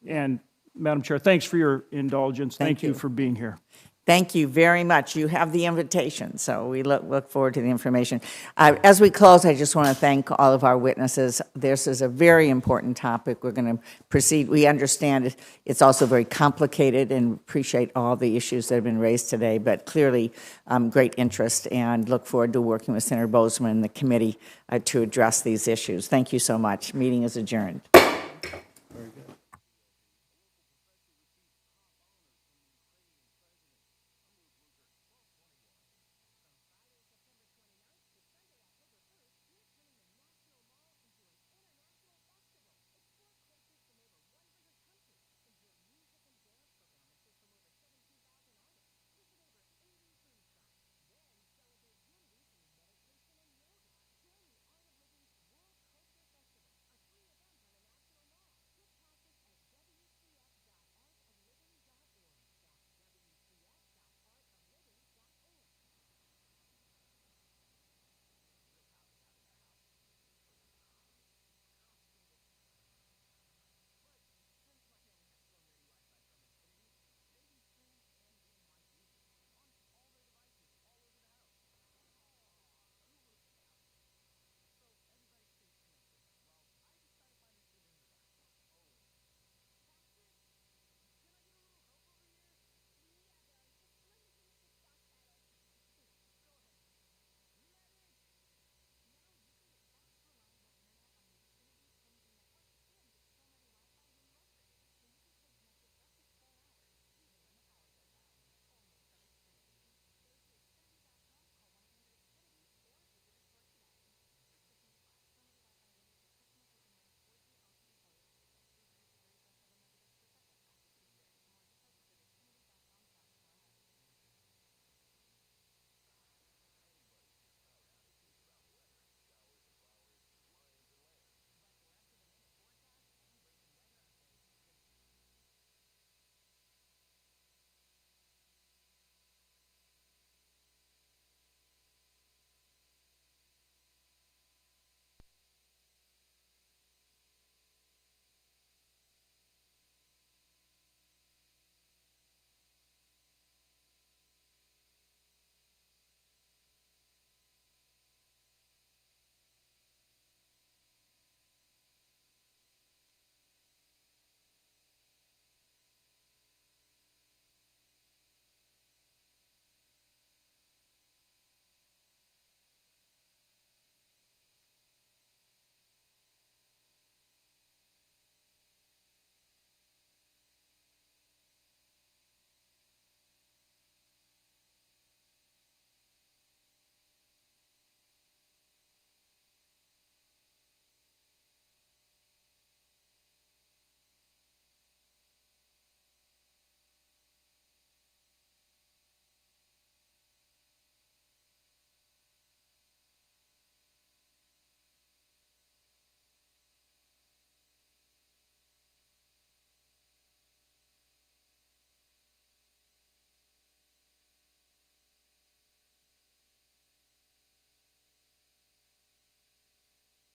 S21: And Madam Chair, thanks for your indulgence. Thank you for being here.
S1: Thank you very much. You have the invitation, so we look forward to the information. As we close, I just want to thank all of our witnesses. This is a very important topic. We're going to proceed. We understand it's also very complicated, and appreciate all the issues that have been raised today, but clearly great interest, and look forward to working with Senator Bozeman and the committee to address these issues. Thank you so much. Meeting is adjourned.